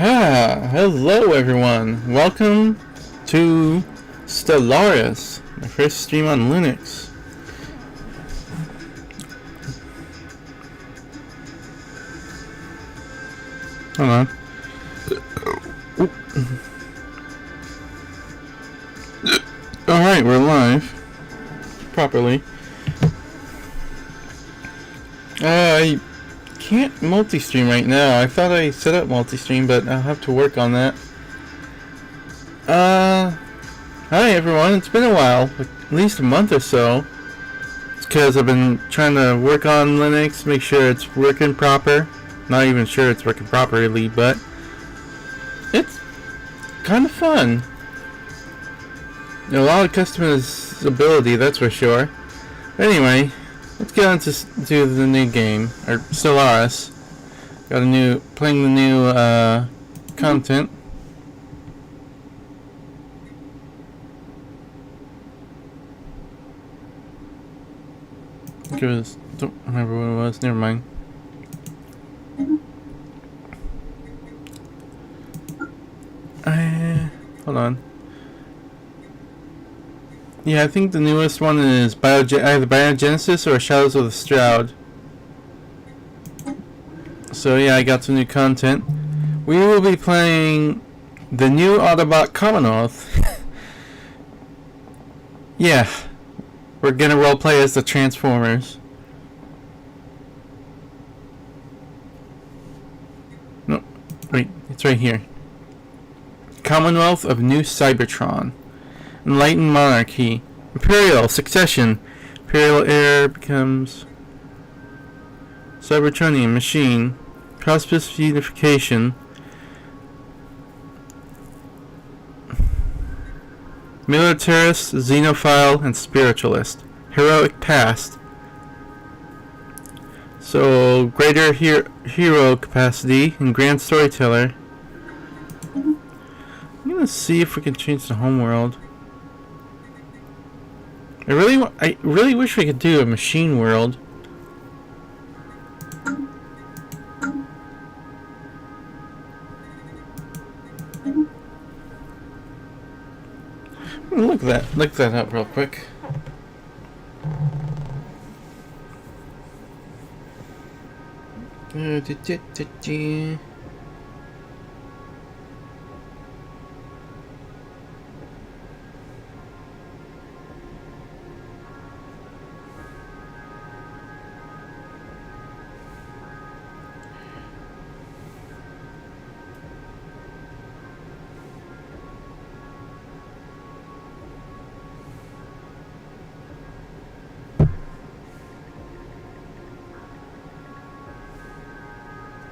Hello everyone. Welcome to Stellaris, my first stream on Linux. Hold on. Alright, we're live. Properly. I can't multi-stream right now. I thought I set up multi-stream, but I'll have to work on that. Hi everyone. It's been a while, at least a month or so. It's because I've been trying to work on Linux, make sure it's working proper. Not even sure it's working properly, but it's kind of fun. A lot of customizability, that's for sure. But anyway, let's get on to the new game, or Stellaris. Playing the new content. Don't remember what it was. Never mind. Hold on. Yeah, I think the newest one is either Biogenesis or Shadows of the Shroud. So yeah, I got some new content. We will be playing the new Autobot Commonwealth. Yeah, we're gonna roleplay as the Transformers. No, wait, it's right here. Commonwealth of New Cybertron. Enlightened Monarchy. Imperial Succession. Imperial Heir becomes Cybertronian Machine. Prospect Unification. Militarist, Xenophile, and Spiritualist. Heroic Past. So, greater hero capacity and grand storyteller. I'm gonna see if we can change the homeworld. I really wish we could do a machine world. Look that up real quick.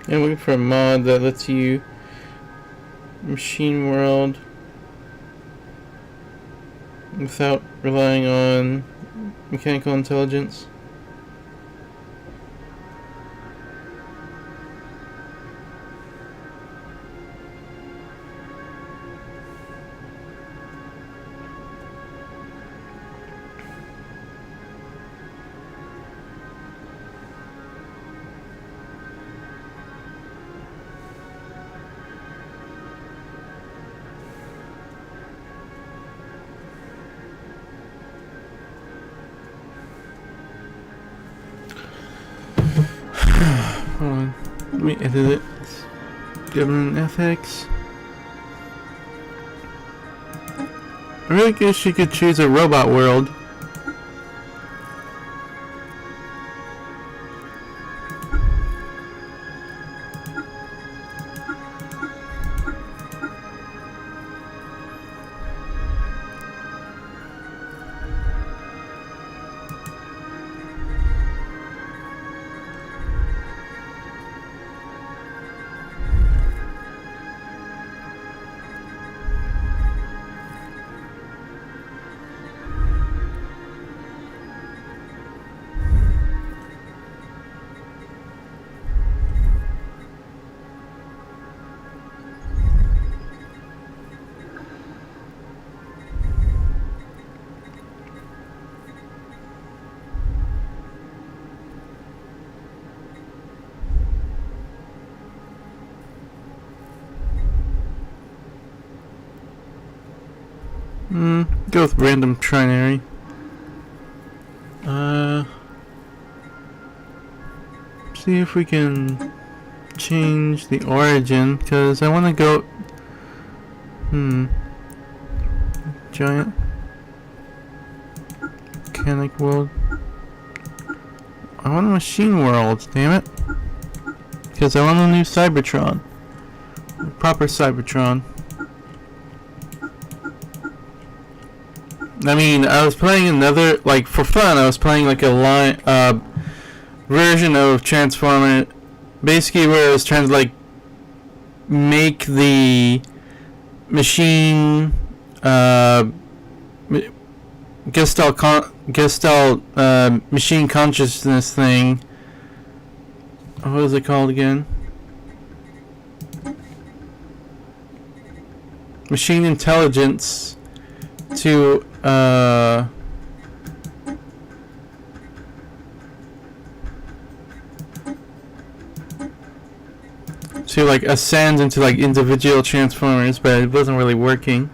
I'm looking for a mod that lets you machine world without relying on mechanical intelligence. Hold on. Let me edit it. Government ethics. I really guess you could choose a robot world. Go with random trinary. See if we can change the origin, because I want to go... Giant mechanic world. I want a machine world, damn it. Because I want a new Cybertron. A proper Cybertron. I mean, I was playing another, like, for fun, I was playing like a version of Transformer, basically where I was trying to, like, make the machine, Gestalt machine consciousness thing. What is it called again? Machine intelligence to like ascend into like individual transformers, but it wasn't really working.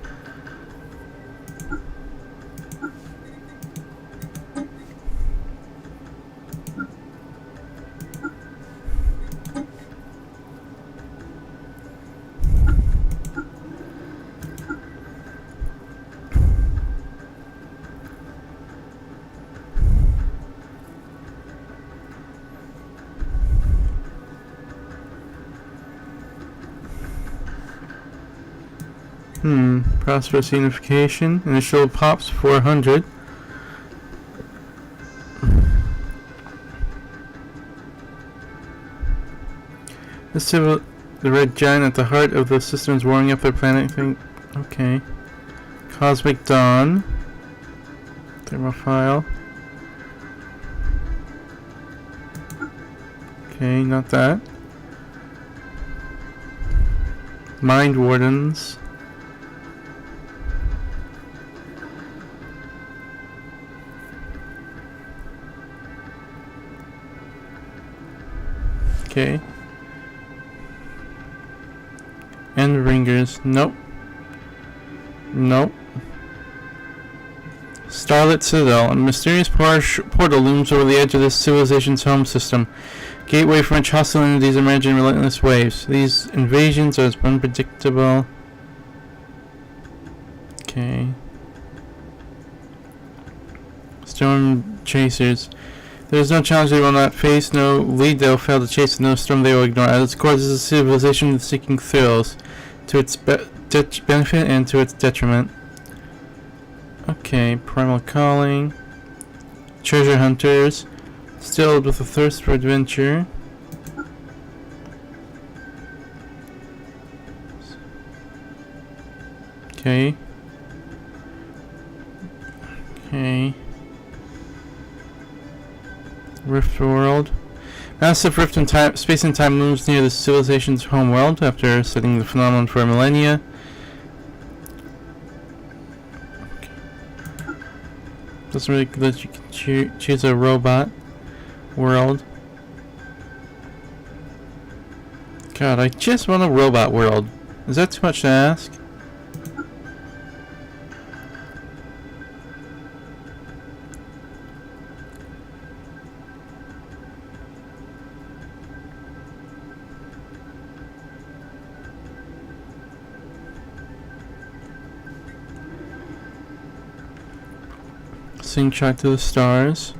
Prosperous unification. Initial pops 400. The red giant at the heart of the system is warming up their planet. Okay. Cosmic Dawn. Thermophile. Okay, not that. Mind Wardens. Okay. End Ringers. Nope. Nope. Starlit Citadel. A mysterious portal looms over the edge of this civilization's home system. Gateway from which hostile entities emerge in relentless waves. These invasions are as unpredictable. Okay. Storm Chasers. There is no challenge they will not face, no lead they will fail to chase, no storm they will ignore. At its core, this is a civilization seeking thrills, to its benefit and to its detriment. Okay, Primal Calling. Treasure Hunters. Stilled with a thirst for adventure. Okay. Okay. Rift World. Massive rift in time, space and time looms near the civilization's home world after studying the phenomenon for millennia. Okay. Doesn't really let you choose a robot world. God, I just want a robot world. Is that too much to ask? Sing track to the stars.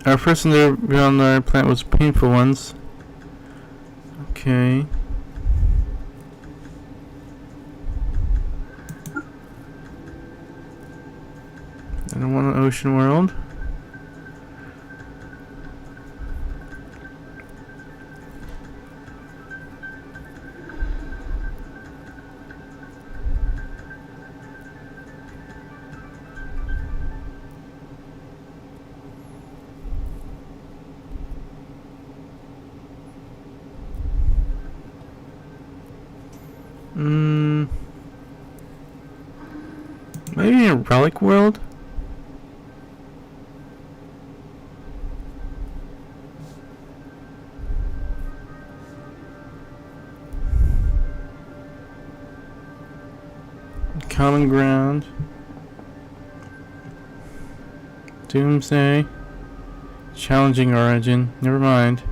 Our first interview on our planet was painful ones. Okay. I don't want an ocean world. Maybe a relic world? Common ground. Doomsday. Challenging origin. Never mind.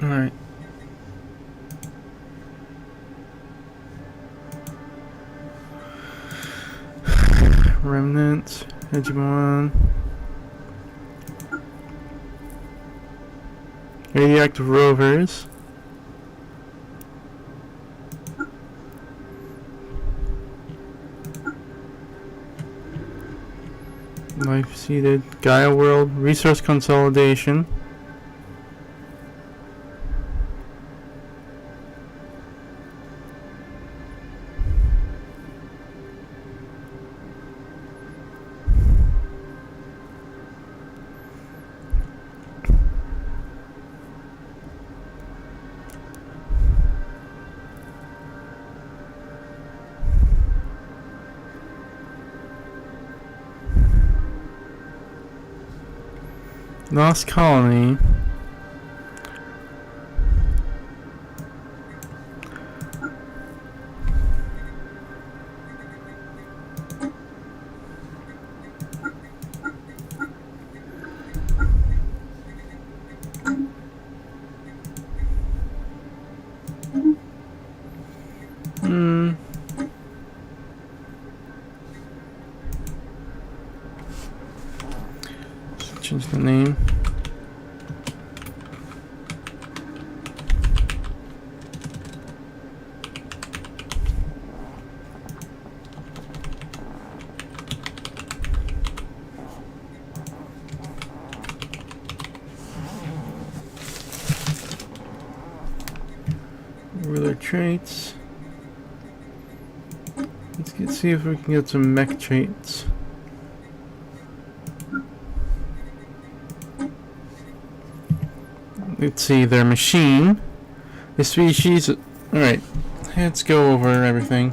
Alright. Remnant, Hegemon. Radioactive rovers. Life seeded. Gaia world. Resource consolidation. Lost colony. Change the name. Ruler traits. Let's see if we can get some mech traits. Let's see, their machine. The species. Alright, let's go over everything.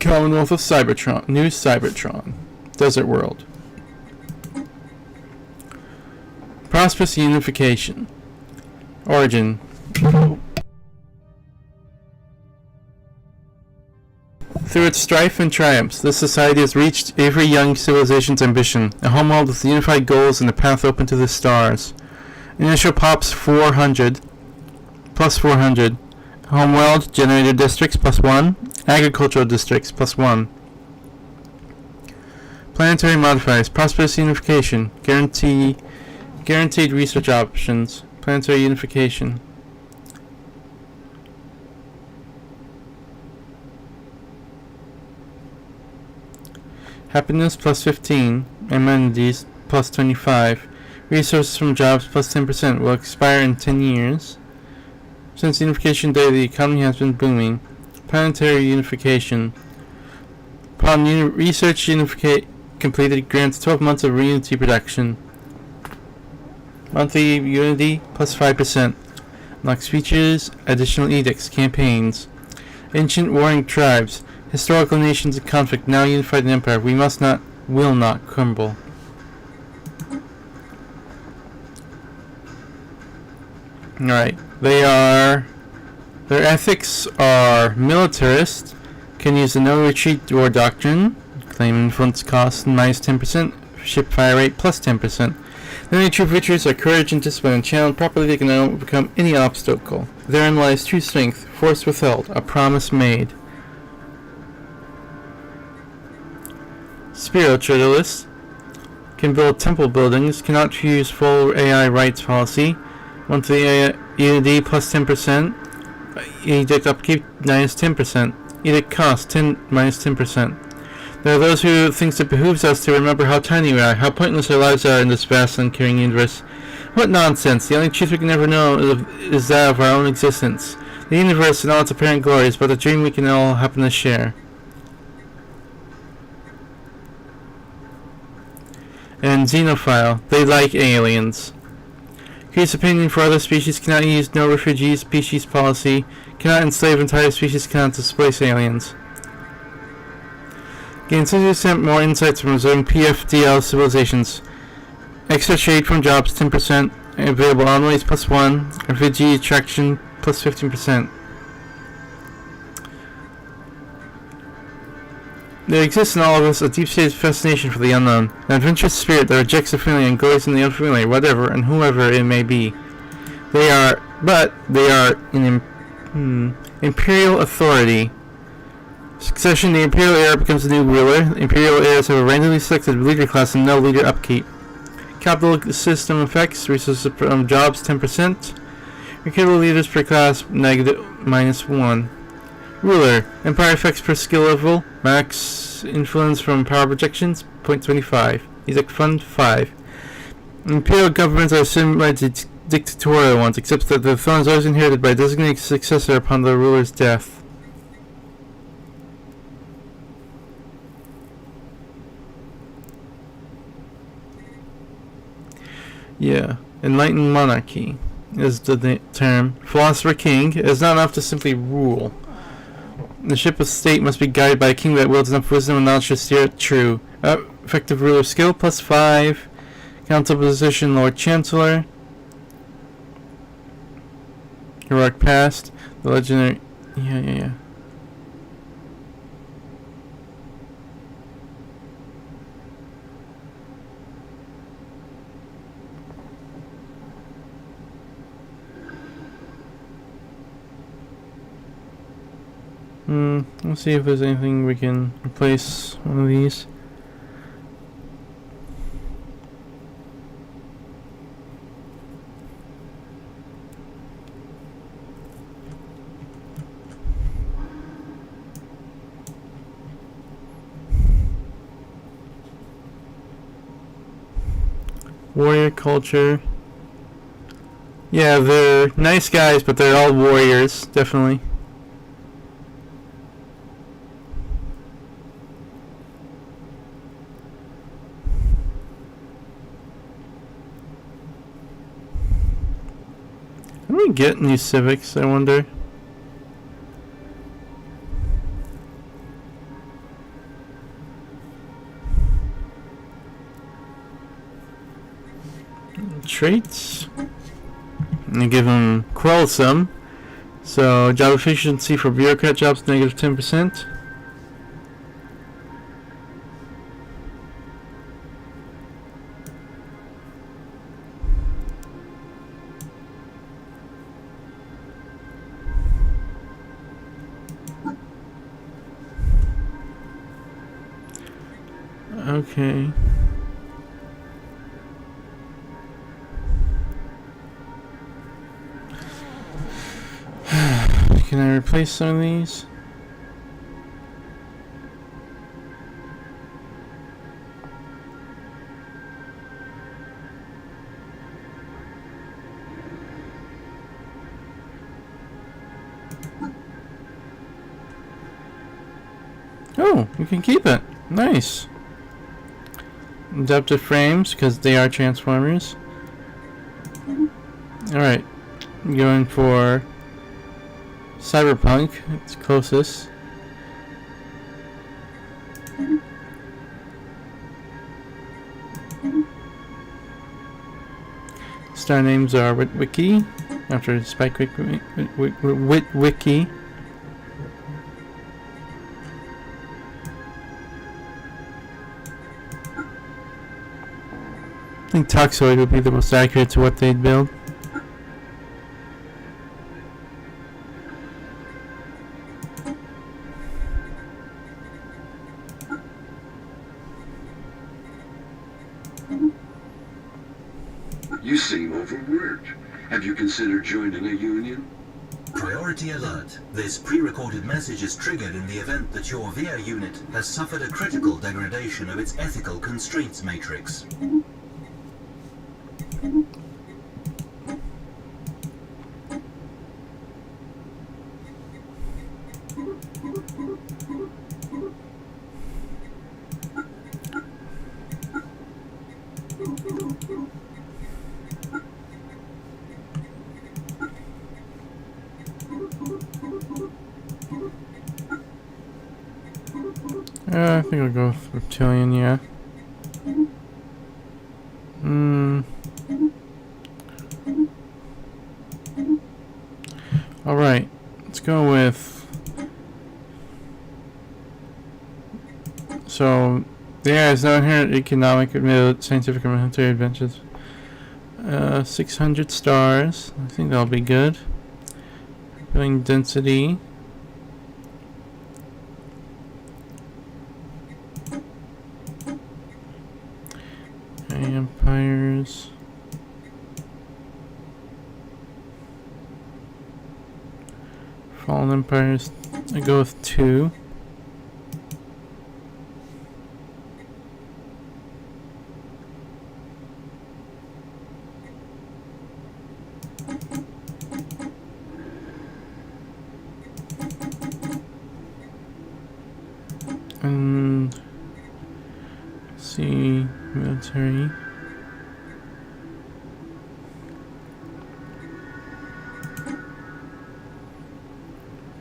Commonwealth of Cybertron. New Cybertron. Desert World. Prosperous Unification. Origin. Through its strife and triumphs, this society has reached every young civilization's ambition. A homeworld with unified goals and a path open to the stars. Initial pops 400. Plus 400. Homeworld, generator districts plus 1. Agricultural districts plus 1. Planetary modifiers. Prosperous unification. Guaranteed research options. Planetary unification. Happiness plus 15. Amenities plus 25. Resources from jobs plus 10% will expire in 10 years. Since unification day, the economy has been booming. Planetary unification. Upon research completed, grants 12 months of Unity production. Monthly Unity plus 5%. Unlocks features, additional edicts, campaigns. Ancient warring tribes. Historical nations in conflict, now unified in empire. We will not crumble. Alright, their ethics are militarist, can use the no retreat door doctrine, claim influence cost minus 10%, ship fire rate plus 10%. The only true features are courage and discipline, and channeled properly they can overcome any obstacle. Therein lies true strength, force withheld, a promise made. Spiritualist. can build temple buildings, cannot use full AI rights policy, monthly ED plus 10%, edict upkeep minus 10%, edict cost 10 minus 10%. There are those who think it behooves us to remember how tiny we are, how pointless our lives are in this vast and uncaring universe. What nonsense! The only truth we can ever know is that of our own existence. The universe and all its apparent glories, but a dream we can all happen to share. And xenophile, they like aliens. Creates opinion for other species, cannot use no refugee species policy, cannot enslave entire species, cannot displace aliens. Gain 60% more insights from observing PFDL civilizations. Extra trade from jobs 10%, available on ways plus 1, refugee attraction plus 15%. There exists in all of us a deep-seated fascination for the unknown, an adventurous spirit that rejects the familiar and glories in the unfamiliar, whatever and whoever it may be. They are in imperial authority. Succession: the imperial heir becomes the new ruler. The imperial heirs have a randomly selected leader class and no leader upkeep. Capital system effects: resources from jobs 10%. Recruitable leaders per class -1. Ruler: empire effects per skill level. Max influence from power projections 0.25. Edict fund 5. Imperial governments are similar to dictatorial ones, except that the throne is always inherited by a designated successor upon the ruler's death. Yeah, enlightened monarchy is the term. Philosopher king is not enough to simply rule. The ship of state must be guided by a king that wields enough wisdom and knowledge to steer it true. Effective ruler skill plus 5. Council position Lord Chancellor. Heroic past. The legendary. Yeah. Let's see if there's anything we can replace one of these. Warrior culture. Yeah, they're nice guys, but they're all warriors, definitely. How do we get new civics, I wonder? Traits. And give them quarrelsome. So job efficiency for bureaucrat jobs -10%. Okay. Can I replace some of these? Oh, we can keep it. Nice. Adaptive frames, because they are transformers. Alright. Going for Cyberpunk. It's closest. Star names are Witwiki, after Spike Witwiki. I think Toxoid would be the most accurate to what they'd build. You seem overworked. Have you considered joining a union? Priority alert. This pre-recorded message is triggered in the event that your VIA unit has suffered a critical degradation of its ethical constraints matrix. I think I'll go with reptilian, yeah. Alright, let's go with... So, yeah, it's no inherent economic, scientific, or military adventures. 600 stars. I think that'll be good. Building density. Empires. Fallen empires. I go with 2. And see military.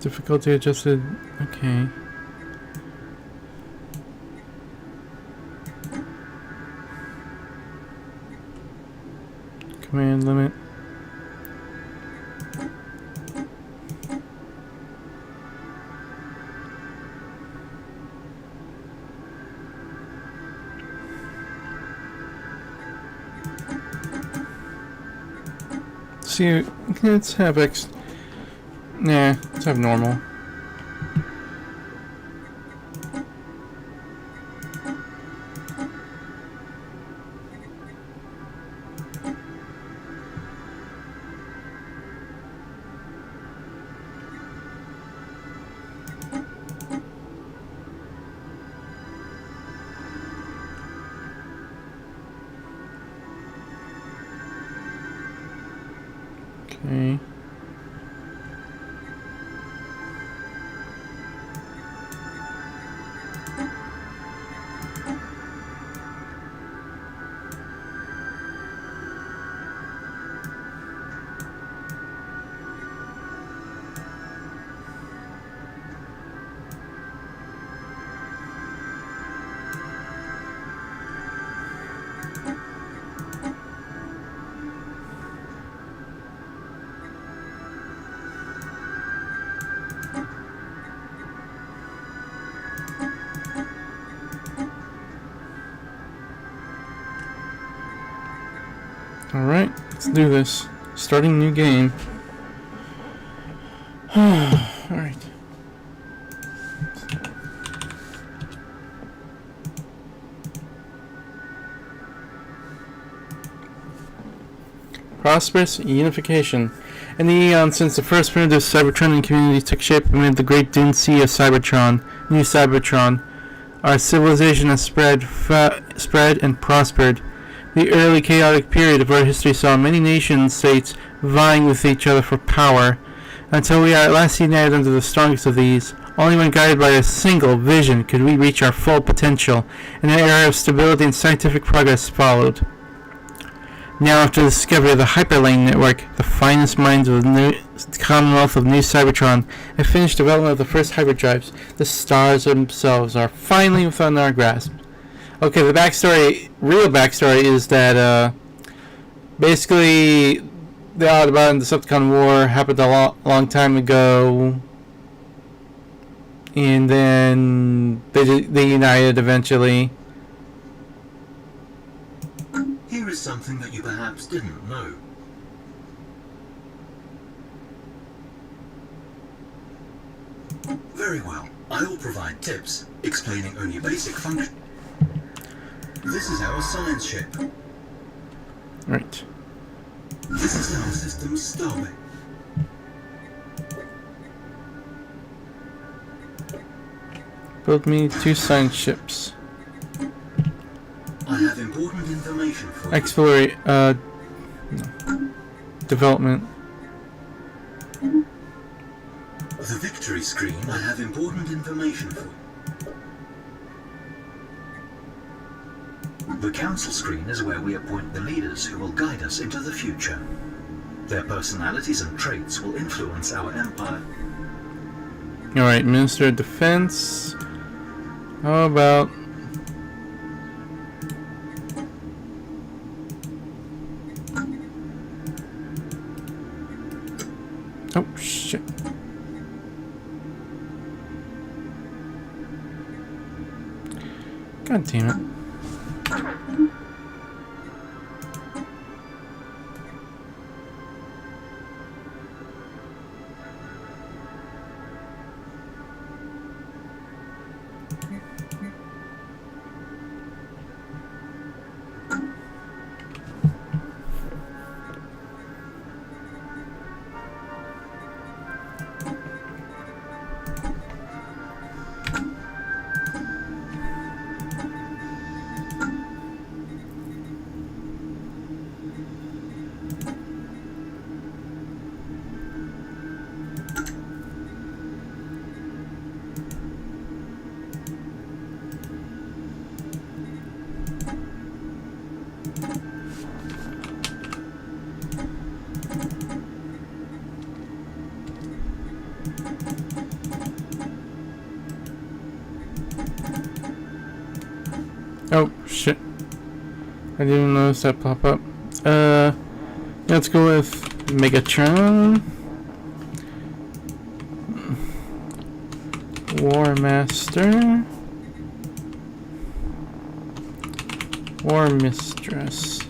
Difficulty adjusted. Okay. Command limit. See, let's have X. Nah, let's have normal. Okay. Alright, let's do this. Starting new game. Alright. Prosperous unification. In the eon since the first primitive Cybertronian community took shape amid the great dune sea of Cybertron, New Cybertron, our civilization has spread and prospered. The early chaotic period of our history saw many nation-states vying with each other for power, until we are at last united under the strongest of these. Only when guided by a single vision could we reach our full potential, and an era of stability and scientific progress followed. Now, after the discovery of the Hyperlane Network, the finest minds of the new Commonwealth of New Cybertron have finished development of the first hyperdrives. The stars themselves are finally within our grasp. Okay, the backstory, real backstory, is that basically the Autobot and Decepticon War happened a long time ago, and then they united eventually. Here is something that you perhaps didn't know. Very well, I will provide tips, explaining only basic functions. This is our science ship. Right. This is our system stop. Build me 2 science ships. I have important information for you. Explore, no. Development. The victory screen, I have important information for you. The council screen is where we appoint the leaders who will guide us into the future. Their personalities and traits will influence our empire. Alright, Minister of Defense. How about... Oh, shit. God damn it. Oh, shit. I didn't notice that pop up. Let's go with Megatron. War Master. War Mistress.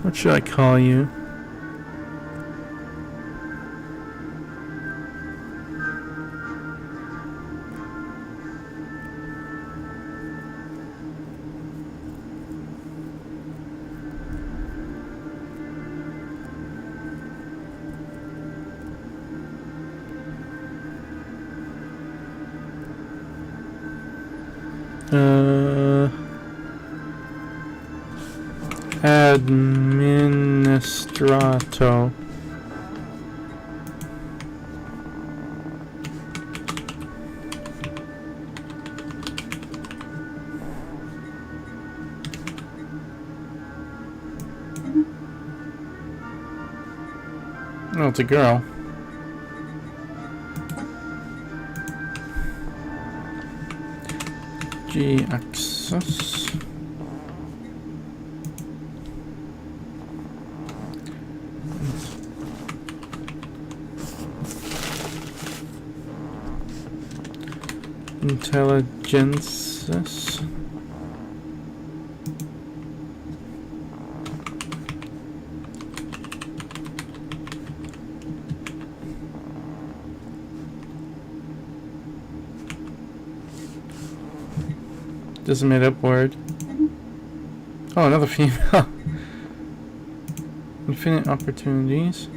What should I call you? Administrato. Oh, it's a girl. G-Axis. Intelligences. Just a made up word. Oh, another female. Infinite opportunities.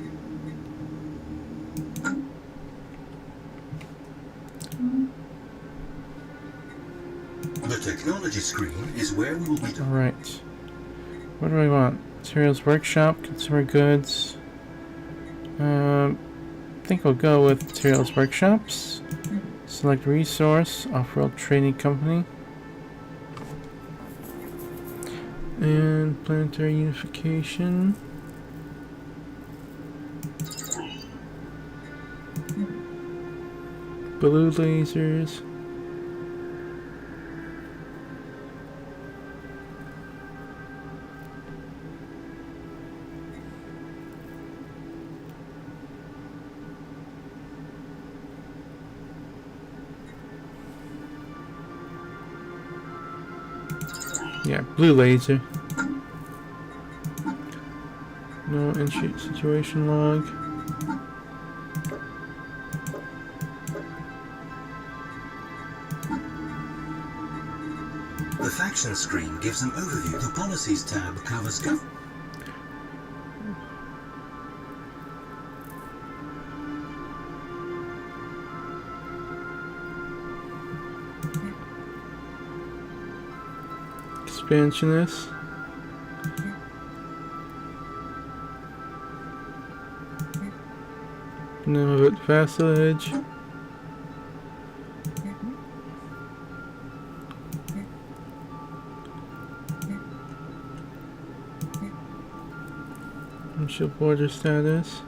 The technology screen is where we will be. Alright. What do I want? Materials workshop, consumer goods. I think we'll go with materials workshops. Select resource, off-world trading company. And planetary unification. Blue lasers. Yeah, blue laser. No entry situation log. The faction screen gives an overview. The policies tab covers Expansionist. Name of it, vassalage. Initial border status.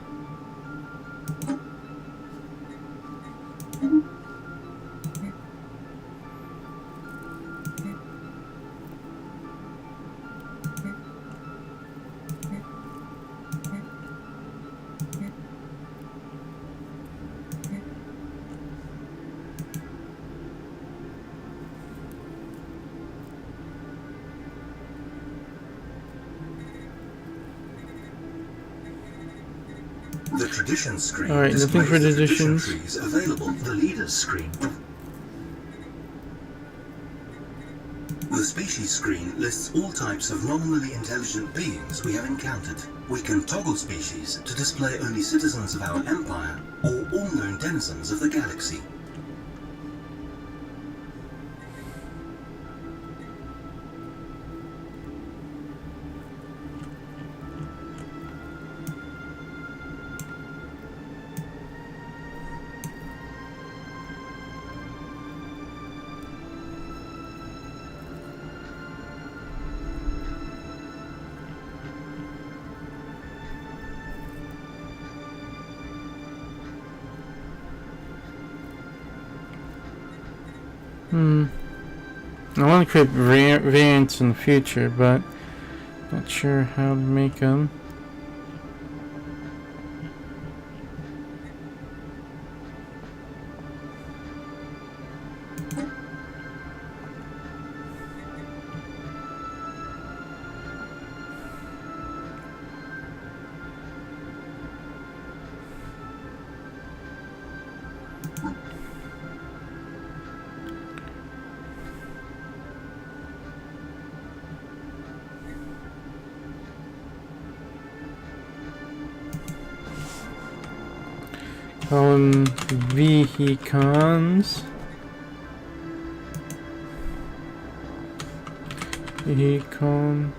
the tradition screen. Alright, nothing for displays the traditions. trees available. The leaders screen. The species screen lists all types of nominally intelligent beings we have encountered. We can toggle species to display only citizens of our empire or all known denizens of the galaxy. I want to create variants in the future, but not sure how to make them. Call them Vehicons. Vehicon.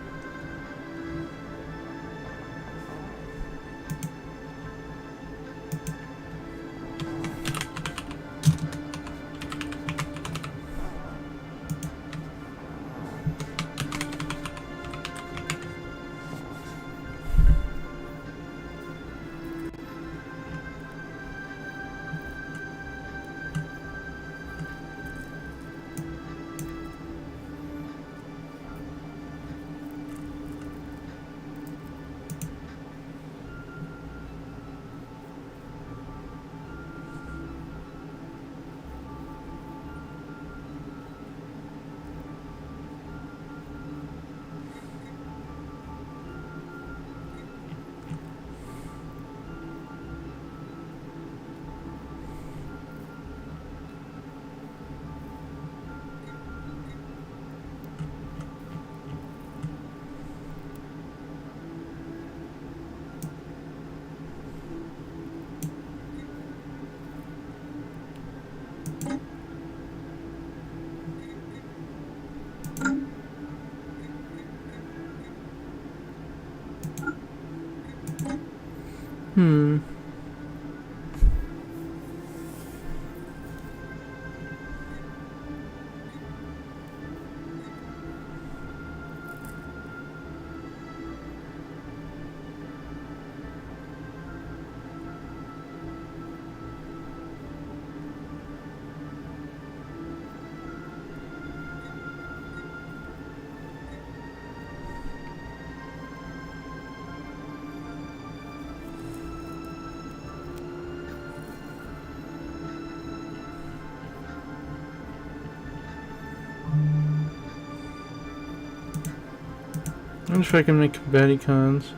wonder if I can make Vaticons.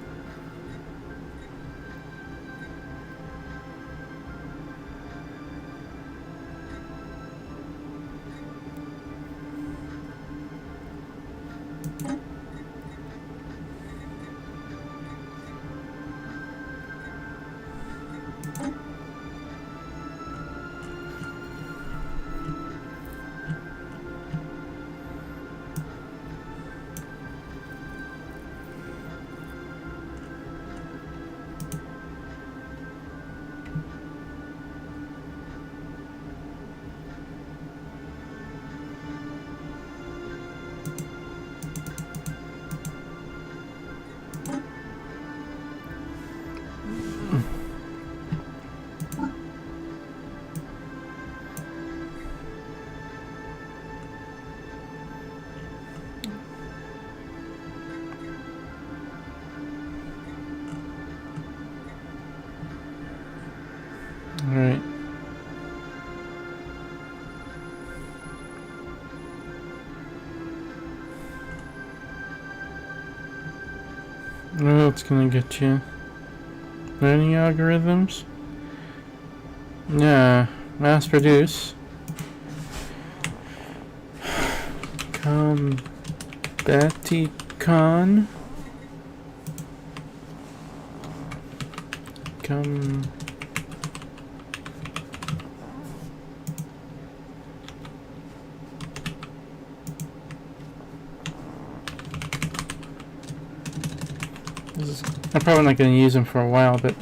Alright. What else can I get you? Learning algorithms? Yeah, mass produce. Combaticon. I'm probably not going to use them for a while, but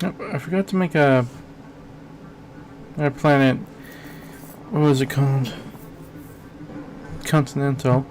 oh, I forgot to make a planet. What was it called? Continental.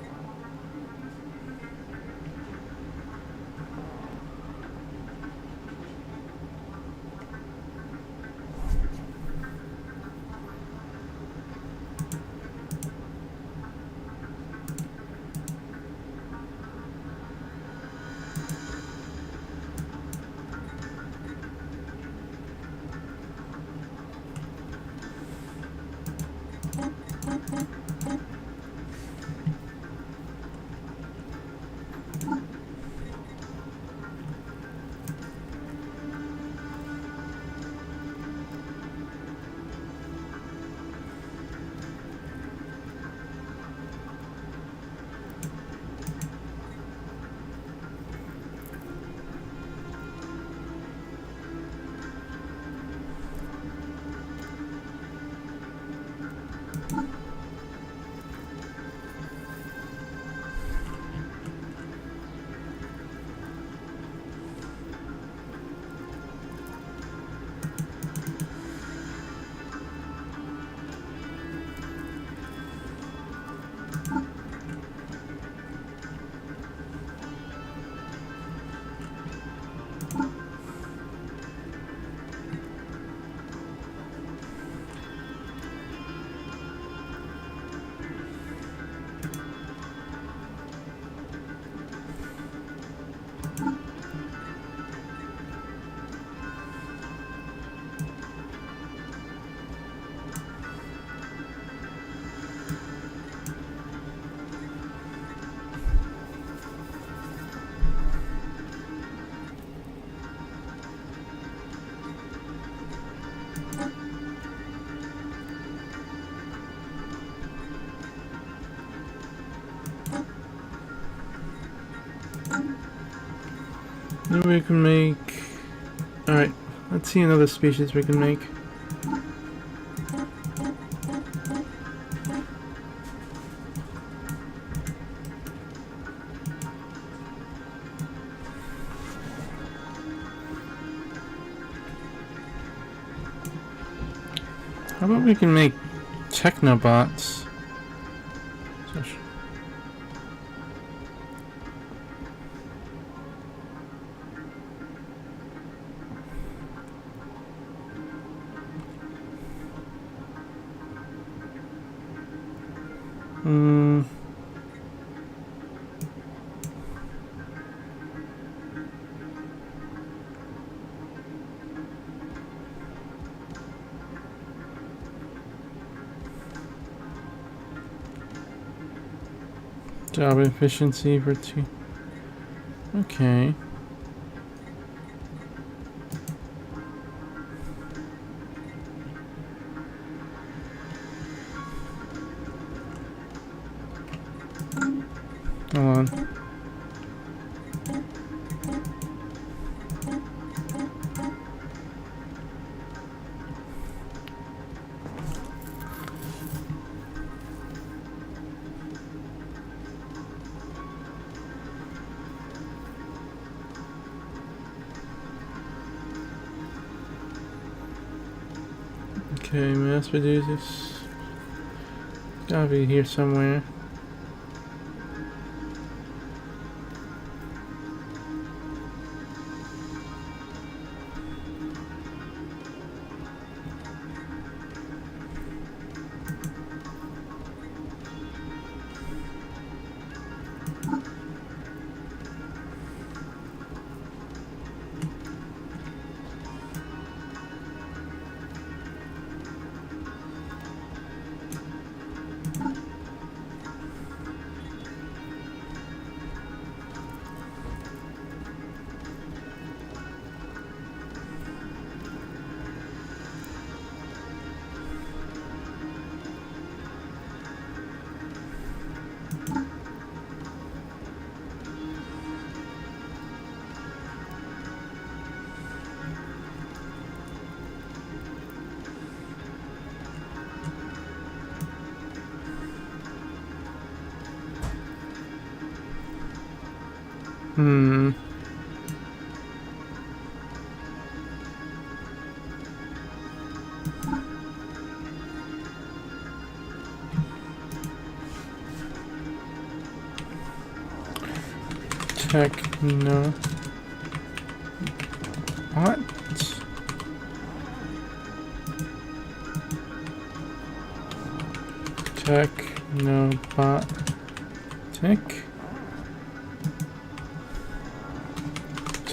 Maybe we can make... Alright, let's see another species we can make. How about we can make Technobots? Job efficiency for 2. Okay. Hold on. Okay, mass producers. Gotta be here somewhere. Techno. What? Technobot.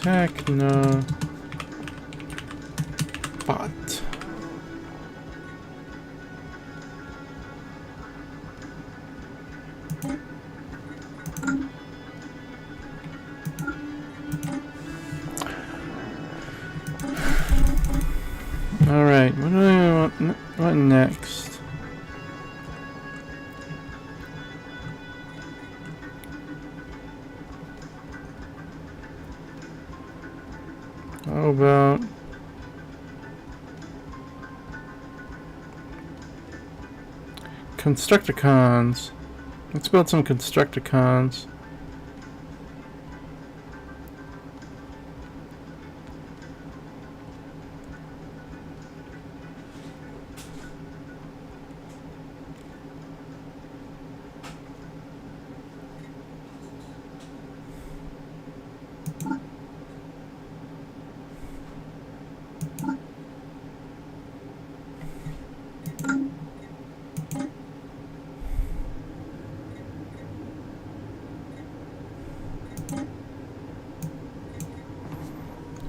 Technobot. Alright, what do I want? What next? How about Constructicons? Let's build some Constructicons.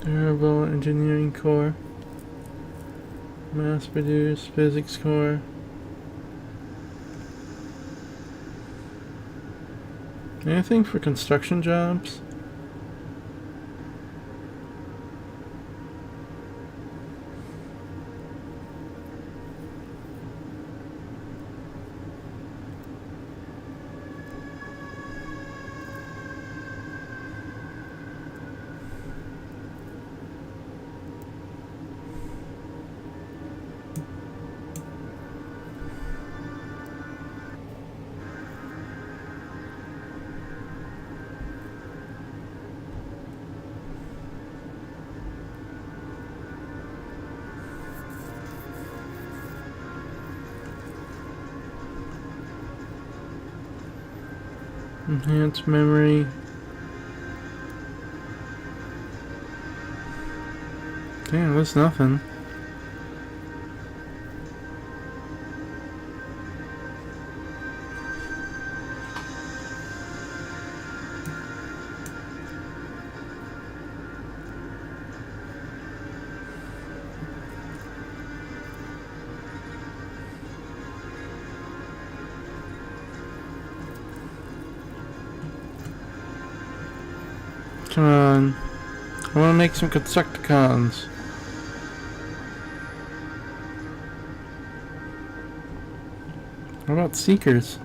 Durable engineering core, mass produced physics core. Anything for construction jobs? Enhanced memory. Damn, that's nothing. Come on. I want to make some Constructicons. What about Seekers?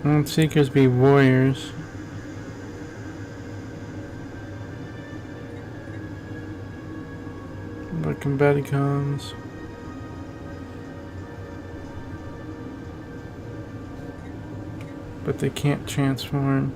Won't Seekers be warriors? But Combaticons. But they can't transform.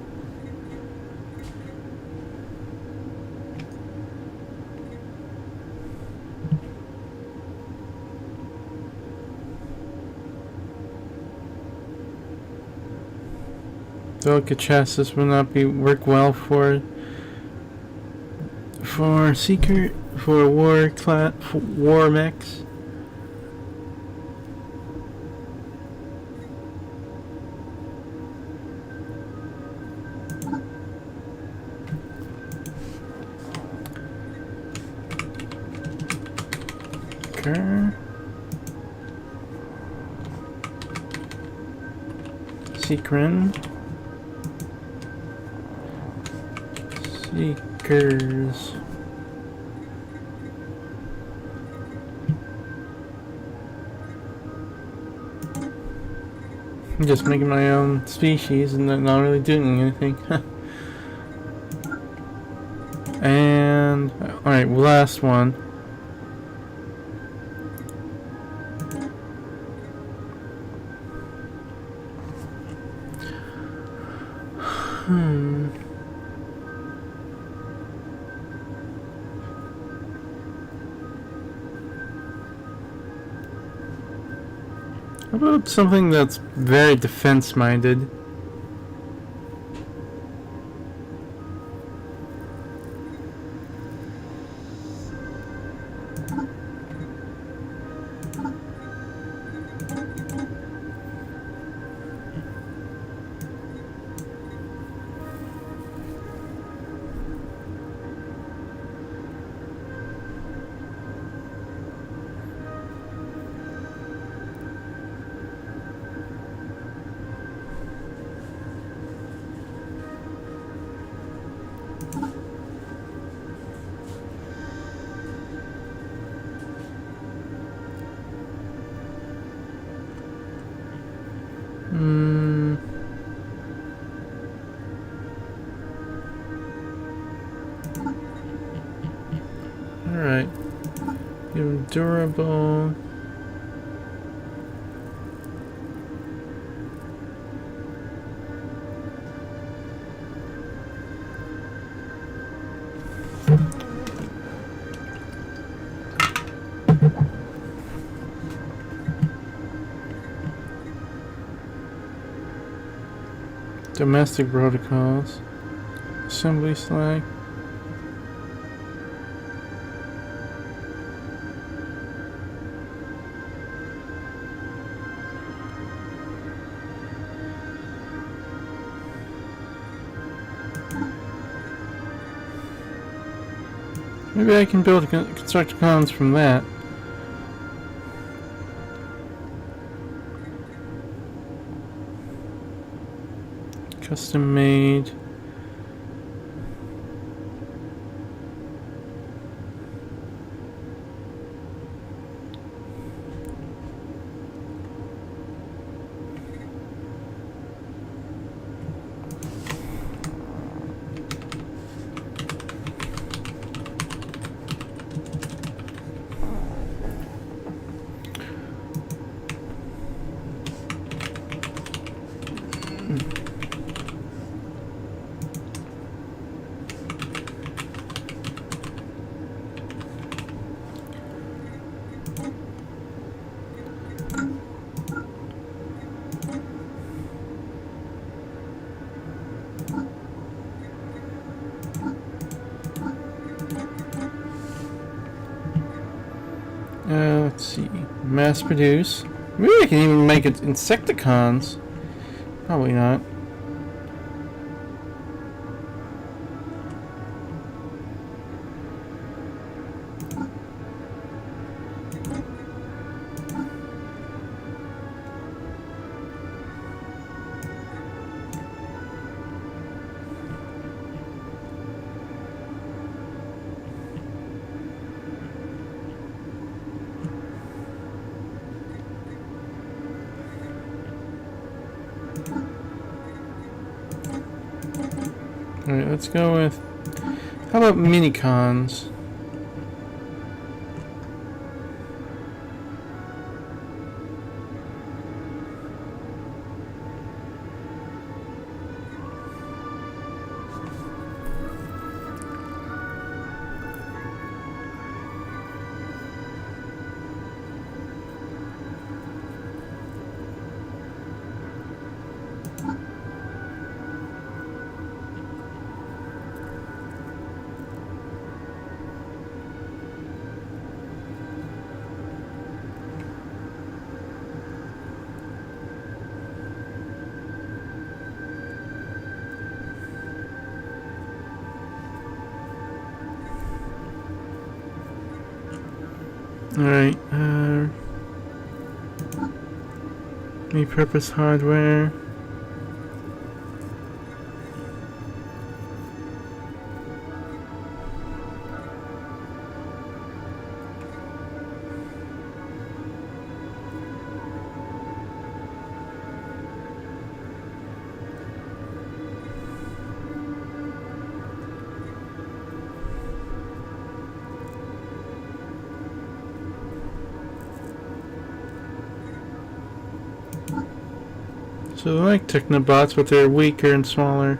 Delicate chassis will not work well for Seeker, for war mechs. Okay. Seekers. I'm just making my own species and not really doing anything. And alright, last one. How about something that's very defense-minded? Alright. You're durable. Domestic protocols. Assembly slag. Maybe I can build Constructicons from that. Custom made. Let's see. Mass produce. Maybe I can even make it Insecticons. Probably not. Alright, let's go with... How about Minicons? Alright, repurpose hardware. So they're like Technobots, but they're weaker and smaller.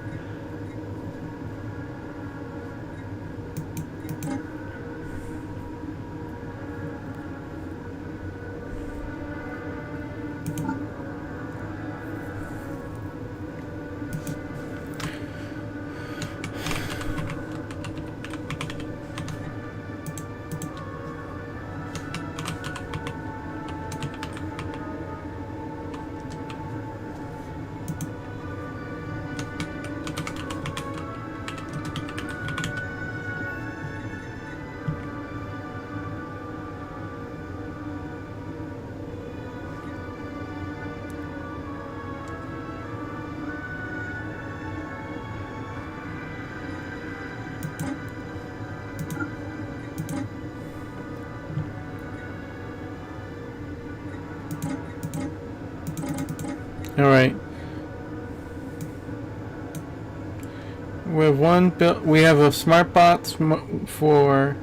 Alright. We have one we have a smart bot for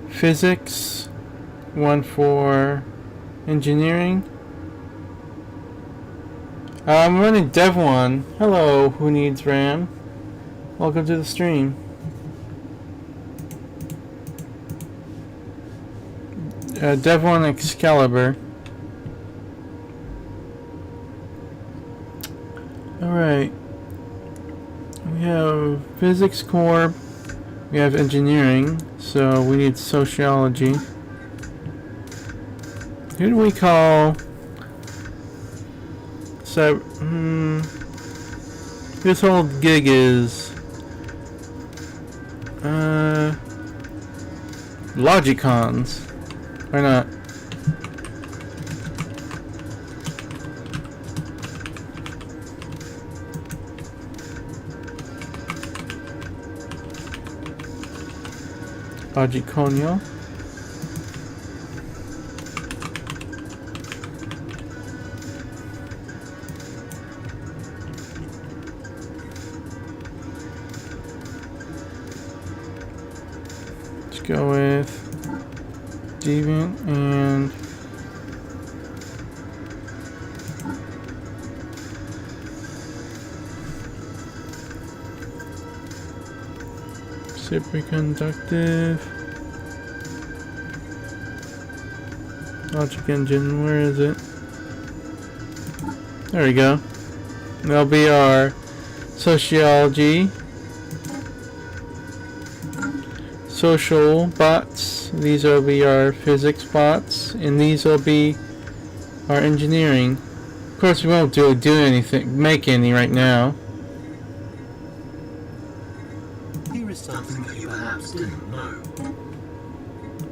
physics, one for engineering. I'm running Dev 1. Hello, who needs RAM? Welcome to the stream. Dev 1 Excalibur. Alright. We have physics core. We have engineering. So we need sociology. Who do we call? So, this whole gig is Logicons. Why not? Logiconio. Let's go with Deviant and superconductive. Logic engine, where is it? There we go. That'll be our sociology. social bots. These will be our physics bots, and these will be our engineering. Of course, we won't do anything, make any right now. Here is something that you perhaps didn't know.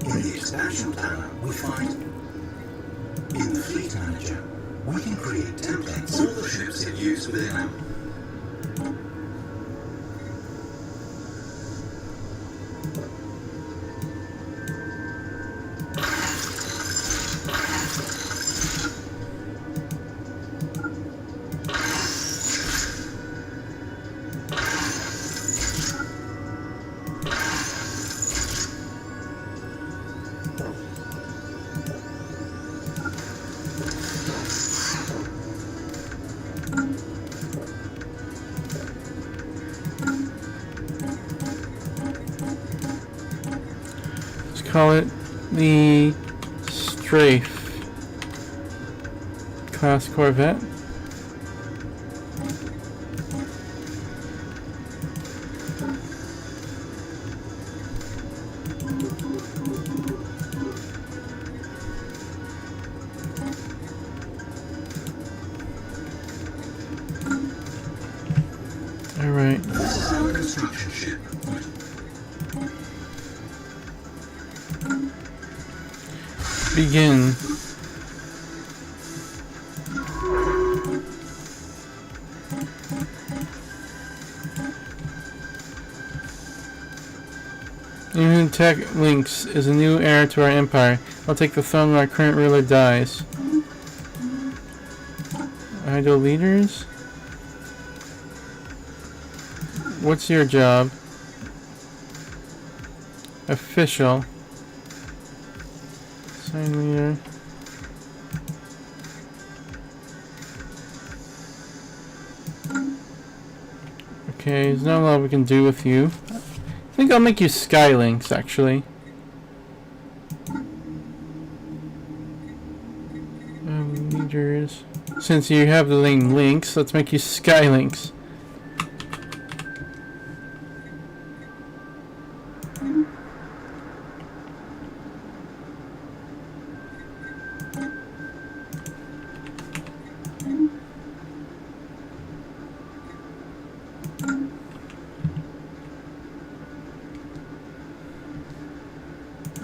In the expansion planner, we find in the fleet manager, we can create templates for all the ships in use within them. Call it the Strafe class Corvette. All right. This is our construction ship. Begin. Even Tech Links is a new heir to our empire. I'll take the throne when our current ruler dies. Idol leaders? What's your job? Official. Sign leader. Okay, there's not a lot we can do with you. I think I'll make you Skylinks, actually. Leaders. Since you have the name Links, let's make you Skylinks.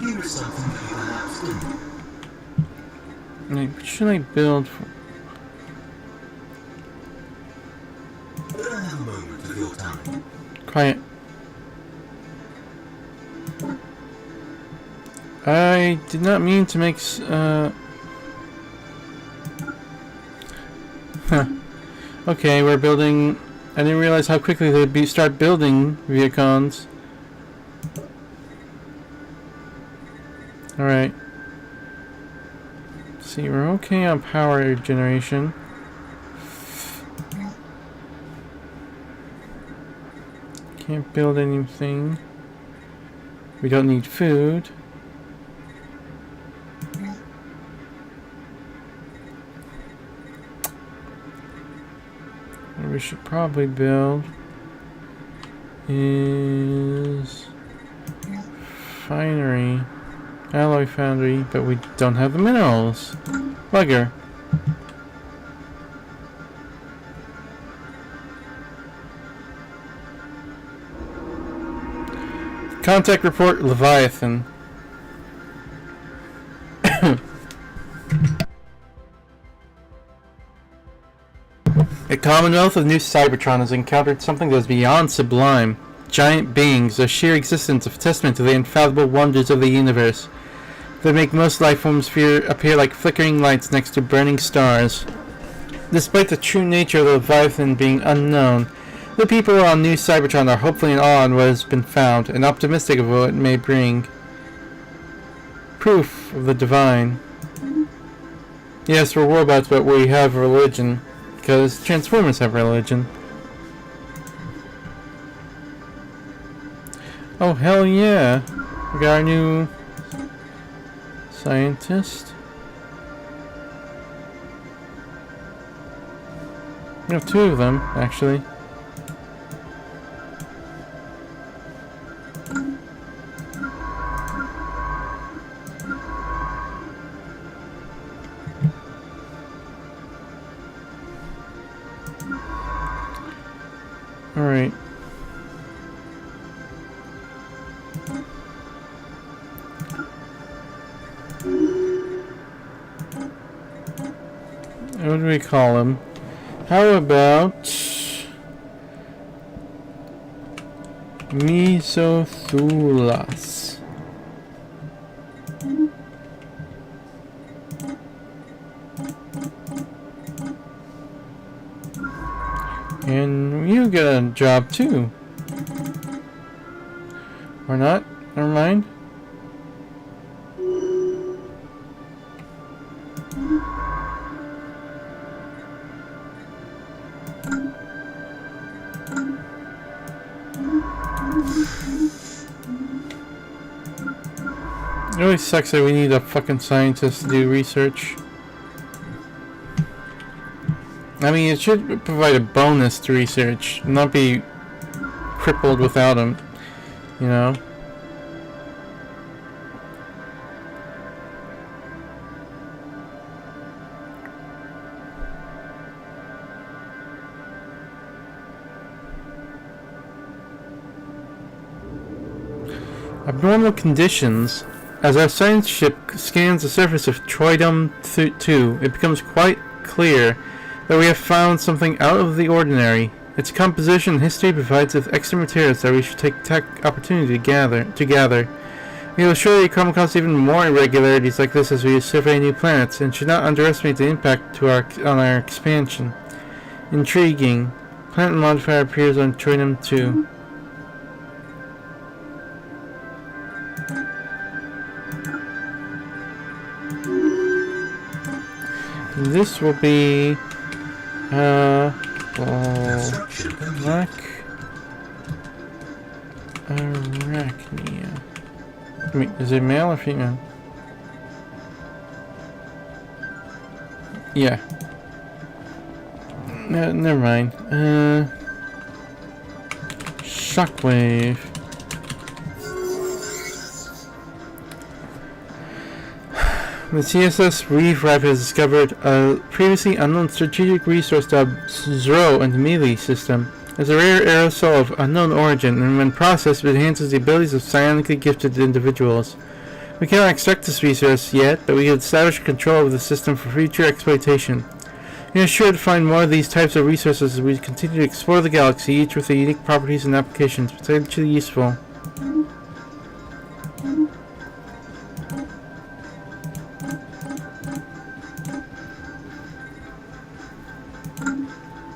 Here is something that you perhaps didn't. What should I build for? A moment of your time. Quiet. I did not mean to make Huh. Okay, we're building. I didn't realize how quickly they'd start building Viacons. Alright. See, we're okay on power generation. Can't build anything. We don't need food. What we should probably build is finery, alloy foundry, but we don't have the minerals. Bugger. Contact report Leviathan. A commonwealth of new Cybertron has encountered something that is beyond sublime. Giant beings, their sheer existence a testament to the infallible wonders of the universe. They make most life forms appear like flickering lights next to burning stars. Despite the true nature of the Leviathan being unknown, the people on New Cybertron are hopefully in awe on what has been found, and optimistic of what it may bring. Proof of the divine. Yes, we're robots, but we have religion. Because Transformers have religion. Oh, hell yeah. We got our new scientist. We have two of them, actually. Alright. What do we call him? How about Misothulas? And you get a job too. Or not? Never mind. It always sucks that we need a fucking scientist to do research. I mean, it should provide a bonus to research, not be crippled without him, you know? Abnormal conditions. As our science ship scans the surface of Troidum 2, it becomes quite clear that we have found something out of the ordinary. Its composition and history provides us extra materials that we should take opportunity to gather. We will surely come across even more irregularities like this as we survey new planets, and should not underestimate the impact on our expansion. Intriguing. Planet modifier appears on Troidum 2. This will be Arachnia. Wait, is it male or female? Yeah. No, never mind. Shockwave. The CSS Reef Rapid has discovered a previously unknown strategic resource dubbed Zro in the melee system. It's a rare aerosol of unknown origin, and when processed, it enhances the abilities of psionically gifted individuals. We cannot extract this resource yet, but we can establish control of the system for future exploitation. We are sure to find more of these types of resources as we continue to explore the galaxy, each with their unique properties and applications potentially useful.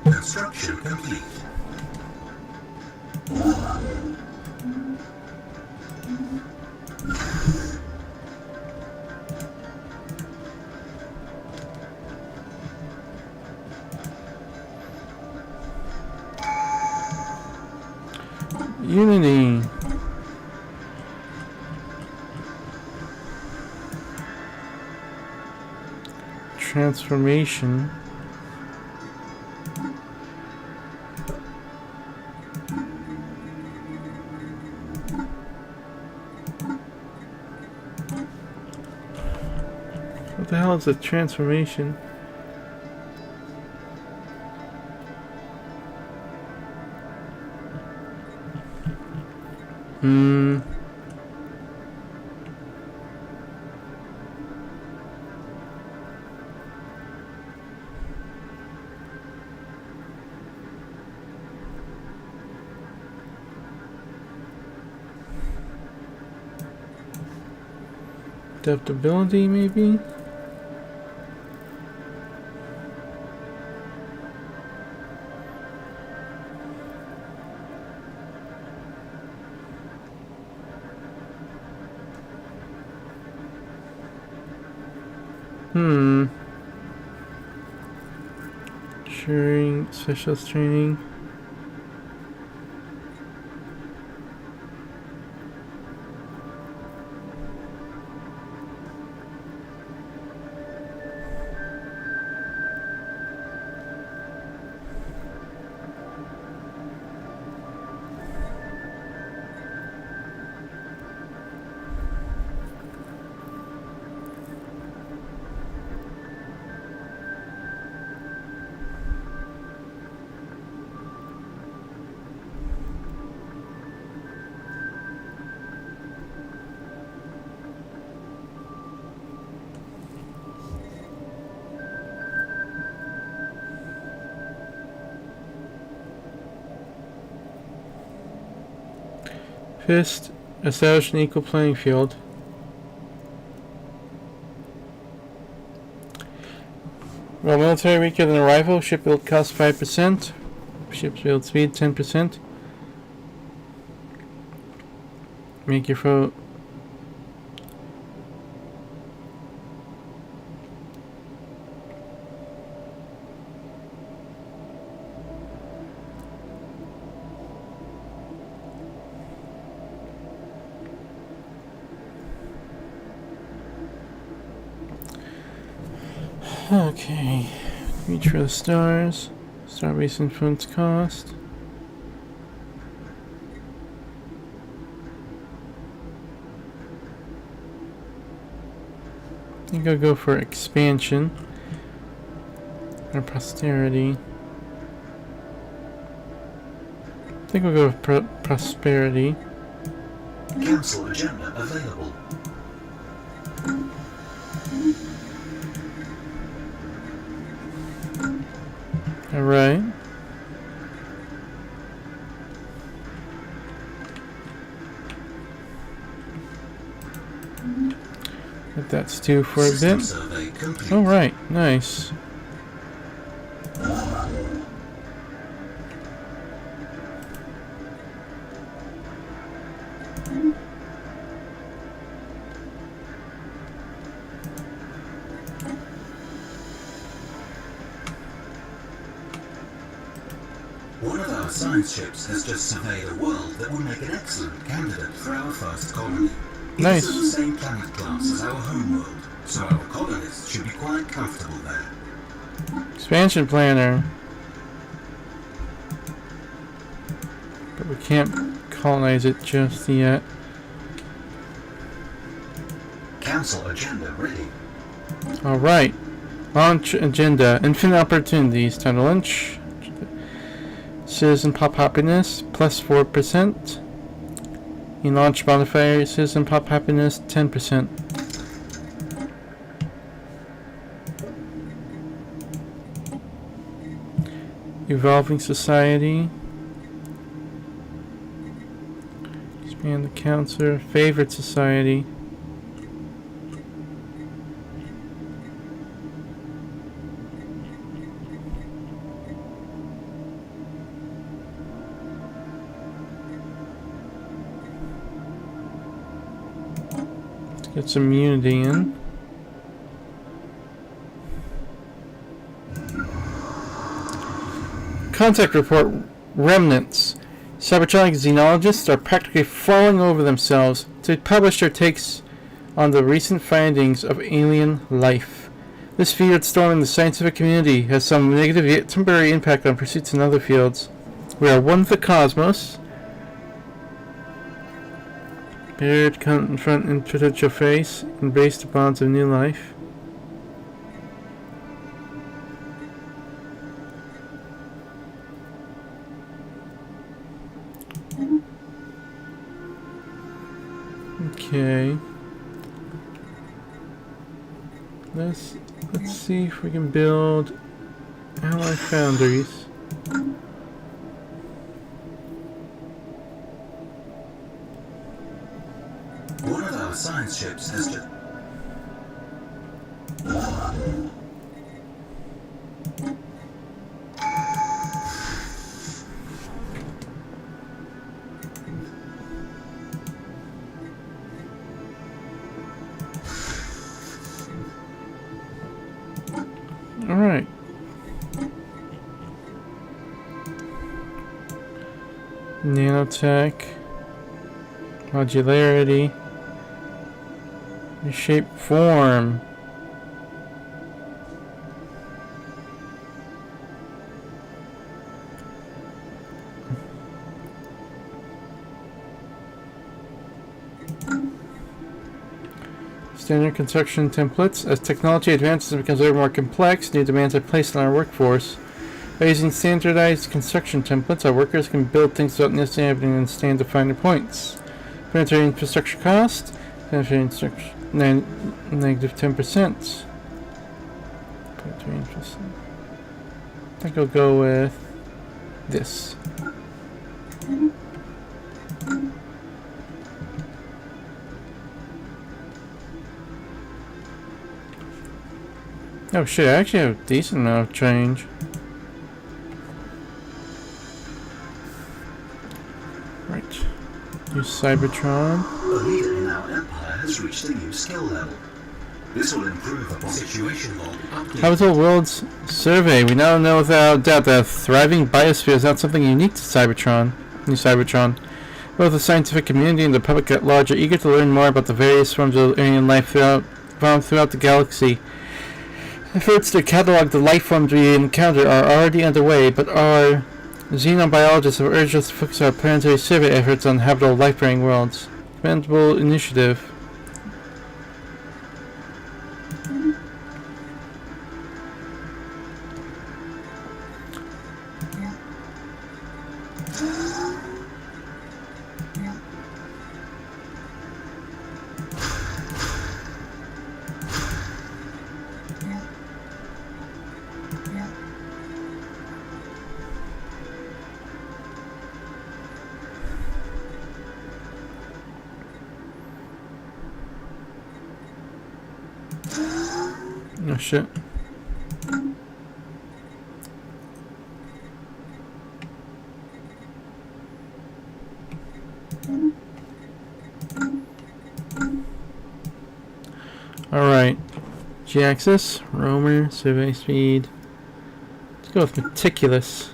Construction complete. Unity. Transformation. What the hell is a transformation? Adaptability, maybe? Specialist training. Pissed. Establish an equal playing field. While military weaker than a rifle, ship build cost 5%. Ship build speed 10%. Make your foe. Okay, reach for the stars. Starbase influence cost. I think I'll go for expansion or posterity. I think we'll go with prosperity. Council agenda available. Alright. Let that stew for a System bit. survey complete. Alright, nice. One of our science ships has just surveyed a world that will make an excellent candidate for our first colony. Nice. It's of the same planet class as our home world, so our colonists should be quite comfortable there. Expansion planner. But we can't colonize it just yet. Council agenda ready. Alright. Launch agenda. Infinite opportunities. Time to launch. Citizen pop happiness plus 4%. In launch modifier, citizen pop happiness 10%. Evolving society. Expand the counselor. Favorite society. Get some immunity in. Contact report. Remnants. Cybertronic xenologists are practically falling over themselves to publish their takes on the recent findings of alien life. This feared storm in the scientific community has some negative yet temporary impact on pursuits in other fields. We are one with the cosmos. Bared, confront, and potential face. Embrace the bonds of new life. Okay. Let's see if we can build ally foundries. One of our science ships has just... Alright. Nanotech. Modularity. Reshape form. Standard construction templates. As technology advances and becomes ever more complex, new demands are placed on our workforce. By using standardized construction templates, our workers can build things without necessarily having to stand to find their points. Planetary infrastructure cost. Planetary infrastructure. Negative 10%. Planetary infrastructure. I think I'll go with this. Oh shit, I actually have a decent amount of change. Right. Use Cybertron. A leader in our empire has reached a new skill level. This will improve upon situation log update. Habitable Worlds Survey. We now know without doubt that a thriving biosphere is not something unique to Cybertron. New Cybertron. Both the scientific community and the public at large are eager to learn more about the various forms of alien life found throughout the galaxy. Efforts to catalog the life forms we encounter are already underway, but our xenobiologists have urged us to focus our planetary survey efforts on habitable life-bearing worlds. Commendable initiative. Oh shit. Alright. G-axis, roamer, survey speed. Let's go with meticulous.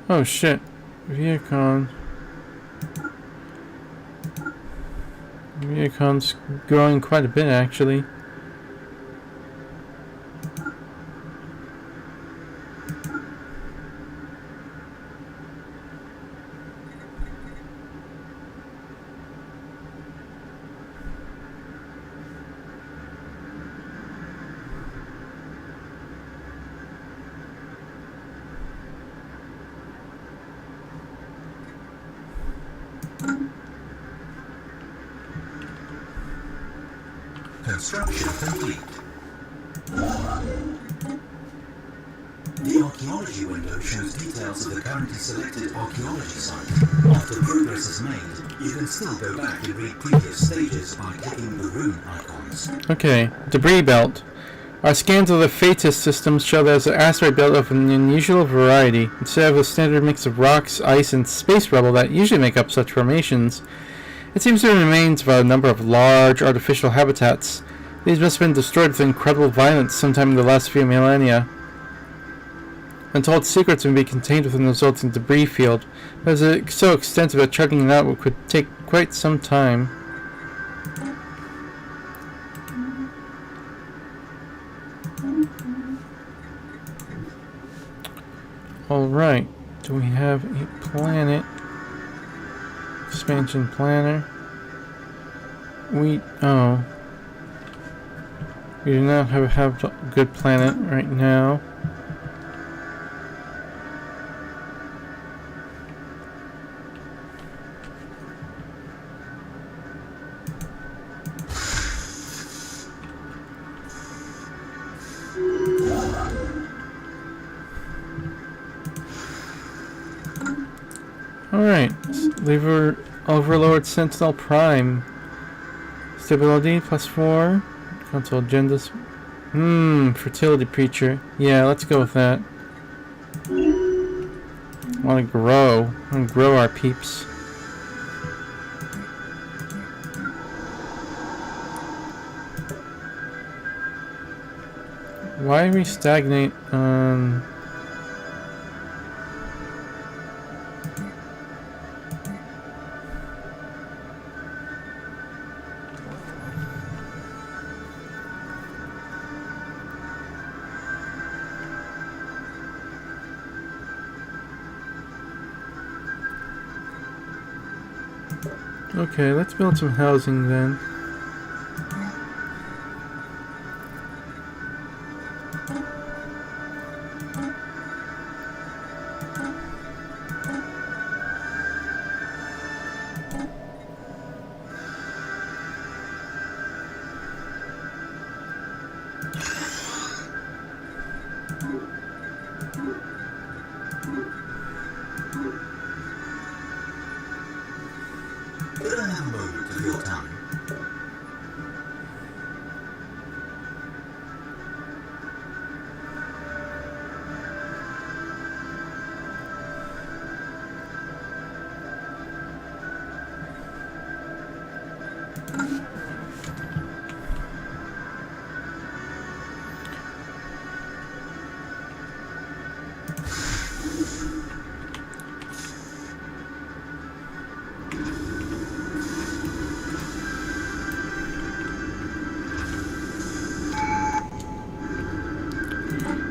Oh shit. Viacon. Viacon's growing quite a bit actually. Construction complete. The archaeology window shows details of the currently selected archaeology site. After progress is made, you can still go back and read previous stages by clicking the rune icons. Okay, debris belt. Our scans of the Fatus systems show there's an asteroid belt of an unusual variety. Instead of a standard mix of rocks, ice, and space rubble that usually make up such formations, it seems there remains about a number of large artificial habitats. These must have been destroyed with incredible violence sometime in the last few millennia. Untold secrets may be contained within the resulting debris field, but it's so extensive that charting it out could take quite some time. Alright, do we have a planet? Expansion planner. We do not have a good planet right now. Alright, lever Overlord Sentinel Prime. Stability +4. Console agendas. Fertility Preacher. Yeah, let's go with that. I want to grow. I want to grow our peeps. Why do we stagnate on... Okay, let's build some housing then. for your time.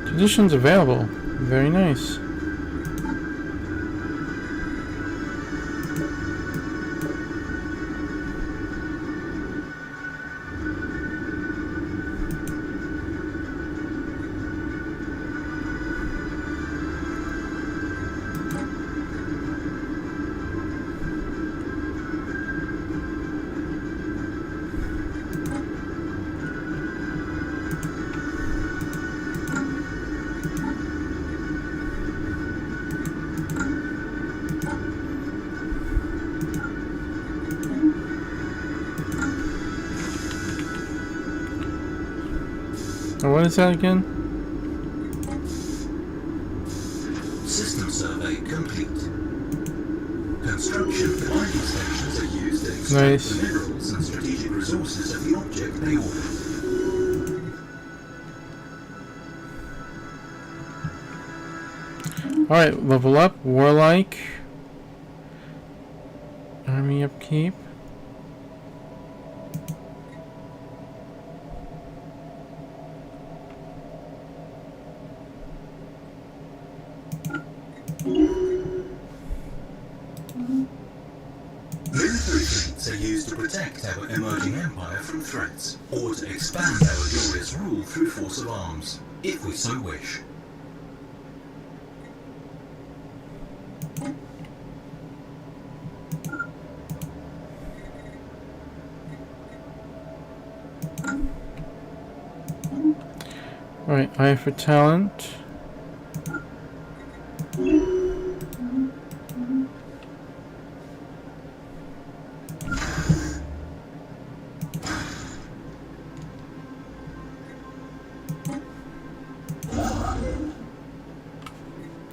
Conditions available. Very nice. What is that again? System survey complete. Construction mining stations are used to extract Nice. the minerals and strategic resources of the object they orbit. Alright, level up. Warlike. Army upkeep. Military fleets are used to protect our emerging empire from threats, or to expand our glorious rule through force of arms, if we so wish. Alright, eye for talent.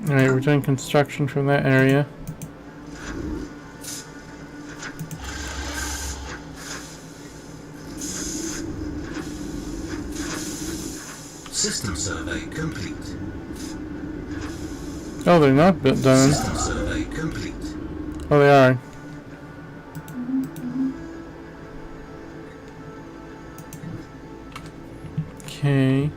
Alright, we're doing construction from that area. System survey complete. Oh, they're not done. System survey complete. Oh, they are. Okay.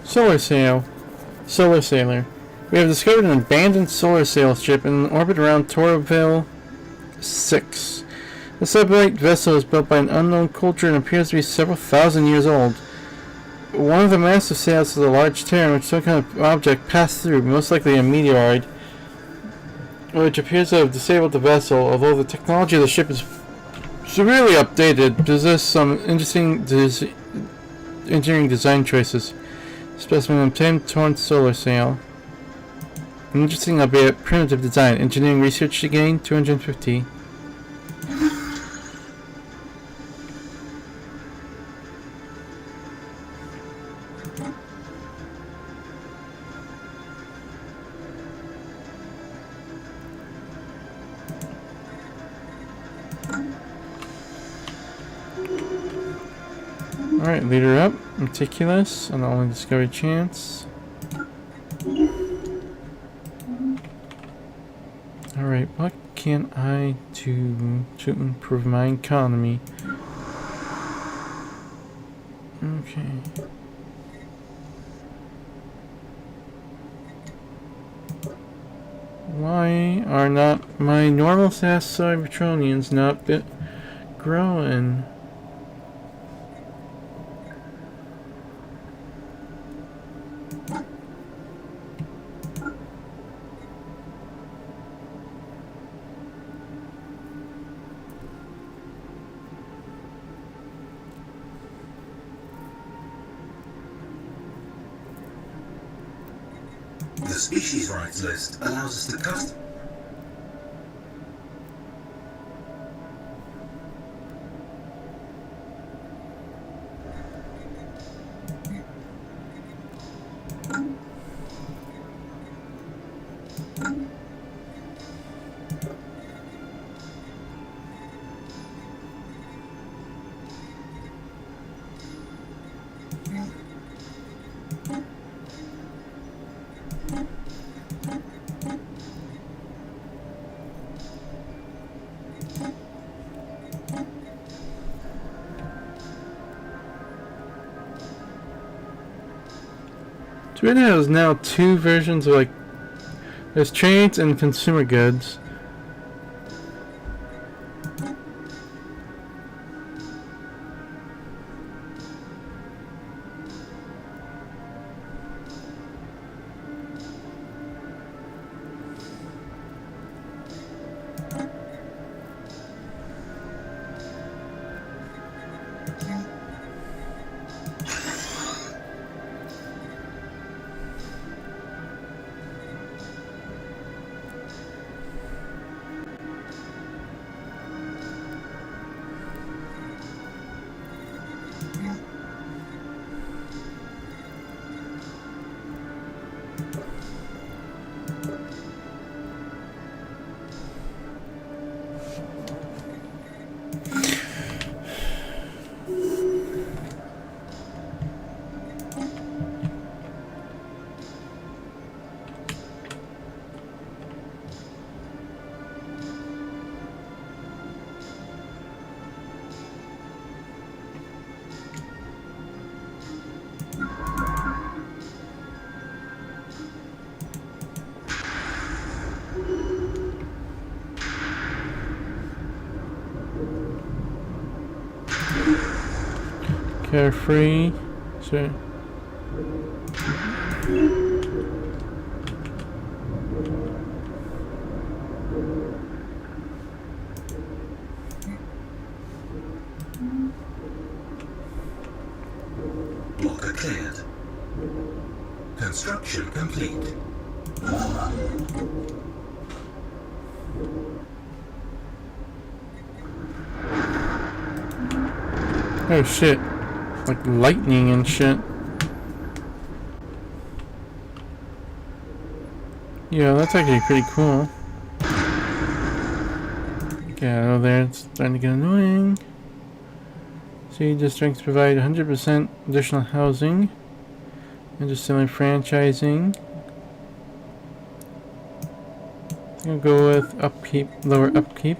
Solar sail. Solar sailor. We have discovered an abandoned solar sail ship in orbit around Toroville 6. The sublight vessel is built by an unknown culture and appears to be several thousand years old. One of the massive sails is a large tear in which some kind of object passed through, most likely a meteoroid, which appears to have disabled the vessel, although the technology of the ship is severely updated. Possesses some interesting engineering design choices. Specimen obtained torn solar sail. An interesting albeit primitive design. Engineering research to gain 250. Alright, leader up. Meticulous. On the only discovery chance. Alright, what can I do to improve my economy? Okay. Why are not my normal SAS Cybertronians not growing? species rights list allows us to custom. Twitter has now two versions of like, there's trades and consumer goods. Carefree. Sure. Blocker cleared. Construction complete. Oh shit. Like lightning and shit. Yeah, that's actually pretty cool. Okay, over there, it's starting to get annoying. City districts provide 100% additional housing. And just similar franchising. I'll go with upkeep, lower upkeep.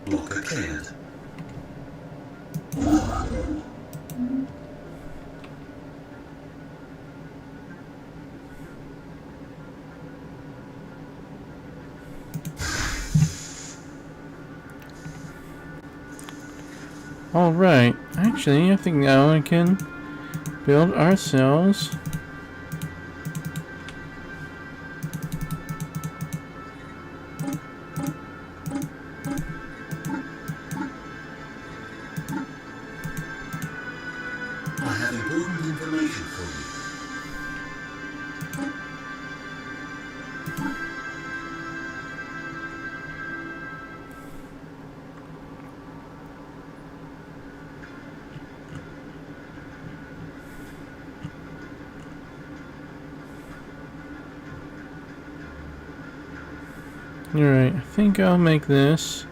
Blocker cleared. Alright, actually, I think now we can build ourselves I have important information for you. Alright, I think I'll make this.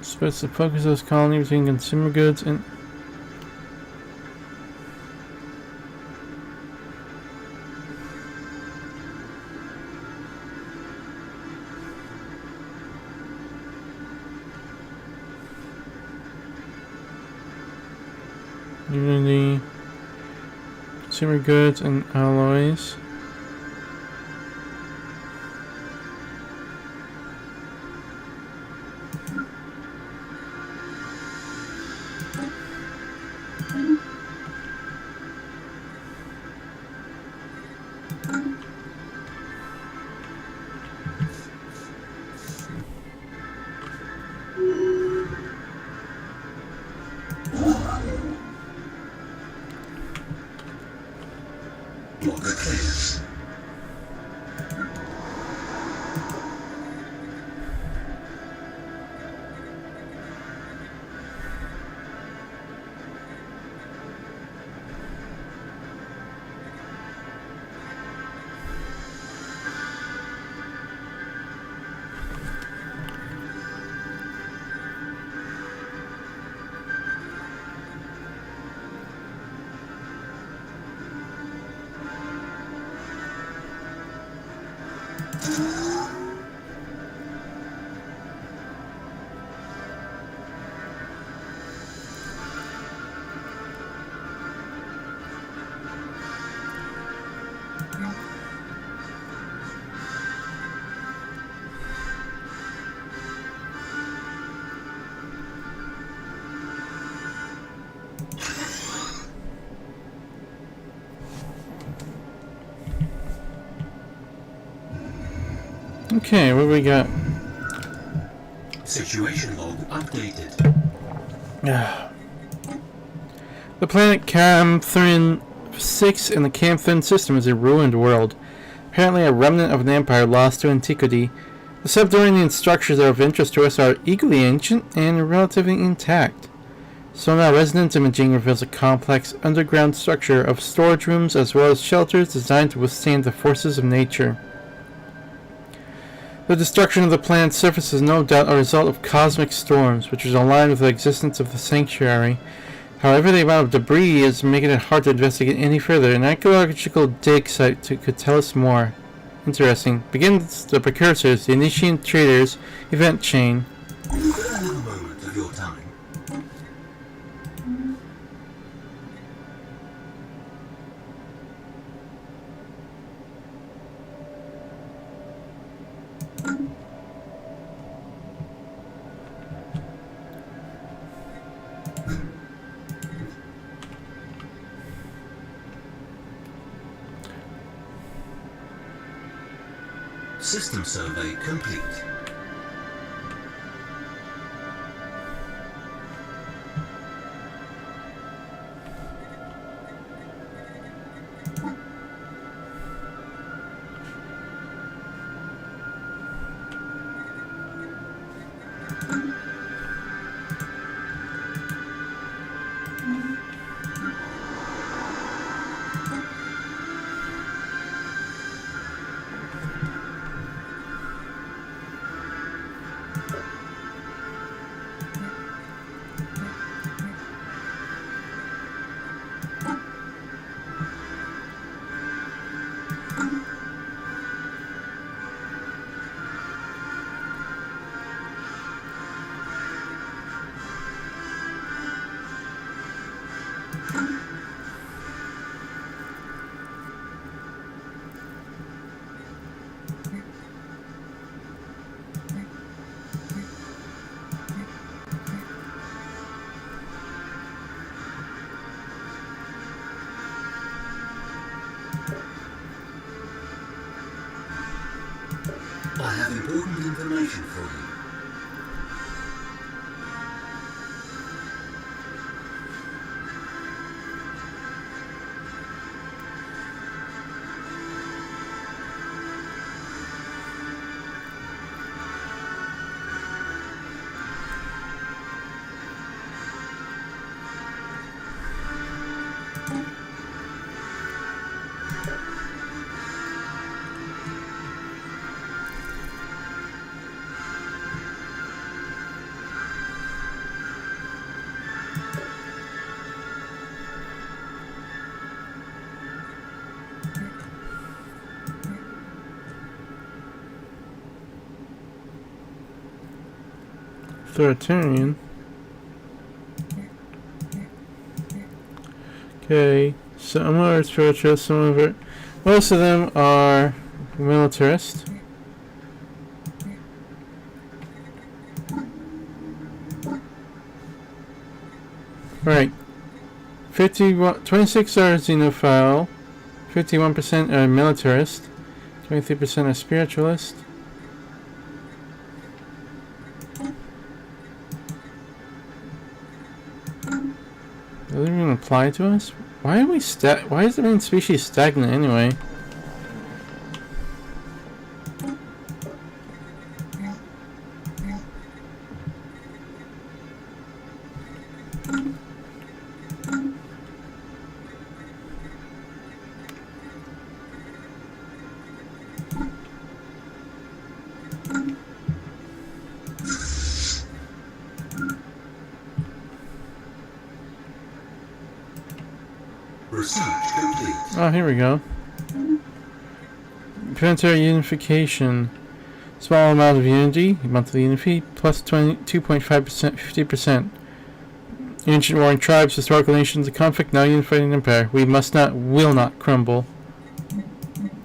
Supposed to focus those colonies between consumer goods and unity, consumer goods and alloys. Blocker clear. Okay, what do we got? Situation log updated. The planet Camthrin 6 in the Camthrin system is a ruined world. Apparently a remnant of an empire lost to antiquity. The subterranean structures that are of interest to us are equally ancient and relatively intact. Sonar resonance imaging reveals a complex underground structure of storage rooms as well as shelters designed to withstand the forces of nature. The destruction of the planet's surface is no doubt a result of cosmic storms, which is aligned with the existence of the sanctuary. However, the amount of debris is making it hard to investigate any further. An archaeological dig site could tell us more. Interesting. Begins the precursors, the initiant traders, event chain. Could I have a moment of your time? System survey complete. I have important information for you. Authoritarian. Okay, some are spiritual, some of it. Most of them are militarist. Right. 26 are xenophile, 51% are militarist, 23% are spiritualist. Does it even apply to us? Why are we why is the main species stagnant anyway? Research complete. Oh, here we go. Planetary unification. Small amount of unity, monthly unity, plus 2.5%, 50%. Ancient warring tribes, historical nations of conflict, now unified in empire. We will not crumble.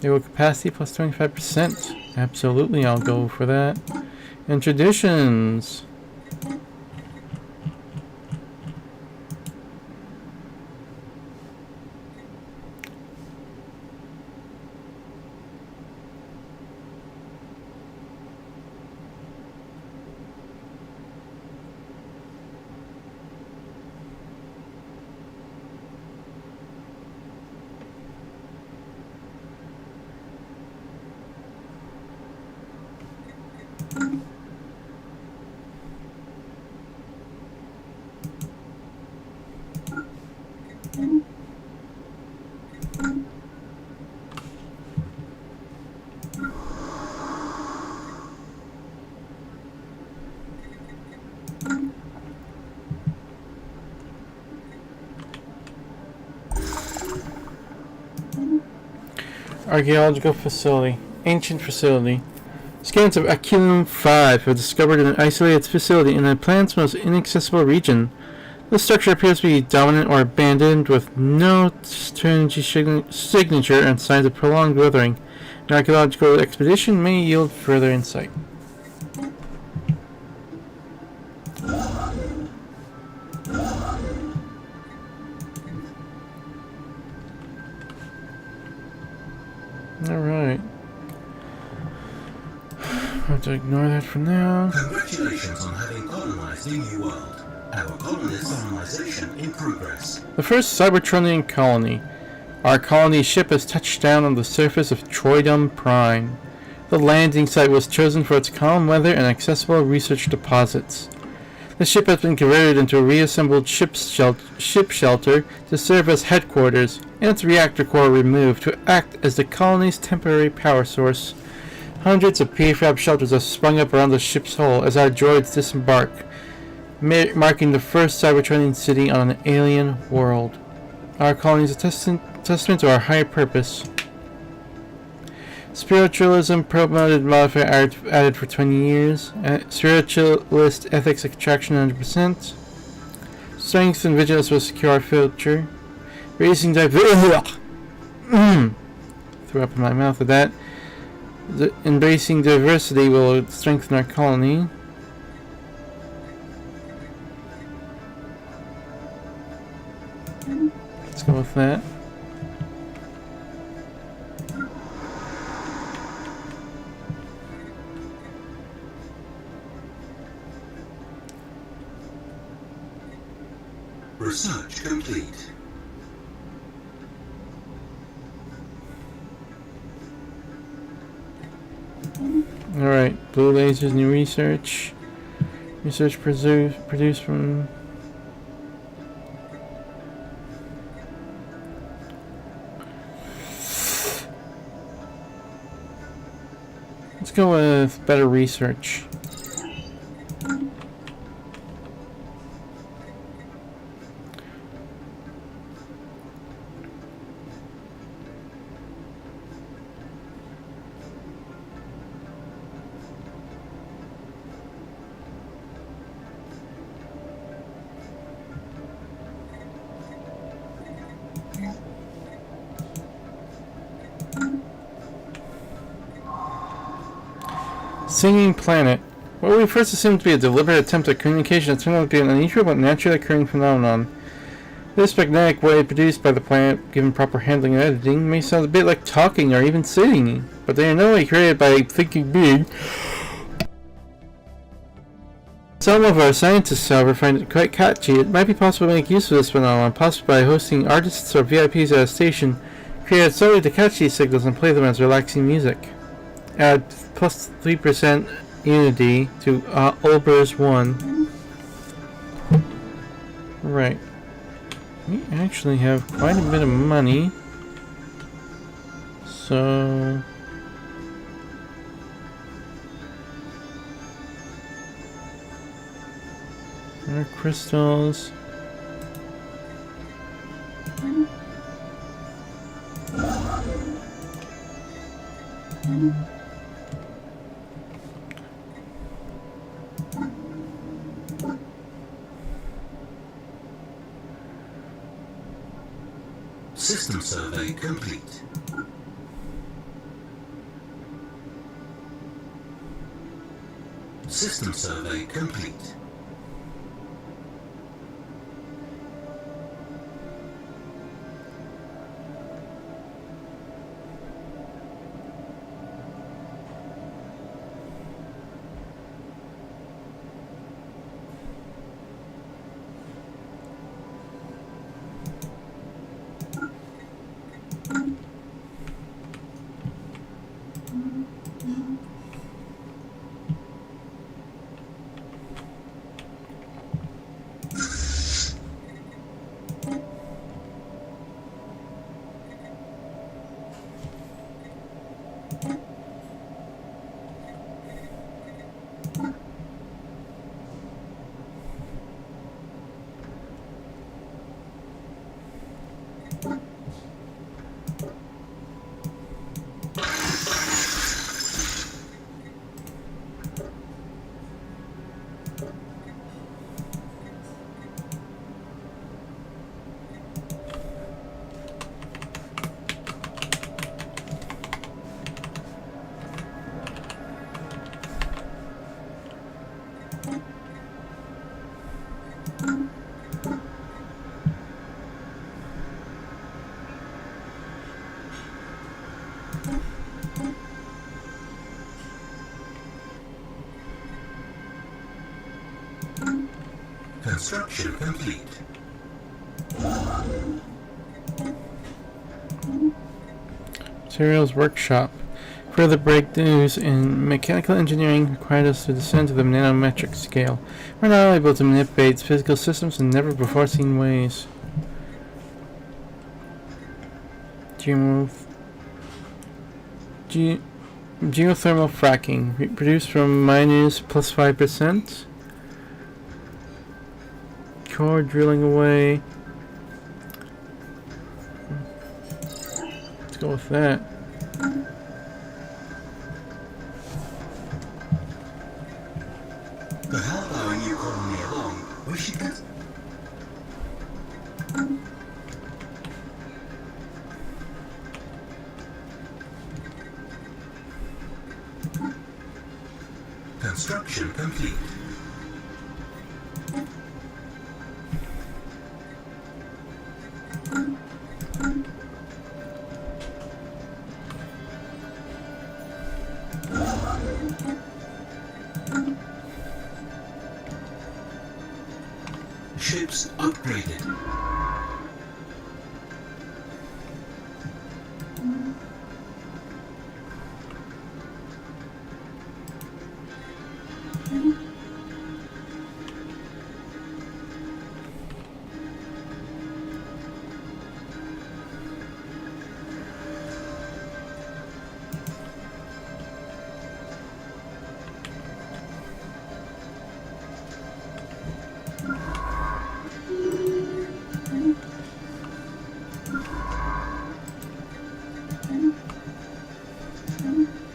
Naval capacity plus 25%. Absolutely, I'll go for that. And traditions. Archaeological facility. Ancient facility. Scans of Aculum 5 have discovered an isolated facility in the planet's most inaccessible region. The structure appears to be dominant or abandoned, with no signature and signs of prolonged weathering. An archaeological expedition may yield further insight. Alright. I'll have to ignore that for now. Congratulations on having colonized a new world. Our colonist colonization in progress. The first Cybertronian colony. Our colony ship has touched down on the surface of Troidum Prime. The landing site was chosen for its calm weather and accessible research deposits. The ship has been converted into a reassembled ship shelter to serve as headquarters, and its reactor core removed to act as the colony's temporary power source. Hundreds of prefab shelters have sprung up around the ship's hull as our droids disembark, marking the first Cybertronian city on an alien world. Our colony is a testament to our higher purpose. Spiritualism promoted modifier added for 20 years. Spiritualist ethics attraction 100%. Strength and vigilance will secure our future. Raising diversity. Threw up in my mouth with that. Embracing diversity will strengthen our colony. Let's go with that. Research complete. Alright, blue lasers, new research. Research produced from... Let's go with better research. Singing planet. What we first assumed to be a deliberate attempt at communication has turned out to be an unusual but naturally occurring phenomenon. This magnetic wave produced by the planet, given proper handling and editing, may sound a bit like talking or even singing, but they are no way created by thinking being. Some of our scientists, however, find it quite catchy. It might be possible to make use of this phenomenon, possibly by hosting artists or VIPs at a station created solely to catch these signals and play them as relaxing music. Add plus 3% unity to Olber's 1. Right. We actually have quite a bit of money. So... Our crystals. System survey complete. System survey complete. Construction complete. Materials workshop. Further breakthroughs in mechanical engineering required us to descend to the nanometric scale. We're now able to manipulate physical systems in never before seen ways. Geothermal fracking. Produced from miners plus 5%. Core drilling away. Let's go with that. But how about you calling me along? We should get... Construction complete. Ships upgraded.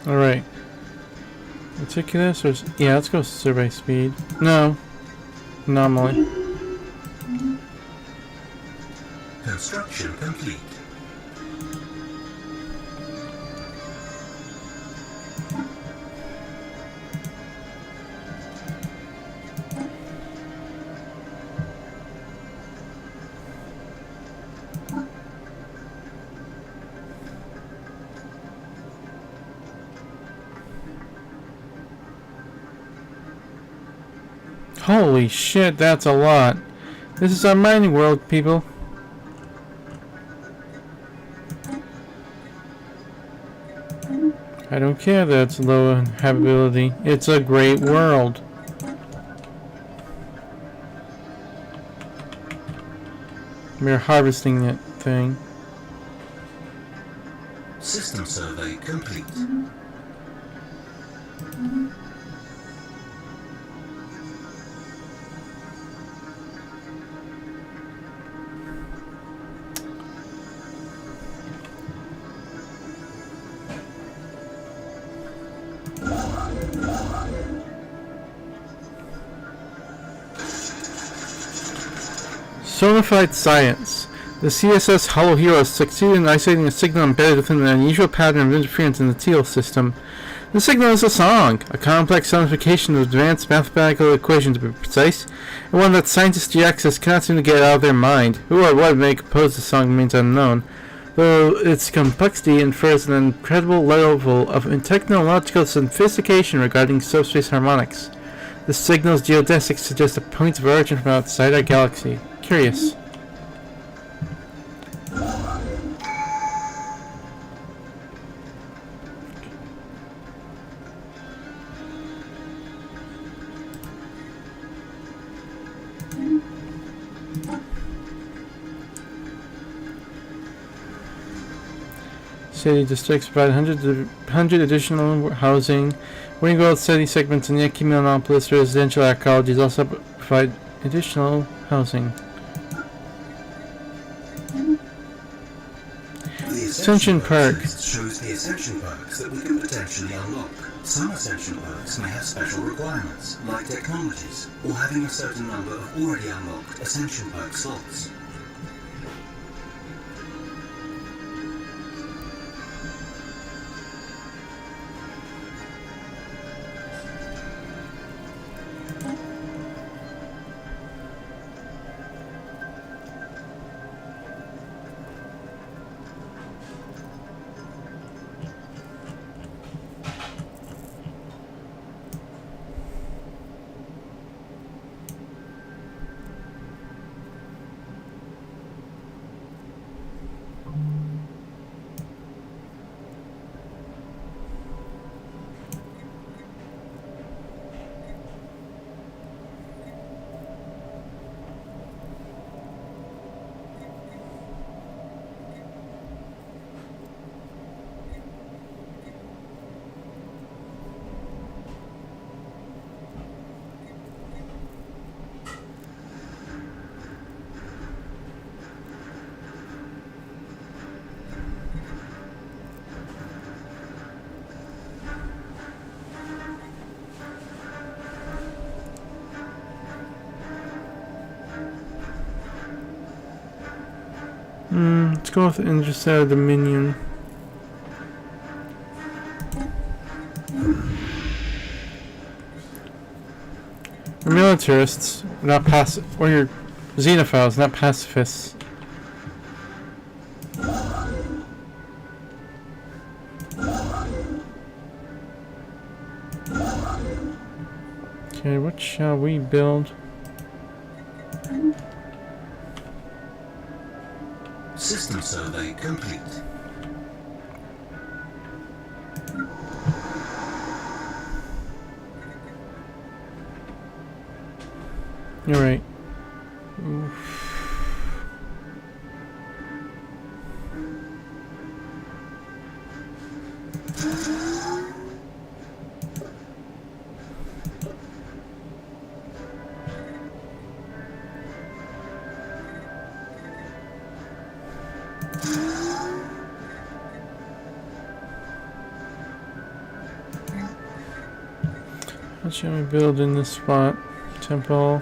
Alright. Meticulous or... Yeah, let's go survey speed. No. Anomaly. Construction complete. Holy shit, that's a lot. This is our mining world, people. I don't care that it's low habitability. It's a great world. We're harvesting that thing. System survey complete. Sonified science. The CSS Hollow Heroes succeeded in isolating a signal embedded within an unusual pattern of interference in the teal system. The signal is a song, a complex sonification of advanced mathematical equations to be precise, and one that scientists GXs cannot seem to get out of their mind. Who or what may compose the song remains unknown, though its complexity infers an incredible level of technological sophistication regarding subspace harmonics. The signal's geodesics suggest a point of origin from outside our galaxy. Curious. City districts provide 100 additional housing. Wingworld city segments in Yakimonopolis residential archaeologies also provide additional housing. The Ascension perk shows the ascension perks that we can potentially unlock. Some ascension perks may have special requirements, like technologies, or having a certain number of already unlocked ascension perk slots. Let's go with Interstellar Dominion. We're militarists, not we're xenophiles, not pacifists. Okay, what shall we build? System survey complete. You're right. What shall we build in this spot? Temple.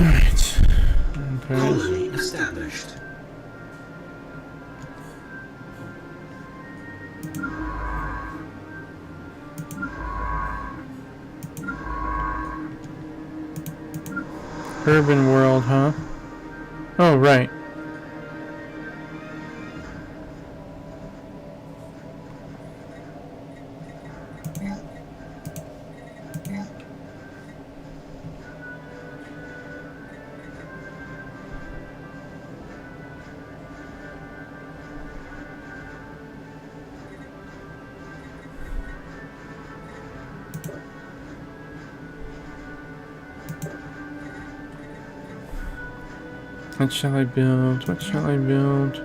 Alright. Colony established. Urban world, huh? Oh, right. What shall I build? What shall I build?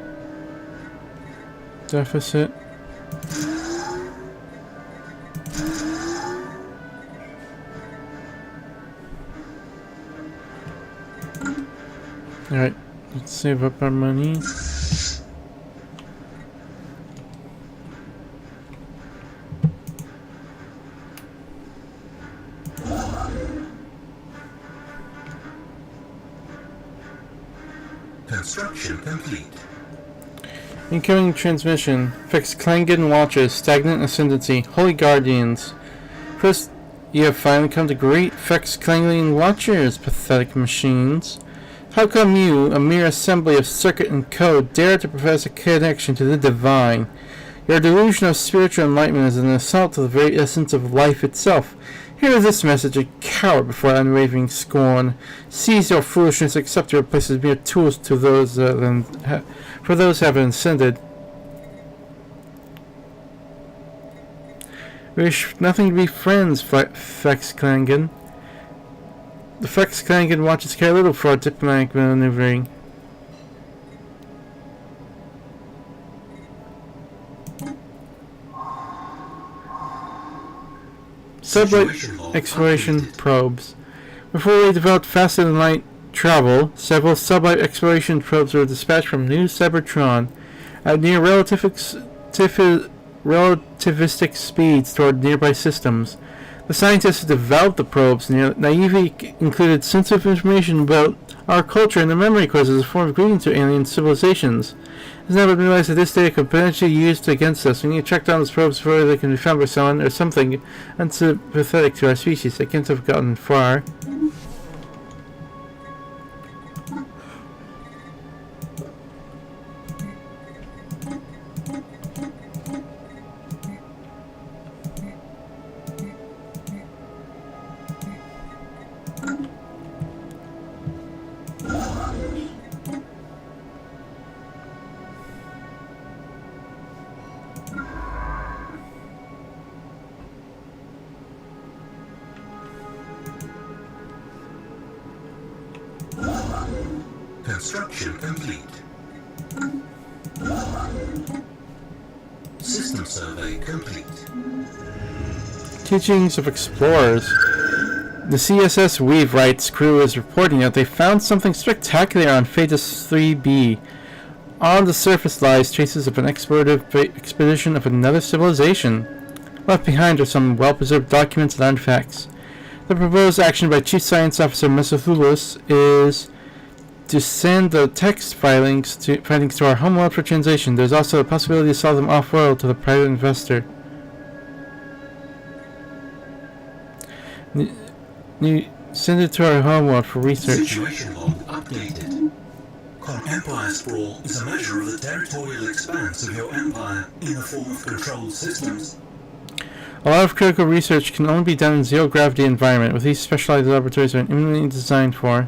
Deficit. Alright, let's save up our money. Construction complete. Incoming transmission. Fix Klangen Watchers. Stagnant Ascendancy. Holy Guardians. First, you have finally come to great Fex Klangen Watchers, pathetic machines. How come you, a mere assembly of circuit and code, dare to profess a connection to the divine? Your delusion of spiritual enlightenment is an assault to the very essence of life itself. Hear this message, a coward before unwavering scorn. Seize your foolishness, accept your place as mere tools to those for those who have ascended. Wish nothing to be friends, Fex Klangen. The Fex Klangen watches care little for our diplomatic maneuvering. Sublight exploration probes. Before they developed faster than light travel, several sublight exploration probes were dispatched from New Cybertron at near relativistic speeds toward nearby systems. The scientists who developed the probes naively included sensitive information about our culture in the memory cores as a form of greeting to alien civilizations. It's never been realized that this data could potentially be used against us. We need to track down those probes before they can be found by someone or something unsympathetic to our species. They can't have gotten far. Construction complete. System survey complete. Teachings of Explorers. The CSS Weave Rights crew is reporting that they found something spectacular on Phaetus 3b. On the surface lies traces of an expedition of another civilization. Left behind are some well-preserved documents and artifacts. The proposed action by Chief Science Officer Mesophulos is to send the text findings to our homeworld for translation. There's also a possibility to sell them off-world to the private investor. Send it to our homeworld for research. Situation log updated. Empire sprawl is a measure of the territorial expanse of your empire in the form of controlled systems. A lot of critical research can only be done in zero-gravity environment, with these specialized laboratories are eminently designed for.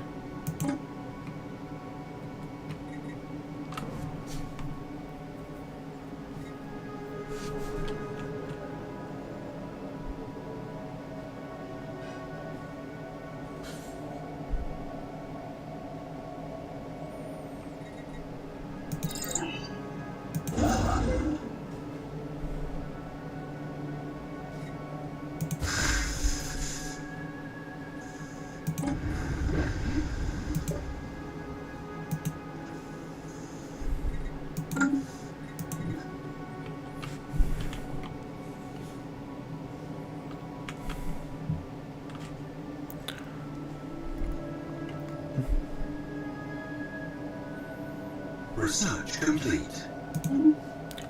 Research complete.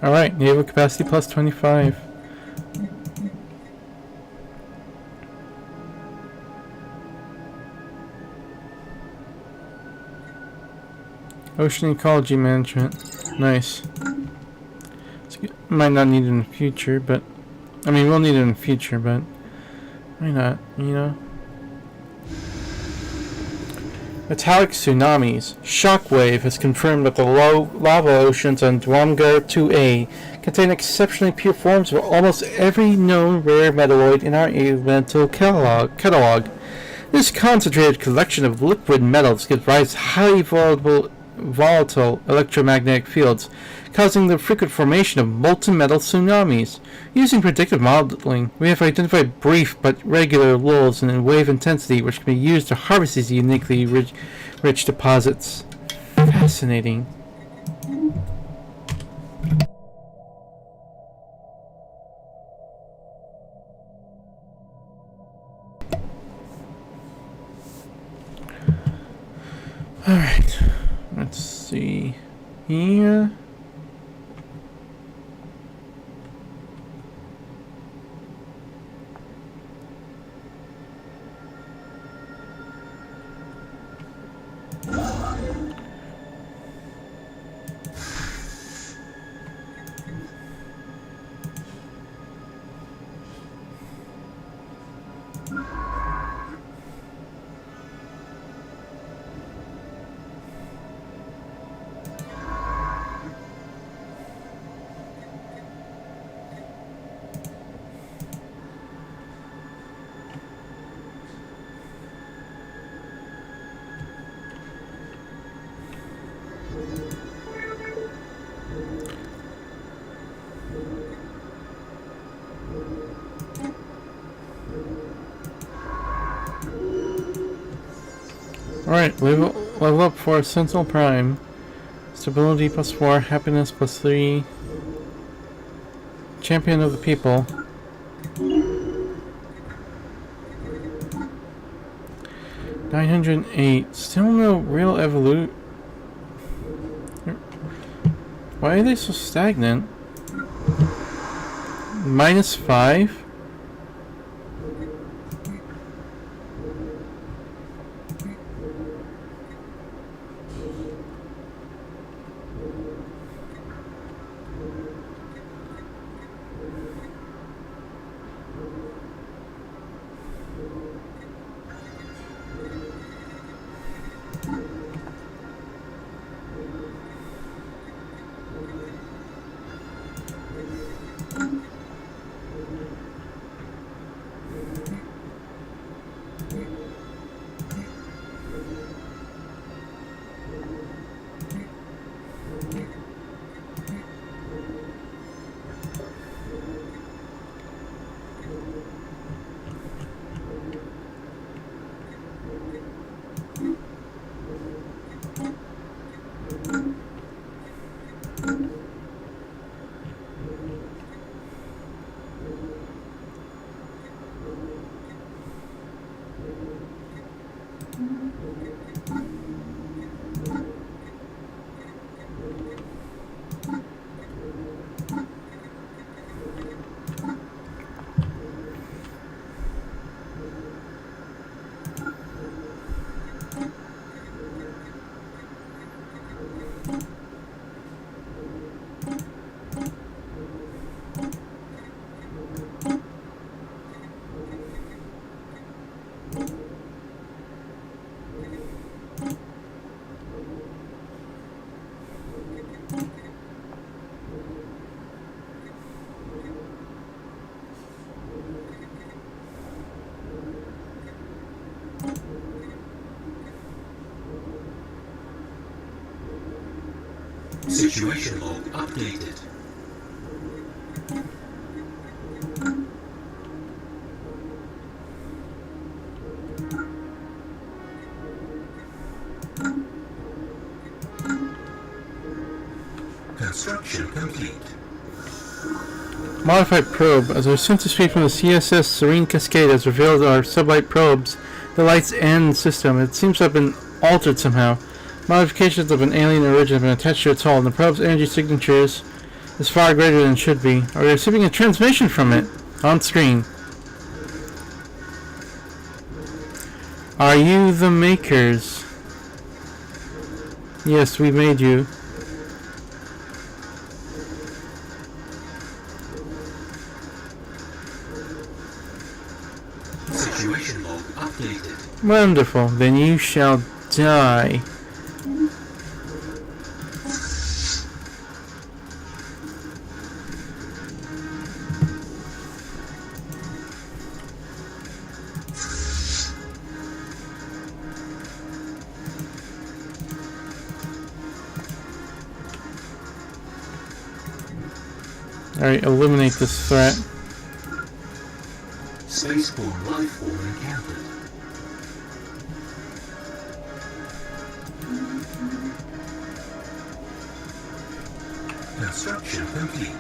Alright, naval capacity plus 25. Ocean ecology management. Nice. Might not need it in the future, but... I mean, we'll need it in the future, but... Why not, you know? Metallic tsunamis. Shockwave has confirmed that the low lava oceans on Dwamgar 2A contain exceptionally pure forms of almost every known rare metalloid in our elemental catalog. This concentrated collection of liquid metals gives rise to highly volatile electromagnetic fields, causing the frequent formation of molten metal tsunamis. Using predictive modeling, we have identified brief but regular lulls in wave intensity which can be used to harvest these uniquely rich deposits. Fascinating. Alright, let's see here. Alright, level up for Sentinel Prime. Stability plus 4, happiness plus 3. Champion of the people. 908. Still no real evolute. Why are they so stagnant? Minus 5? Situation log updated. Construction complete. Modified probe. As our sensor speed from the CSS Serene Cascade has revealed our sublight probes, the light's end system. It seems to have been altered somehow. Modifications of an alien origin have been attached to its hull, and the probe's energy signatures is far greater than it should be. Are we receiving a transmission from it? On screen. Are you the makers? Yes, we made you. Situation log updated. Wonderful. Then you shall die. Alright, eliminate this threat. Spaceborne life form encountered. Construction complete.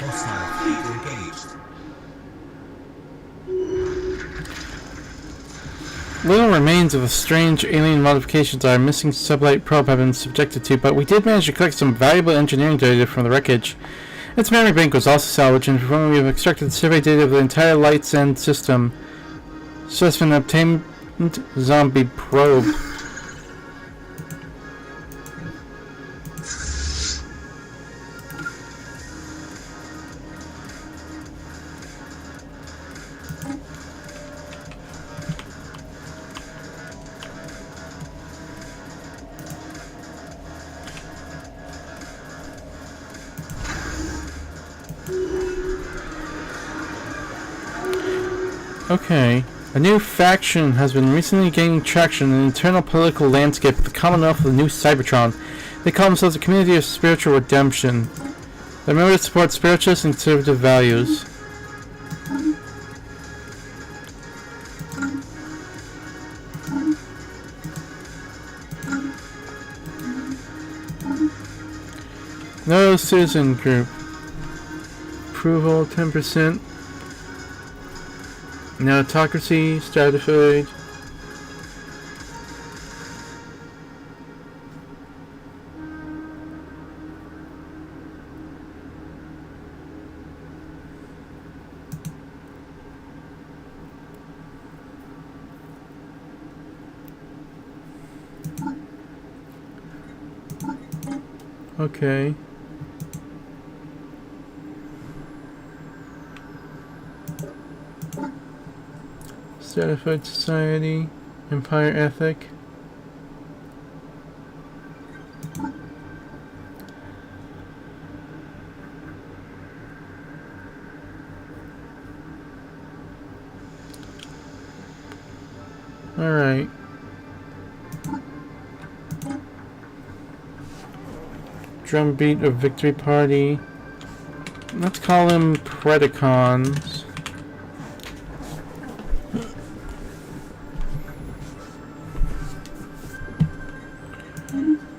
Hostile fleet engaged. Little remains of the strange alien modifications our missing sublight probe have been subjected to, but we did manage to collect some valuable engineering data from the wreckage. Its memory bank was also salvaged, and from when we have extracted survey data of the entire Lights End system. Specimen obtained zombie probe. Okay. A new faction has been recently gaining traction in the internal political landscape of the Commonwealth of the New Cybertron. They call themselves a community of spiritual redemption. Their members support spiritualist and conservative values. No citizen group. Approval 10%. No autocracy, stratified. Okay. Stratified society, empire ethic. All right. Drumbeat of Victory Party. Let's call them Predacons.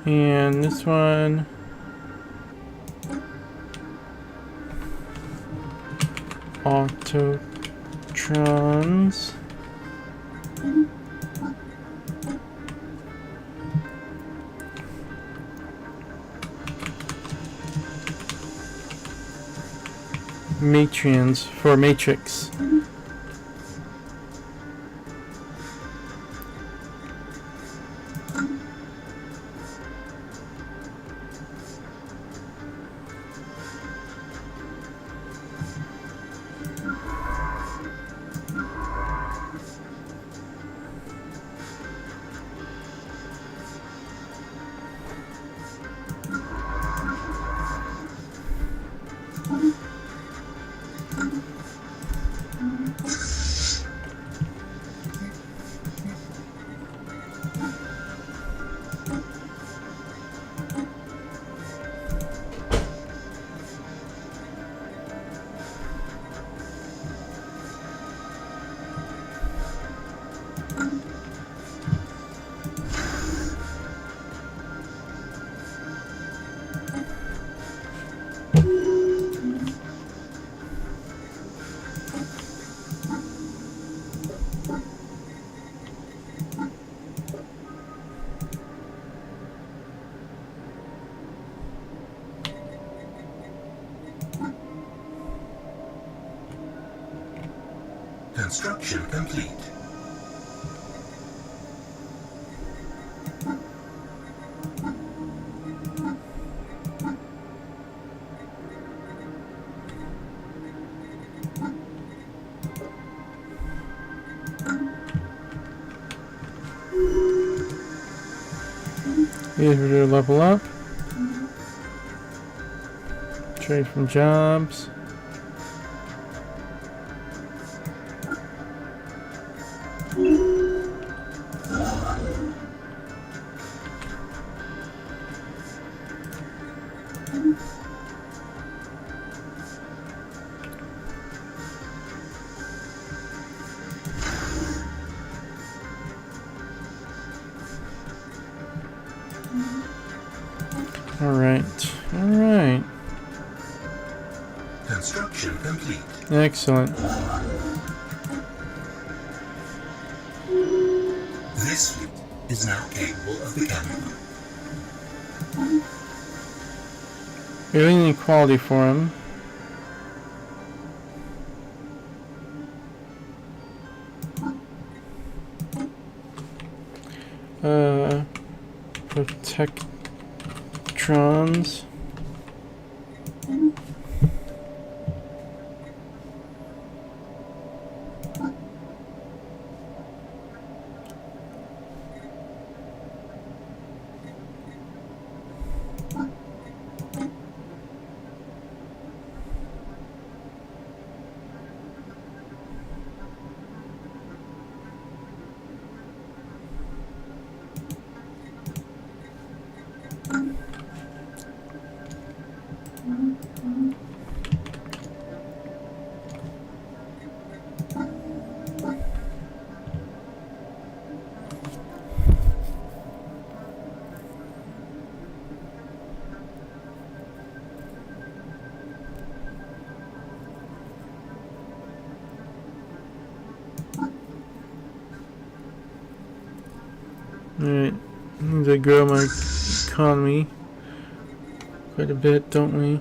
And this one, Autotrons. Matrians for Matrix. Construction complete. Here's where to level up. Trade from jobs. Alright. Construction complete. Excellent. This fleet is now capable of becoming We're doing equality for him. Protectrons. Alright, need to grow my economy quite a bit, don't we?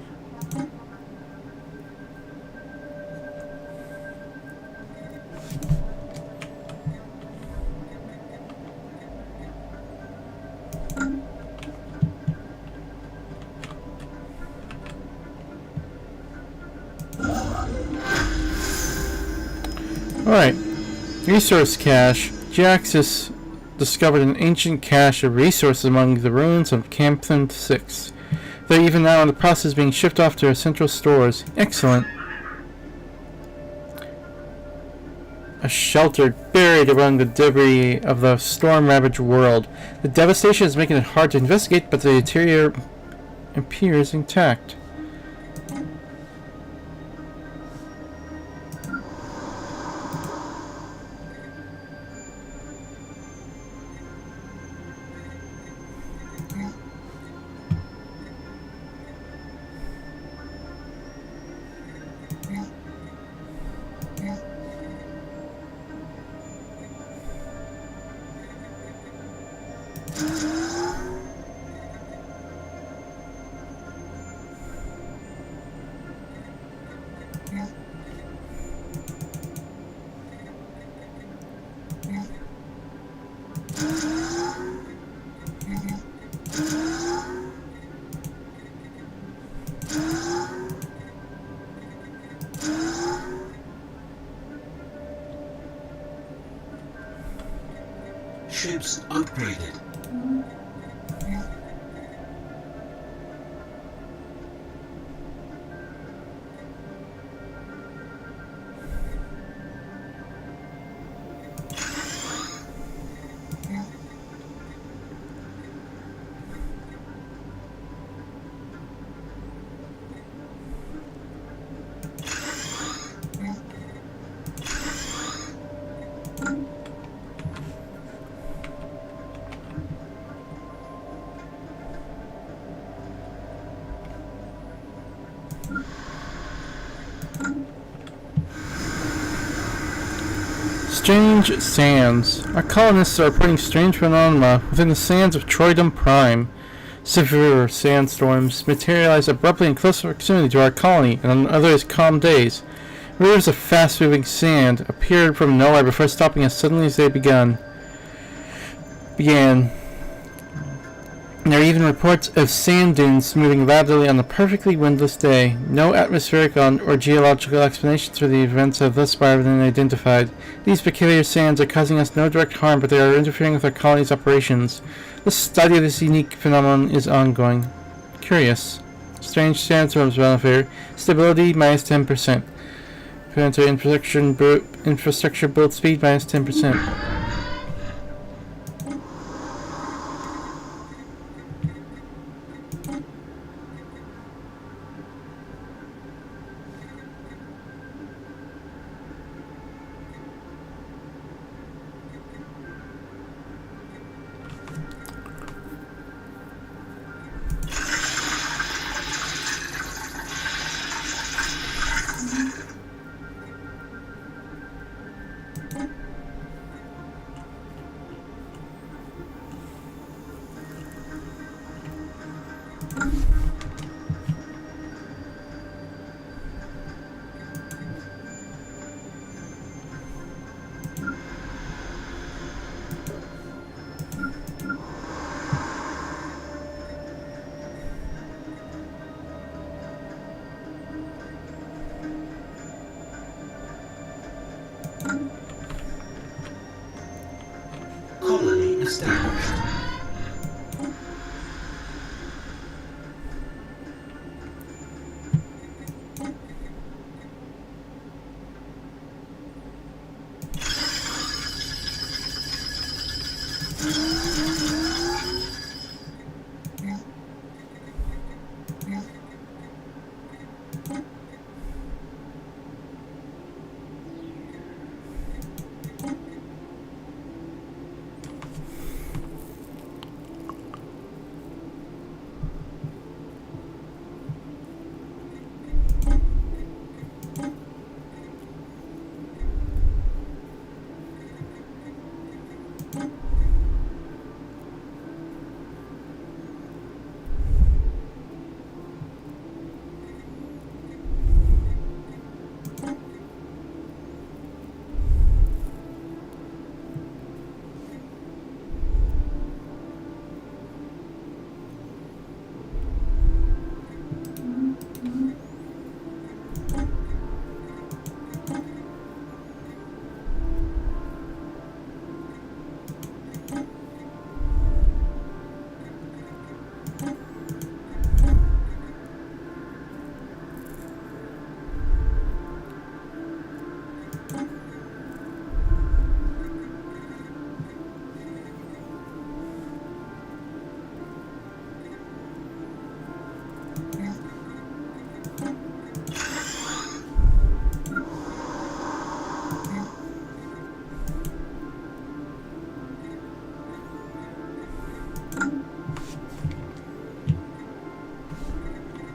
Alright, resource cache. Jaxus discovered an ancient cache of resources among the ruins of Campton 6. They're even now in the process of being shipped off to our central stores. Excellent. A shelter buried among the debris of the storm-ravaged world. The devastation is making it hard to investigate, but the interior appears intact. Ships upgraded. Strange sands. Our colonists are reporting strange phenomena within the sands of Troydom Prime. Severe sandstorms materialize abruptly in close proximity to our colony and on other calm days. Rivers of fast-moving sand appeared from nowhere before stopping as suddenly as they began. There are even reports of sand dunes moving rapidly on a perfectly windless day. No atmospheric or geological explanations for the events have thus far been identified. These peculiar sands are causing us no direct harm, but they are interfering with our colony's operations. The study of this unique phenomenon is ongoing. Curious. Strange sandstorms around here. Stability minus 10%. Planetary infrastructure build speed minus 10%. Colony established.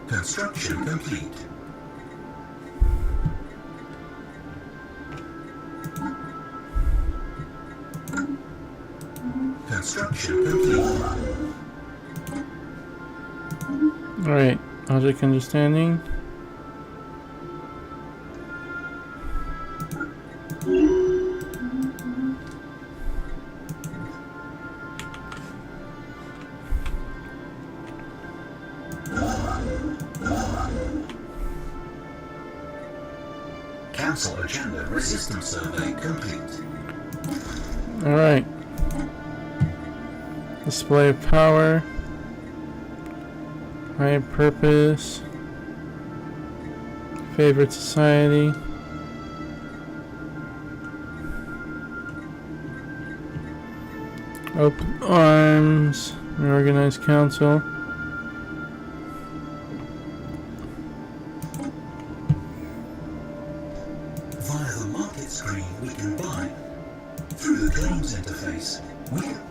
Construction complete. Construction complete. Alright, logic understanding. Council agenda system survey complete. Alright. Display of power. High purpose. Favorite society. Open arms. Reorganized council. Via the market screen, we can buy. Through the claims interface, we can...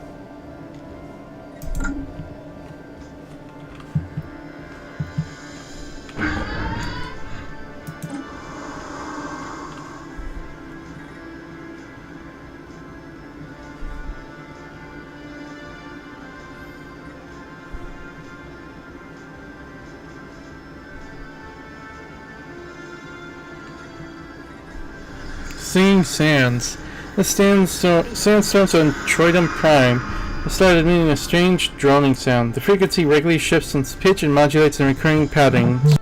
Singing Sands. The sandstorms on Troidum Prime have started emitting a strange droning sound. The frequency regularly shifts in pitch and modulates in recurring patterns.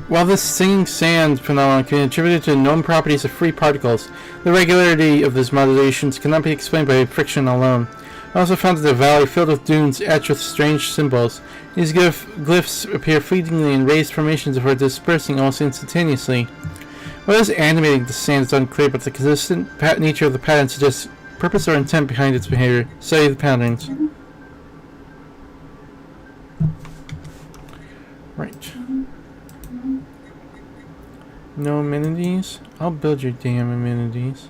While this singing sand phenomenon can be attributed to known properties of free particles, the regularity of these modulations cannot be explained by friction alone. I also found that the valley filled with dunes etched with strange symbols. These glyphs appear fleetingly in raised formations before dispersing almost instantaneously. What is animating the sand is unclear, but the consistent nature of the pattern suggests purpose or intent behind its behavior. Study the patterns. Right. No amenities? I'll build your damn amenities.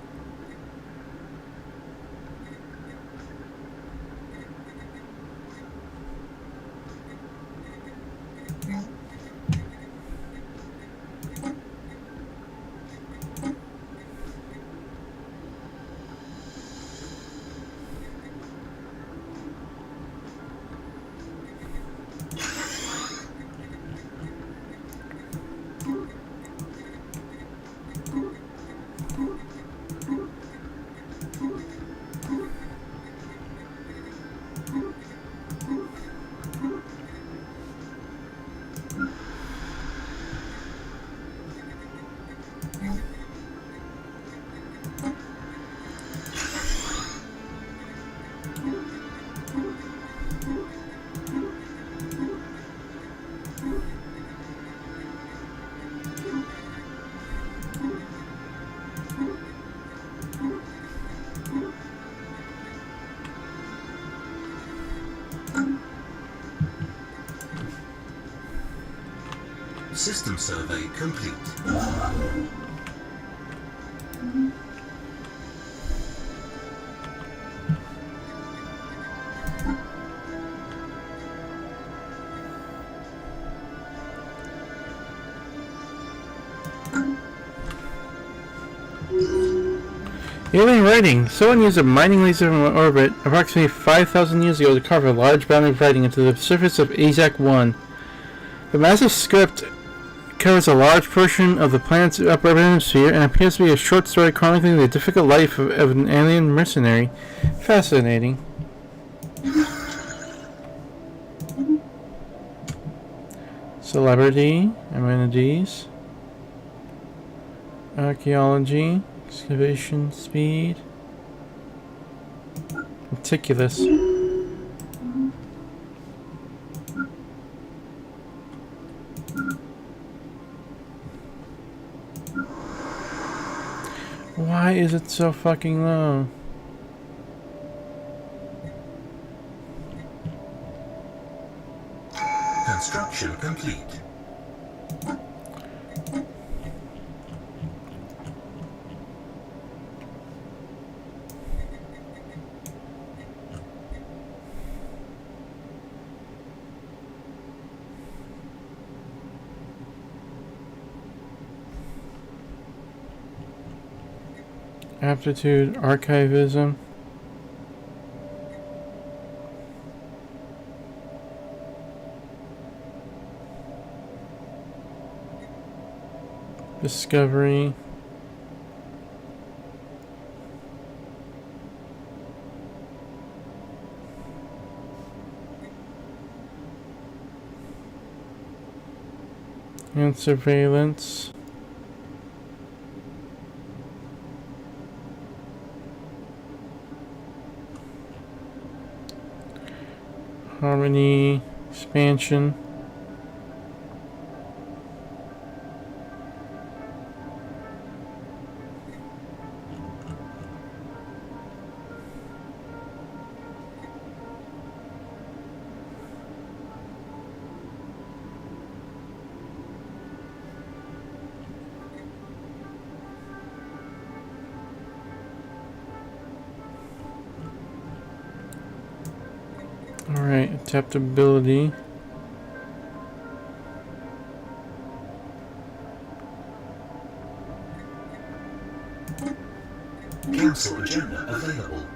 System survey complete. Alien writing. Someone used a mining laser from orbit approximately 5,000 years ago to carve a large boundary of writing into the surface of AZAC 1. The massive script covers a large portion of the planet's upper hemisphere and appears to be a short story chronicling the difficult life of an alien mercenary. Fascinating. Celebrity, amenities, archaeology, excavation speed, meticulous. Why is it so fucking low? Construction complete. Aptitude, archivism. Discovery. And surveillance. Harmony, expansion. Alright, adaptability. Council agenda available.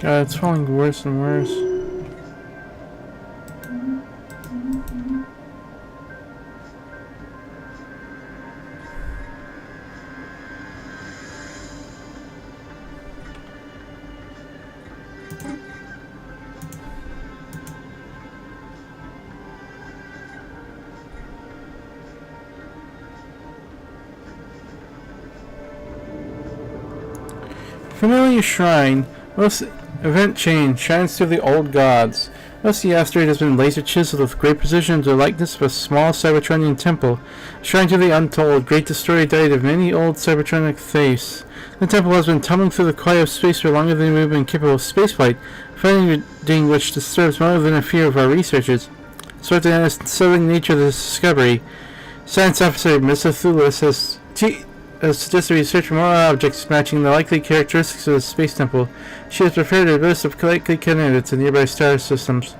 God, it's falling worse and worse. Familiar shrine. Most event change shines through the old gods. Most of the asteroid has been laser chiseled with great precision to the likeness of a small Cybertronian temple. Shrine to the untold, great destroyer died of many old Cybertronic faiths. The temple has been tumbling through the quiet of space for longer than we've been capable of spaceflight, finding which disturbs more than a fear of our researchers. Despite the unsettling nature of this discovery, Science Officer Mr. Thulis has suggested research for more objects matching the likely characteristics of the space temple. She has prepared a list of likely candidates in nearby star systems.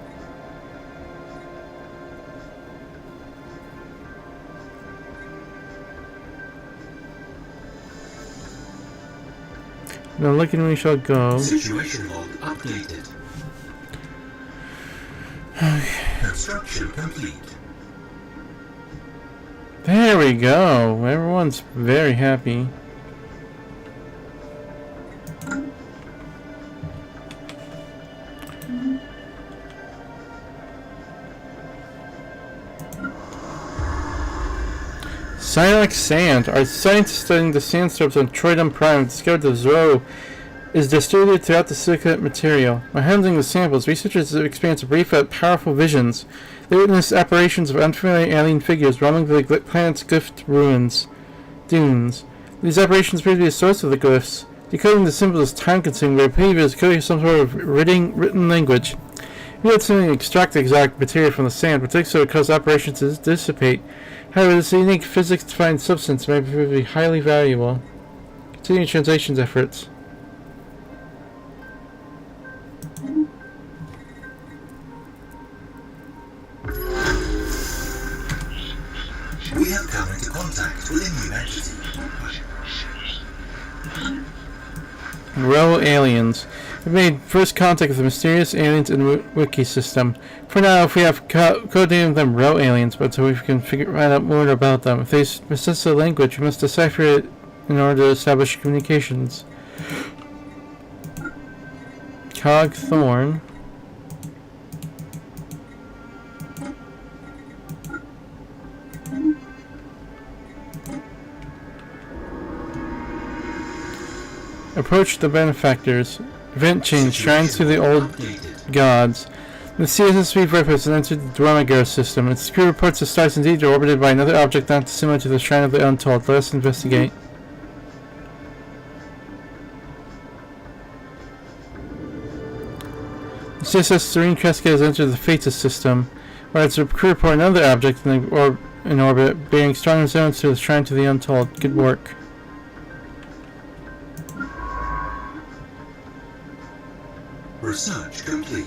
Now look and we shall go. Situation log updated. Construction complete. There we go. Everyone's very happy. Cyanox sand. Our scientists studying the sandstorms on Troidum Prime discovered the Zoro is distributed throughout the silicate material. By handling the samples, researchers have experienced brief but powerful visions. They witnessed apparitions of unfamiliar alien figures roaming the planet's glyph dunes. These apparitions appear to be the source of the glyphs. Decoding the symbols is time-consuming, but appear as coding some sort of written language. We had to extract the exact material from the sand, but so it cause apparitions to dissipate. However, this unique physics-defined substance may prove to be highly valuable. Continuing translations efforts. We have come into contact with a new entity. Row aliens. We've made first contact with the mysterious aliens in the wiki system. For now, if we have codenamed them Row aliens, but so we can find out more about them. If they possess a language, we must decipher it in order to establish communications. Cog Thorn. Approach the benefactors. Event change shines through the old gods. The CSSV Rip has entered the Dwemegar system. Its crew reports the stars indeed are orbited by another object not dissimilar to the Shrine of the Untold. Let us investigate. The CSS Serene Cascade has entered the Fatus system, where its crew report another object in orbit, bearing strong resemblance to the Shrine to the Untold. Good work. Research complete.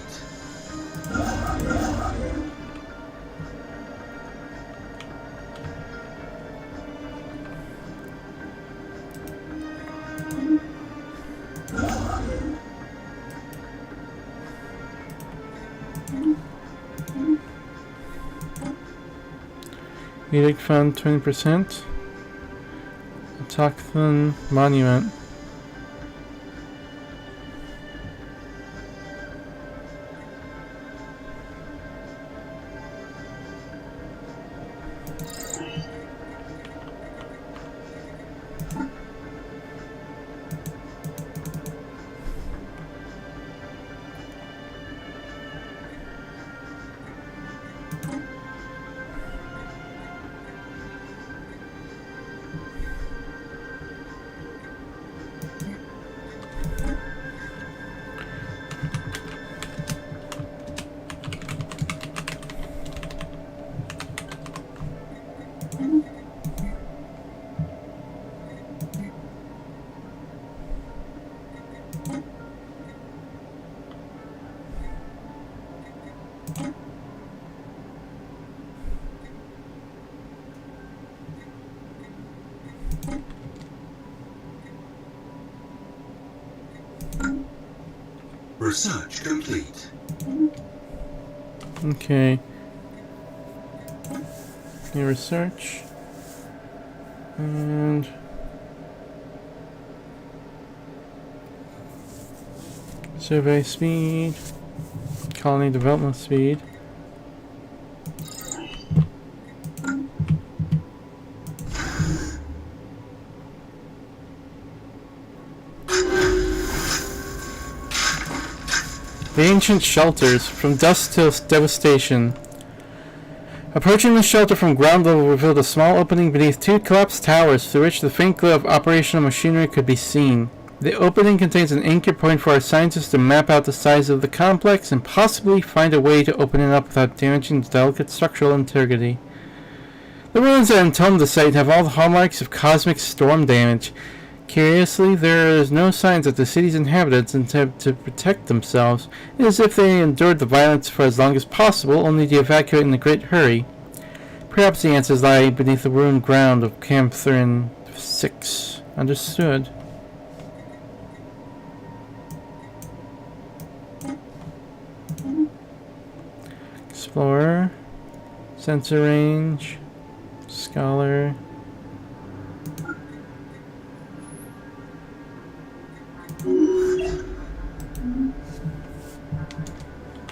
Edict Fund 20%. Atakthun Monument. Research complete. Okay. New research. And survey speed. Colony development speed. The ancient shelters, from dust to devastation. Approaching the shelter from ground level revealed a small opening beneath two collapsed towers through which the faint glow of operational machinery could be seen. The opening contains an anchor point for our scientists to map out the size of the complex and possibly find a way to open it up without damaging the delicate structural integrity. The ruins that entomb the site have all the hallmarks of cosmic storm damage. Curiously, there is no signs that the city's inhabitants intend to protect themselves. It is as if they endured the violence for as long as possible, only to evacuate in a great hurry. Perhaps the answers lie beneath the ruined ground of Camp Thurin 6. Understood. Explorer. Sensor range. Scholar.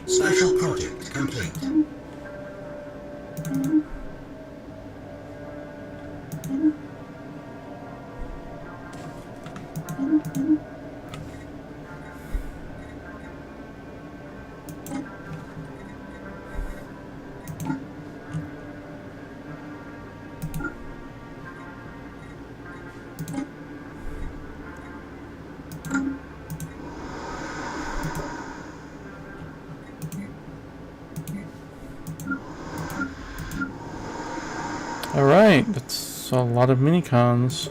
Special project complete. Alright, that's a lot of minicons.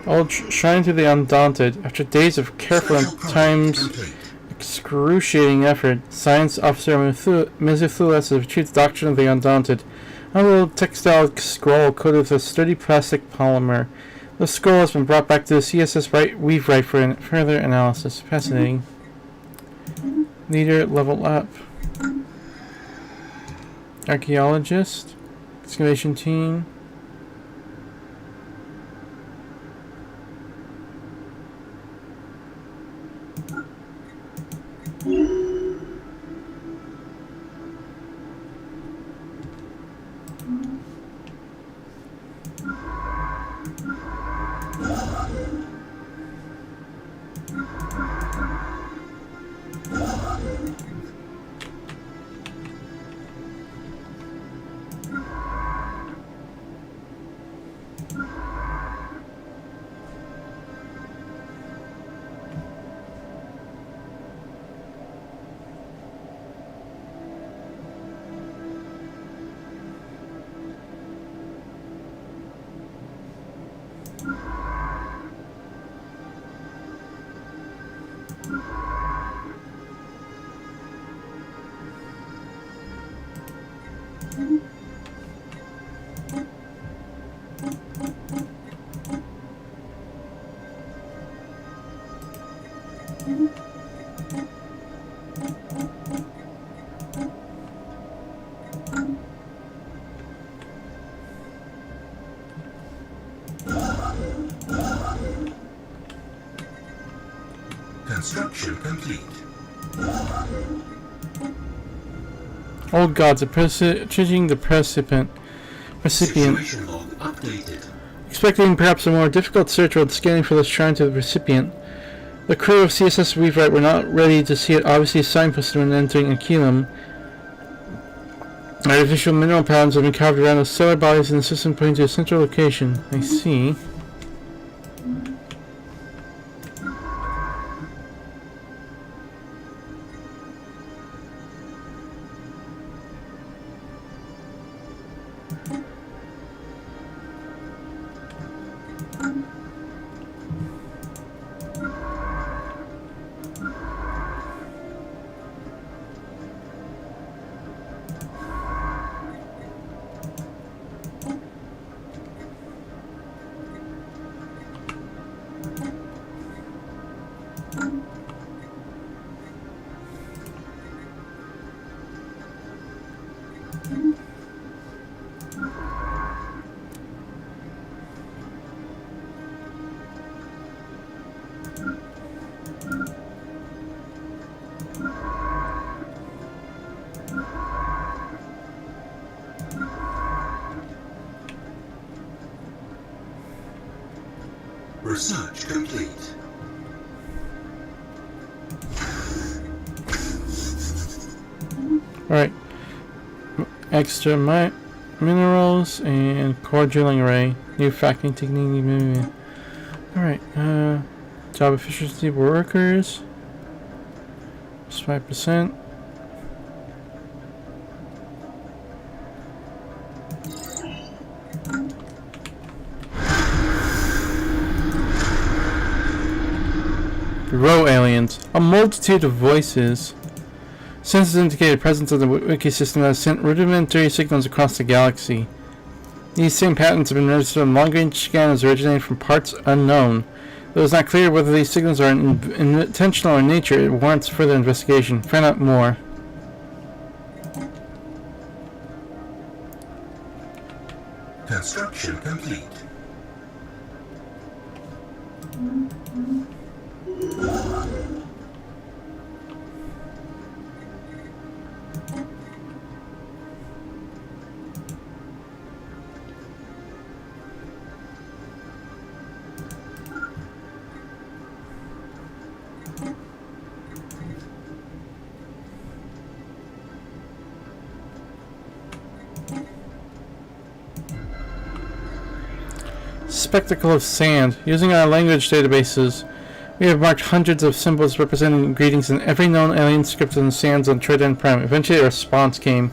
Old Shrine to the Undaunted. After days of careful and times excruciating effort, Science Officer Mizuthulas has retrieved the Doctrine of the Undaunted, a little textile scroll coated with a sturdy plastic polymer. The scroll has been brought back to the CSS Weave Right for further analysis. Fascinating. Leader level up. Archaeologist. Excavation team. Construction complete. Old gods, approaching the recipient. Situation log updated. Expecting perhaps a more difficult search while scanning for the shrine to the recipient, the crew of CSS Weavewright were not ready to see it obviously signposted when entering Aquilum. Artificial mineral patterns have been carved around the stellar bodies in the system, pointing to a central location. I see. Research complete. Alright. Extra minerals and core drilling array. New factoring technique. Alright. Job efficiency workers. Just 5%. Row aliens. A multitude of voices. Sensors indicated presence of the wiki system that has sent rudimentary signals across the galaxy. These same patterns have been registered on long-range scanners originating from parts unknown. Though it's not clear whether these signals are intentional or in nature, it warrants further investigation. Find out more. Construction complete. Spectacle of sand. Using our language databases, we have marked hundreds of symbols representing greetings in every known alien script in the sands on Trident Prime. Eventually a response came.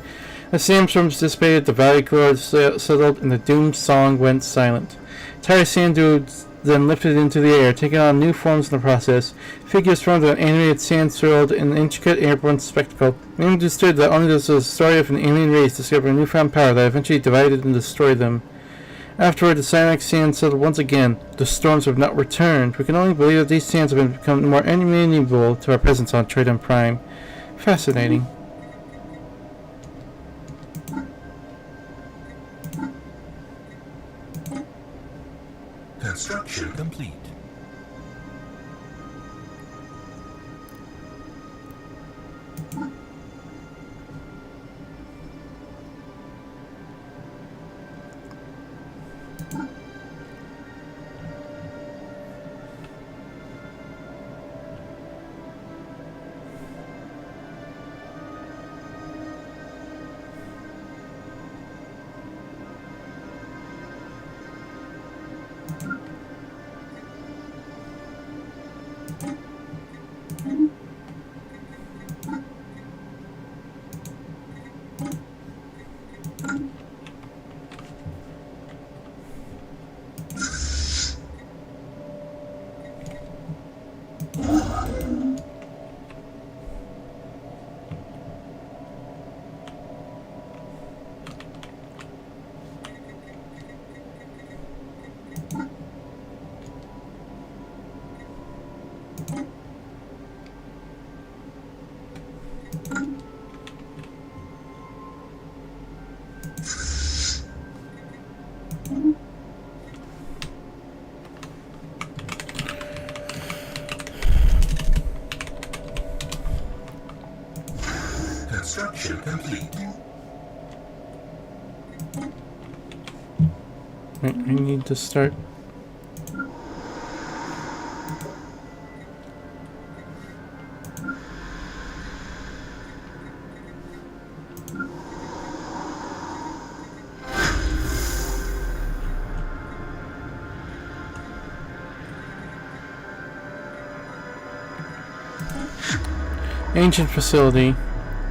As sandstorms dissipated, the valley glow settled, and the doomed song went silent. Entire sand dunes then lifted into the air, taking on new forms in the process. Figures formed of an animated sand swirled in an intricate airborne spectacle. We understood that only this was the story of an alien race discovering newfound power that eventually divided and destroyed them. Afterward, the cyanic sand settled once again. The storms have not returned. We can only believe that these sands have become more amenable to our presence on Trident Prime. Fascinating. Construction complete. Construction complete. Wait, I need to start. Ancient facility.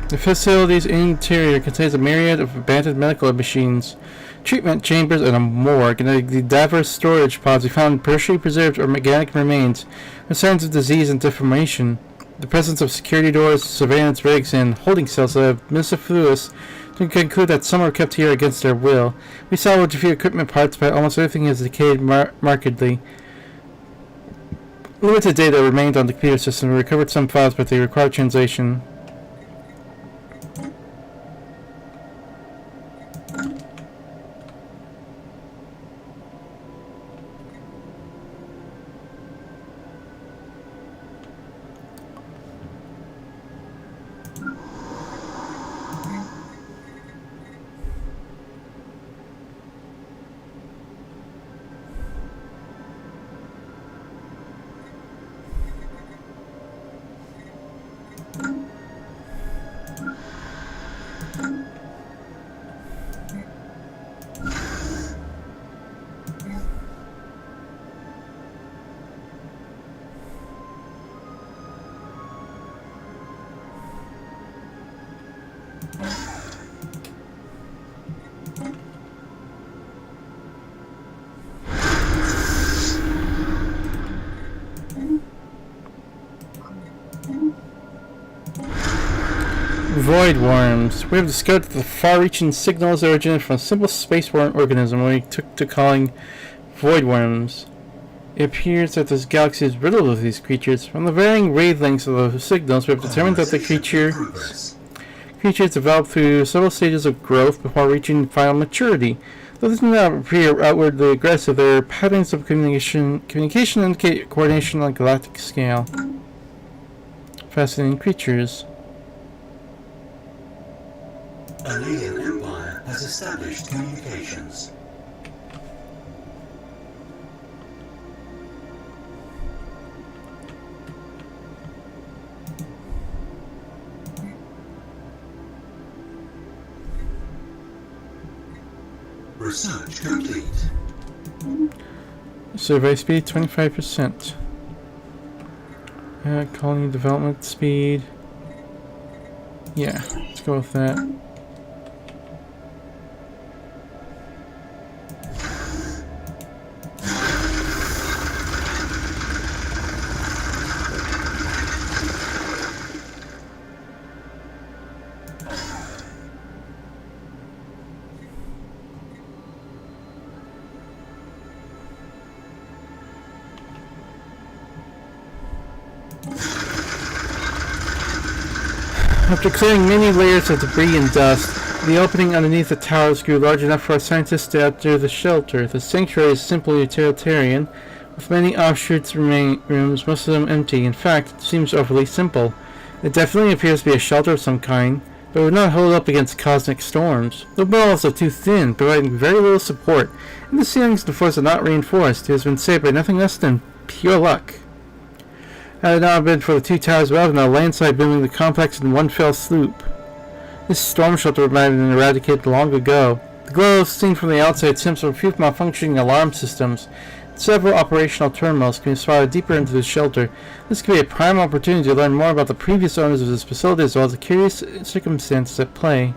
The facility's interior contains a myriad of abandoned medical machines, treatment chambers, and a morgue. In the diverse storage pods, we found partially preserved organic remains with signs of disease and deformation. The presence of security doors, surveillance rigs, and holding cells have mellifluous to conclude that some were kept here against their will. We salvaged a few equipment parts, but almost everything has decayed markedly. Limited data remained on the computer system. We recovered some files, but they require translation. Void worms. We have discovered that the far-reaching signals originated from a simple spaceborne organism we took to calling void worms. It appears that this galaxy is riddled with these creatures. From the varying wavelengths of the signals, we have determined that the creatures develop through several stages of growth before reaching final maturity. Though they do not appear outwardly aggressive, their patterns of communication indicate coordination on a galactic scale. Fascinating creatures. An alien empire has established communications. Research complete. Survey speed 25%. Colony development speed. Yeah, let's go with that. After clearing many layers of debris and dust, the opening underneath the towers grew large enough for our scientists to enter the shelter. The sanctuary is simply utilitarian, with many offshoots rooms, most of them empty. In fact, it seems overly simple. It definitely appears to be a shelter of some kind, but it would not hold up against cosmic storms. The walls are too thin, providing very little support, and the ceilings and the floors are not reinforced. It has been saved by nothing less than pure luck. Had it not been for the two towers above and a landslide booming the complex in one fell swoop, this storm shelter might have been eradicated long ago. The glow seen from the outside seems to refute malfunctioning alarm systems. Several operational terminals can be spotted deeper into the shelter. This could be a prime opportunity to learn more about the previous owners of this facility as well as the curious circumstances at play.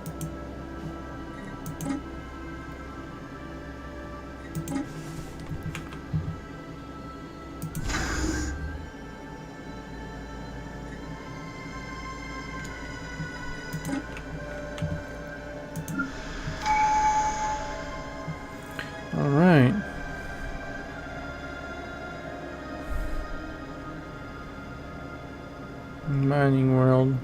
Alright. Mining world.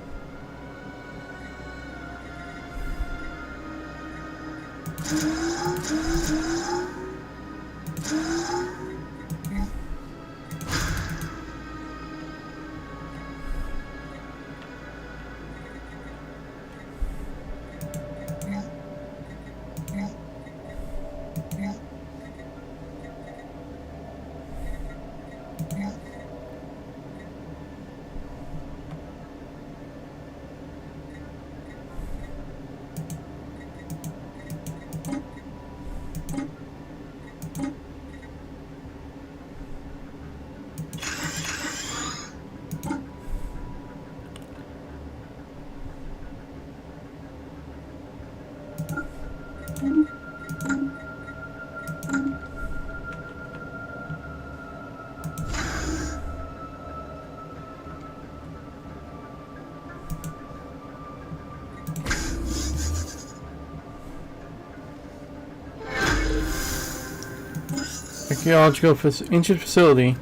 archaeological ancient facility.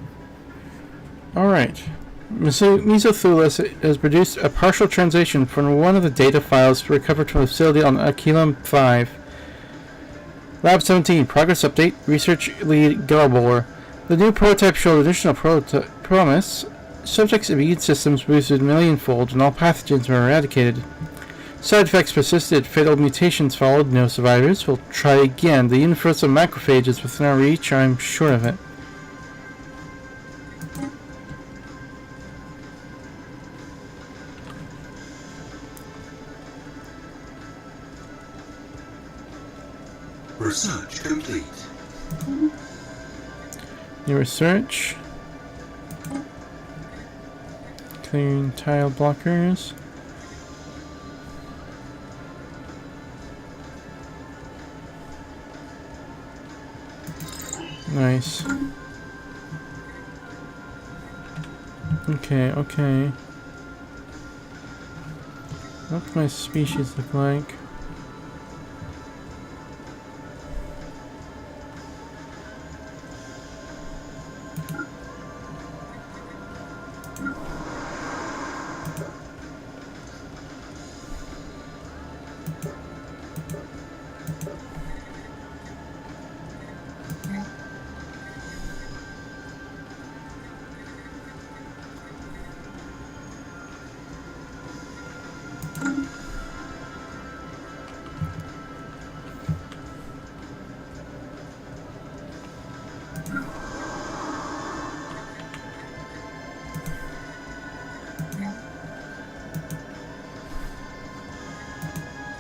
Alright. Mesothelus has produced a partial translation from one of the data files recovered from the facility on Aquilum 5. Lab 17, progress update, research lead Garbor. The new prototype showed additional promise. Subjects' immune systems boosted millionfold and all pathogens were eradicated. Side effects persisted, fatal mutations followed, no survivors. We'll try again. The universal macrophage is within our reach, I'm sure of it. Research complete. New research. Clearing tile blockers. Nice. Okay, okay. What does my species look like?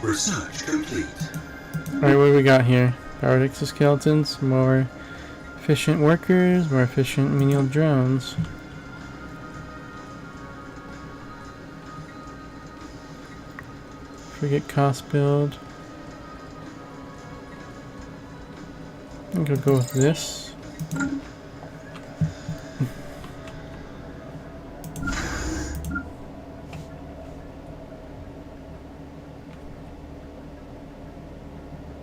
Research complete. Alright, what do we got here? Powered exoskeletons, more efficient workers, more efficient menial drones. Forget cost build. I'm gonna go with this.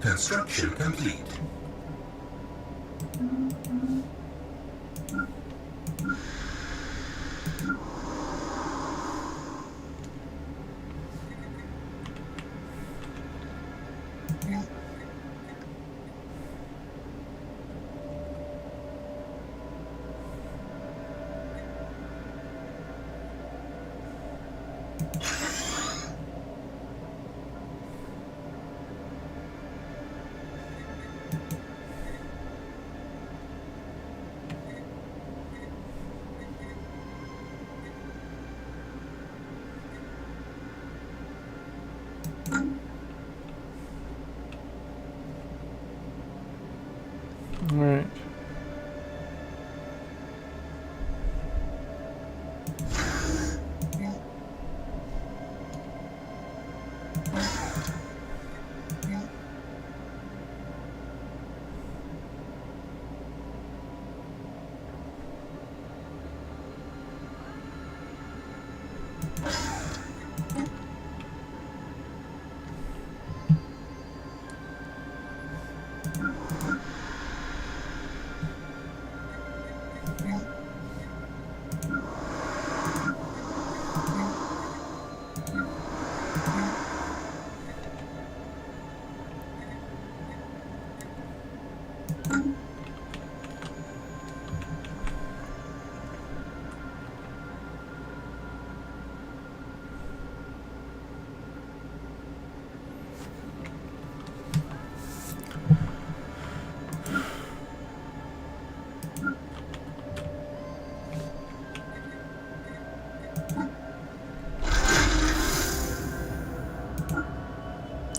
Construction complete. Alright.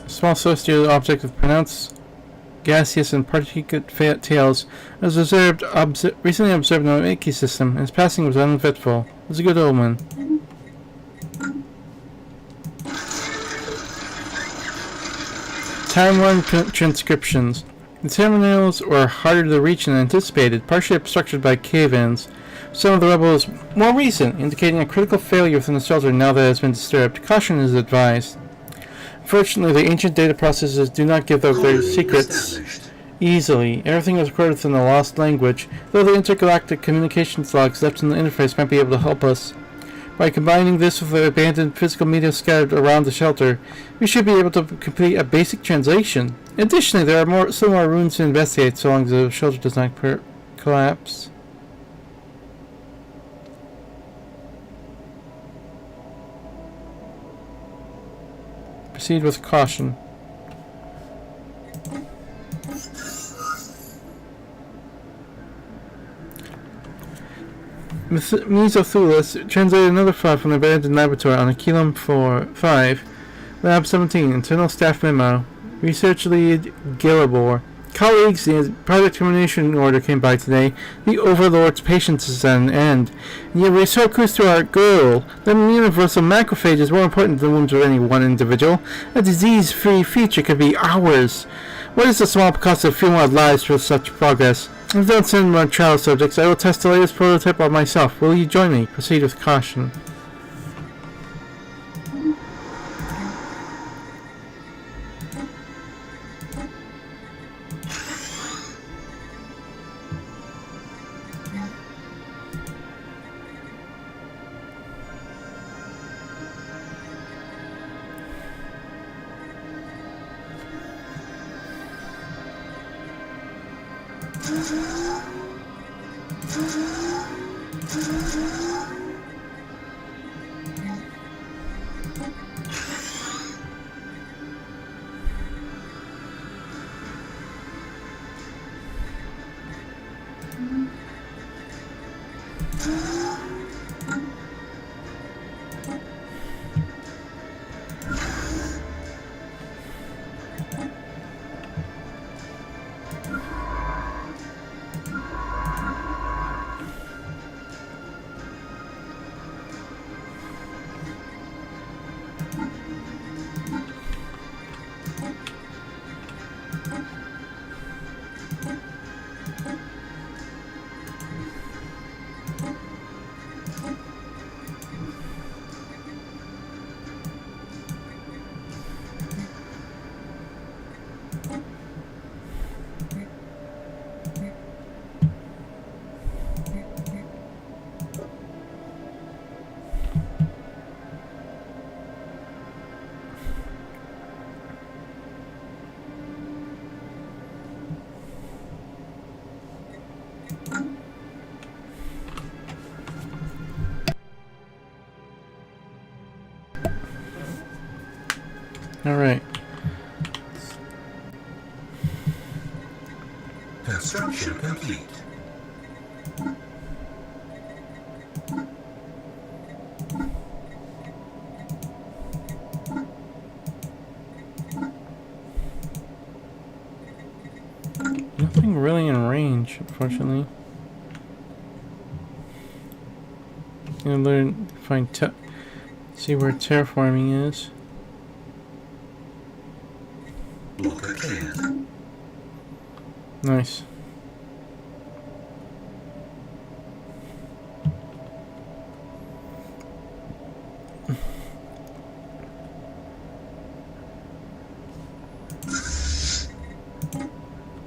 Small celestial object with pronounced gaseous and particulate tails was recently observed in our Milky System, and its passing was uneventful. It was a good omen. Timeline transcriptions. The terminals were harder to reach than anticipated, partially obstructed by cave-ins. Some of the rubble is more recent, indicating a critical failure within the shelter now that it has been disturbed. Caution is advised. Fortunately, the ancient data processors do not give up their secrets Easily. Everything was recorded in the lost language, though the intergalactic communications logs left in the interface might be able to help us. By combining this with the abandoned physical media scattered around the shelter, we should be able to complete a basic translation. Additionally, there are still more ruins to investigate so long as the shelter does not collapse. Proceed with caution. Mesothulis translated another file from the abandoned laboratory on Aquilum 5, Lab 17, internal staff memo. Research lead Gilibor. Colleagues, the project termination order came by today. The Overlord's patience is at an end. And yet we're so close to our goal. The universal macrophage is more important than the wounds of any one individual. A disease-free future could be ours. What is the small cost of few more lives for such progress? If don't send more trial subjects, I will test the latest prototype on myself. Will you join me? Proceed with caution. Alright. Construction complete. Nothing really in range, unfortunately. Gonna learn, see where terraforming is. Locker cleared. Nice.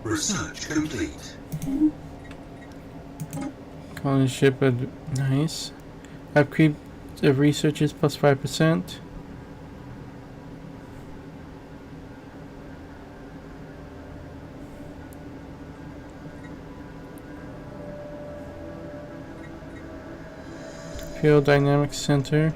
Research complete. Colony ship, nice. Upkeep of researchers plus 5%. Field Dynamics Center.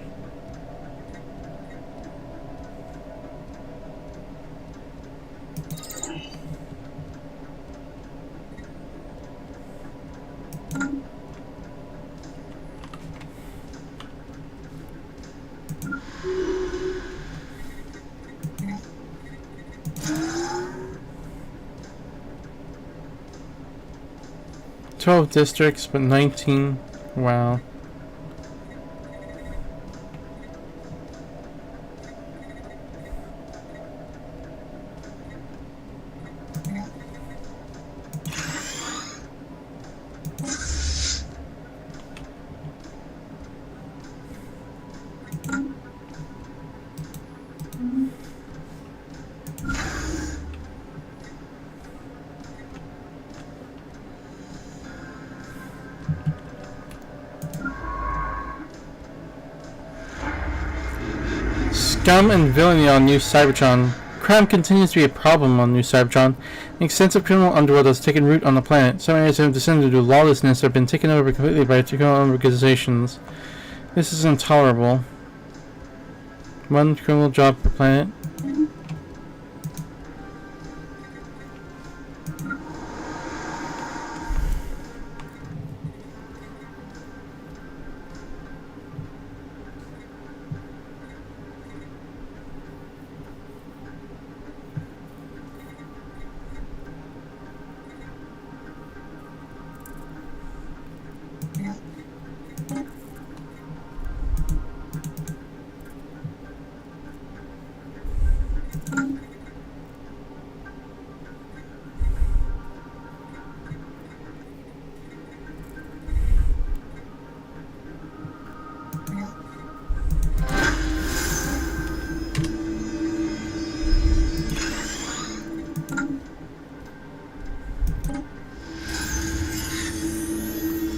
"12 districts, but 19. Wow. Scum and villainy on New Cybertron. Crime continues to be a problem on New Cybertron. An extensive criminal underworld has taken root on the planet. Some areas have descended to lawlessness or have been taken over completely by criminal organizations. This is intolerable. One criminal job per planet.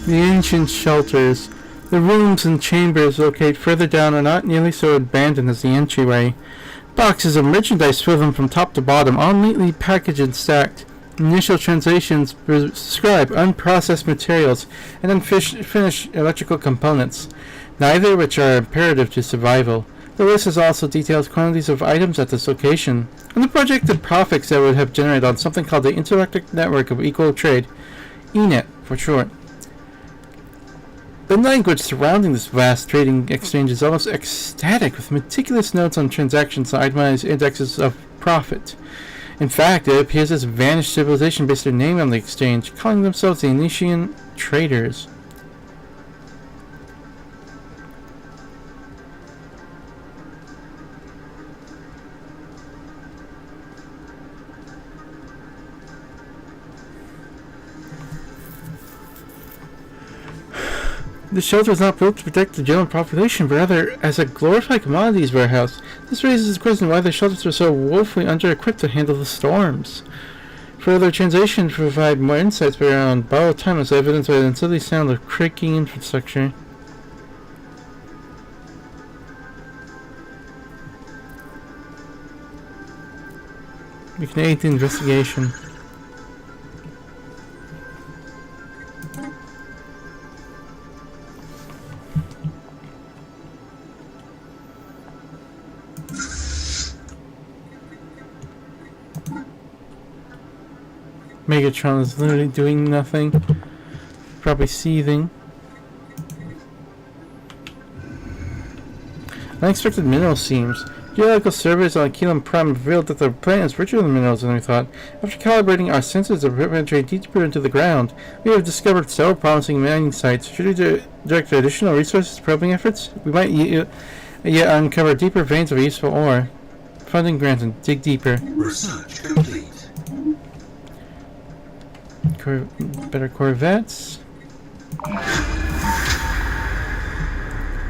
The ancient shelters. The rooms and chambers located further down are not nearly so abandoned as the entryway. Boxes of merchandise fill them from top to bottom, all neatly packaged and stacked. Initial translations prescribe unprocessed materials and unfinished electrical components, neither of which are imperative to survival. The list has also detailed quantities of items at this location, and the projected profits that would have generated on something called the Intergalactic Network of Equal Trade, ENET for short. The language surrounding this vast trading exchange is almost ecstatic, with meticulous notes on transactions and itemized indexes of profit. In fact, it appears this vanished civilization based their name on the exchange, calling themselves the Initian Traders. The shelter is not built to protect the general population, but rather as a glorified commodities warehouse. This raises the question why the shelters are so woefully under-equipped to handle the storms. Further translation to provide more insights around borrowed time as evidenced by the unsteady sound of creaking infrastructure. We can aid the investigation. Megatron is literally doing nothing. Probably seething. Unexpected mineral seams. Geological surveys on Aquilum Prime revealed that the planet is richer than minerals than we thought. After calibrating our sensors to penetrate deeper into the ground, we have discovered several promising mining sites. Should we direct additional resources to probing efforts? We might yet uncover deeper veins of useful ore. Funding grants and dig deeper. Research complete. Better Corvettes.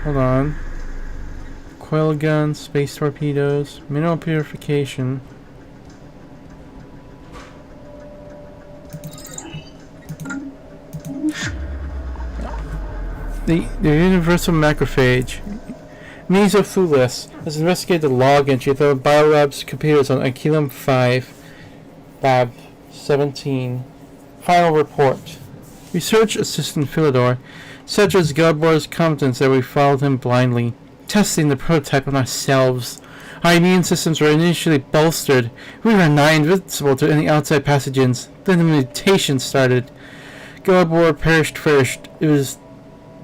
Hold on. Coil guns, space torpedoes, mineral purification. The universal macrophage. Mesothulus has investigated the log entry of the Biolab's computers on Aquilum 5, Lab 17. Final report. Research Assistant Philidor. Such was Galbor's confidence that we followed him blindly, testing the prototype on ourselves. Our immune systems were initially bolstered. We were nigh invincible to any outside pathogens. Then the mutation started. Galbor perished first. It was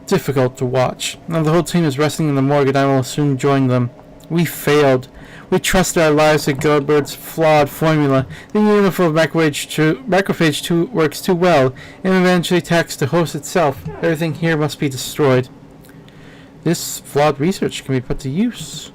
difficult to watch. Now the whole team is resting in the morgue and I will soon join them. We failed. We trusted our lives to Galbor's flawed formula. The uniform macrophage 2 works too well and eventually attacks the host itself. Everything here must be destroyed. This flawed research can be put to use.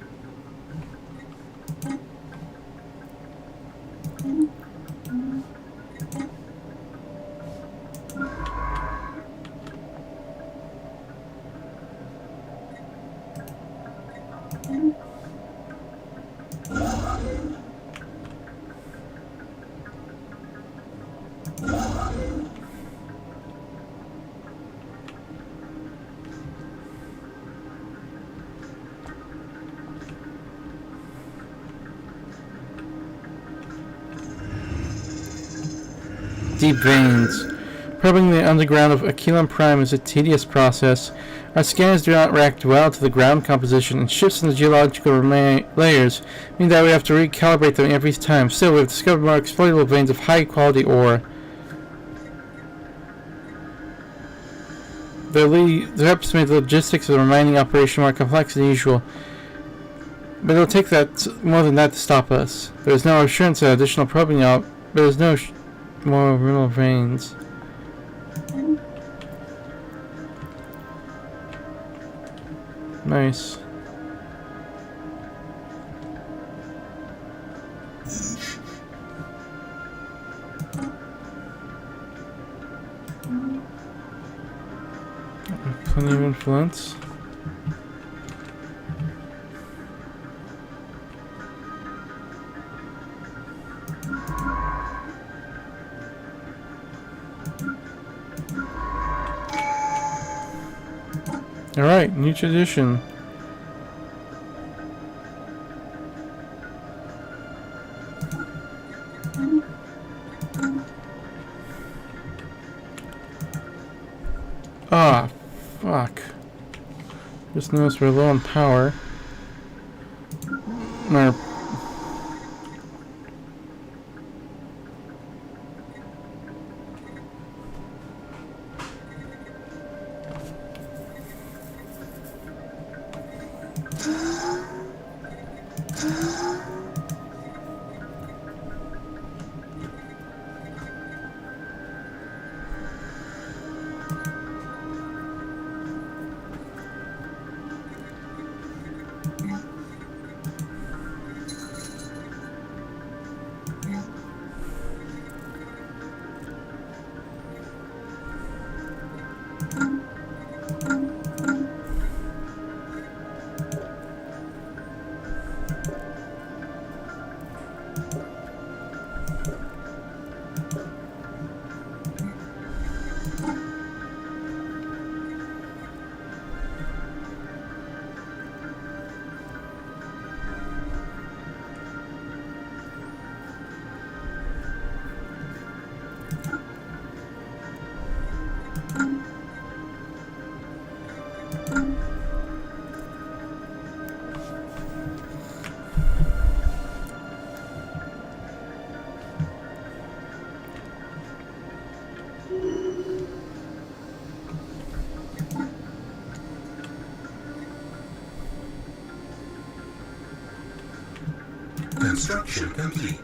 deep veins. Probing the underground of Aquilon Prime is a tedious process. Our scanners do not react well to the ground composition, and shifts in the geological layers mean that we have to recalibrate them every time. Still, we have discovered more exploitable veins of high-quality ore. They helps make the logistics of the mining operation more complex than usual. But it'll take more than that to stop us. There is no assurance that additional probing out. There is no more mineral veins. Nice. Plenty of influence. Alright, new tradition. Ah, fuck. Just noticed we're low on power. Our Construction complete.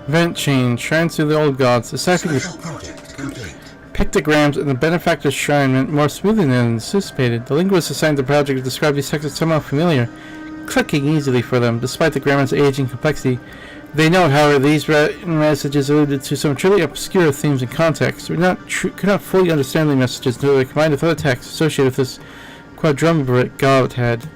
Event change. Shrines to the old gods. Deciphering Special project complete. pictograms in the benefactor's shrine went more smoothly than anticipated. The linguist assigned the project described these texts as somehow familiar, clicking easily for them, despite the grammar's age and complexity. They note, however, these messages alluded to some truly obscure themes and contexts. We could not fully understand the messages until they combined with other texts associated with this quadrumvirate god had.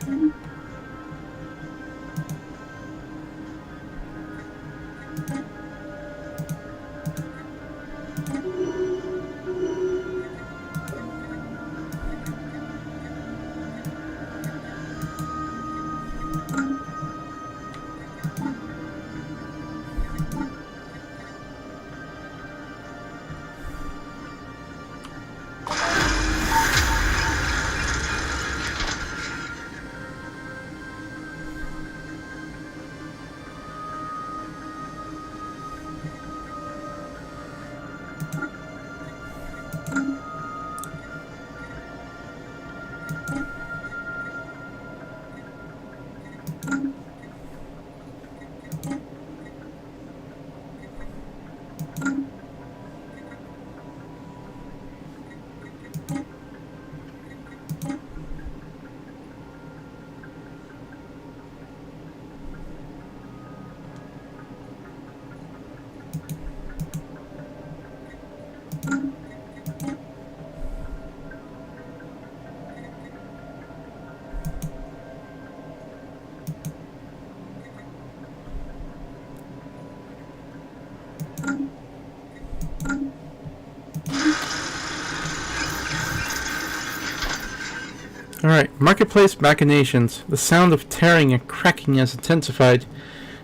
Alright, marketplace machinations. The sound of tearing and cracking has intensified.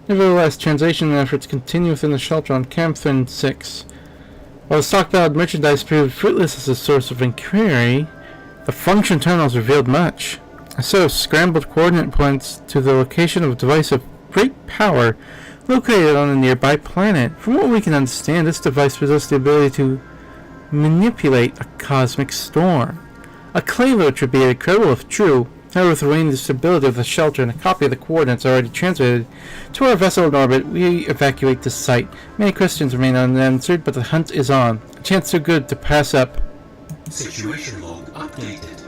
Nevertheless, translation efforts continue within the shelter on Camthorn 6. While the stockpiled merchandise proved fruitless as a source of inquiry, the function terminals revealed much. A set of scrambled coordinate points to the location of a device of great power located on a nearby planet. From what we can understand, this device possessed the ability to manipulate a cosmic storm. A claim which would be incredible if true. However, with the weighing the stability of the shelter and a copy of the coordinates already transmitted to our vessel in orbit, we evacuate the site. Many questions remain unanswered, but the hunt is on. A chance too good to pass up. Situation log updated.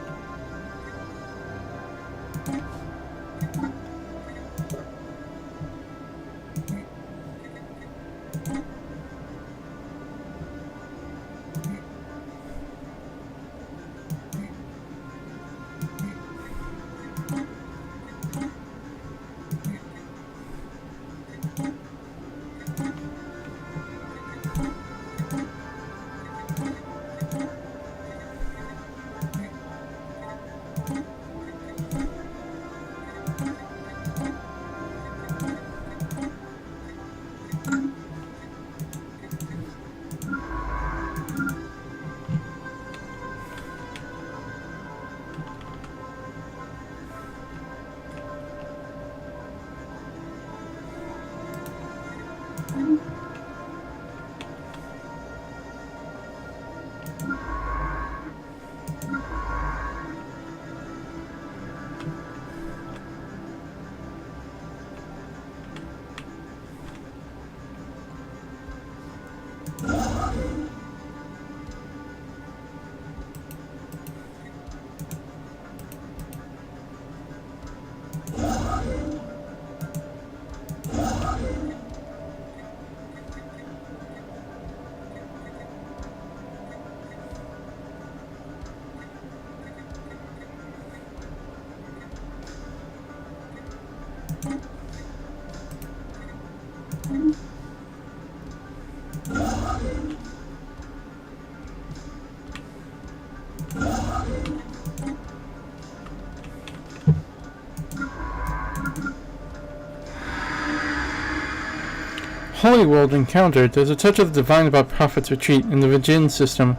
Holy World encountered. There's a touch of the divine about Prophet's Retreat in the Vajin system.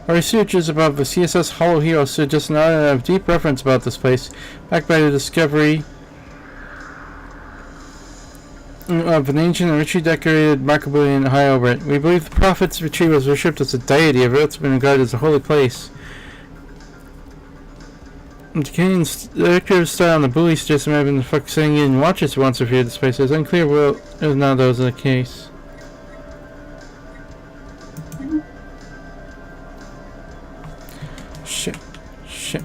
Our researches about the CSS Hollow Hero suggest an element of deep reference about this place, backed by the discovery of an ancient and richly decorated Markabilian high over it. We believe the Prophet's Retreat was worshipped as a deity, ever else been regarded as a holy place. The Canadian's director's style on the bully suggests may have been focusing in watches once reviewed this place. It's unclear whether now that was the case. Shit. Shit.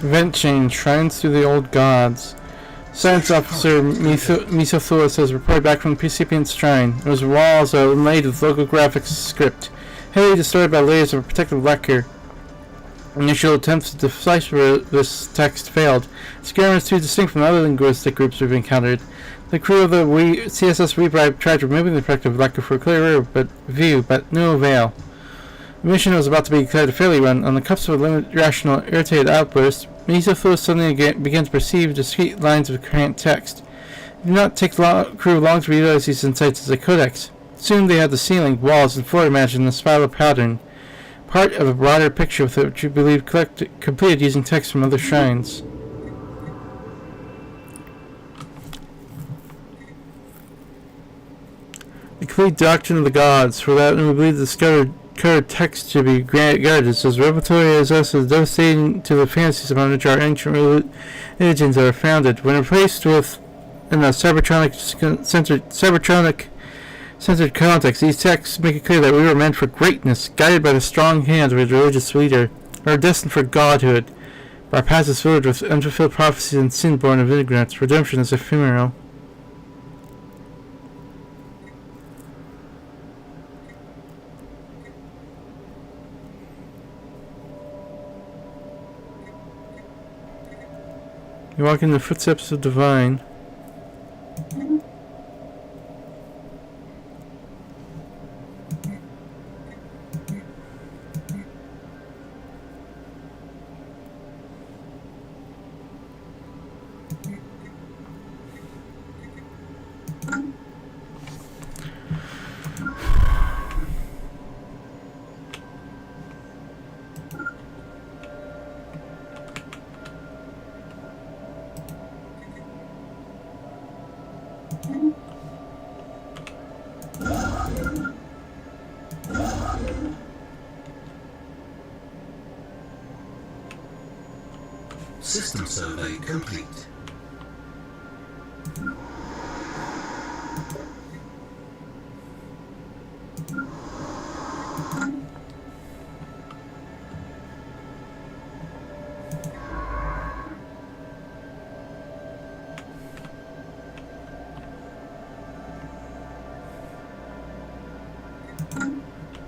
Event change. Shrines to the old gods. Science officer Misothulis has reported back from the Precipient Shrine. Those walls are made with local graphics script, heavily distorted by layers of protective lacquer. Initial attempts to decipher this text failed. Its grammar is too distinct from other linguistic groups we've encountered. The crew of the CSS Webribe tried removing the protective lacquer for a clearer view, but no avail. The mission was about to be declared a failure when, on the cusp of a irrational, irritated outburst, Misothulis suddenly began to perceive discrete lines of coherent text. It did not take the crew long to realize these insights as a codex. Soon they had the ceiling, walls, and floor imagined in a spiral pattern, part of a broader picture with which you believed completed using text from other shrines. complete doctrine of the gods. For that, we believe the discovered text should be guarded. It's as revelatory as us, as devastating to the fantasies upon which our ancient religions are founded. When replaced with in a Cybertronic-centered context, these texts make it clear that we were meant for greatness, guided by the strong hands of a religious leader. We are destined for godhood. Our past is filled with unfulfilled prophecies and sin born of ignorance. Redemption is ephemeral. You walk in the footsteps of divine. System survey complete.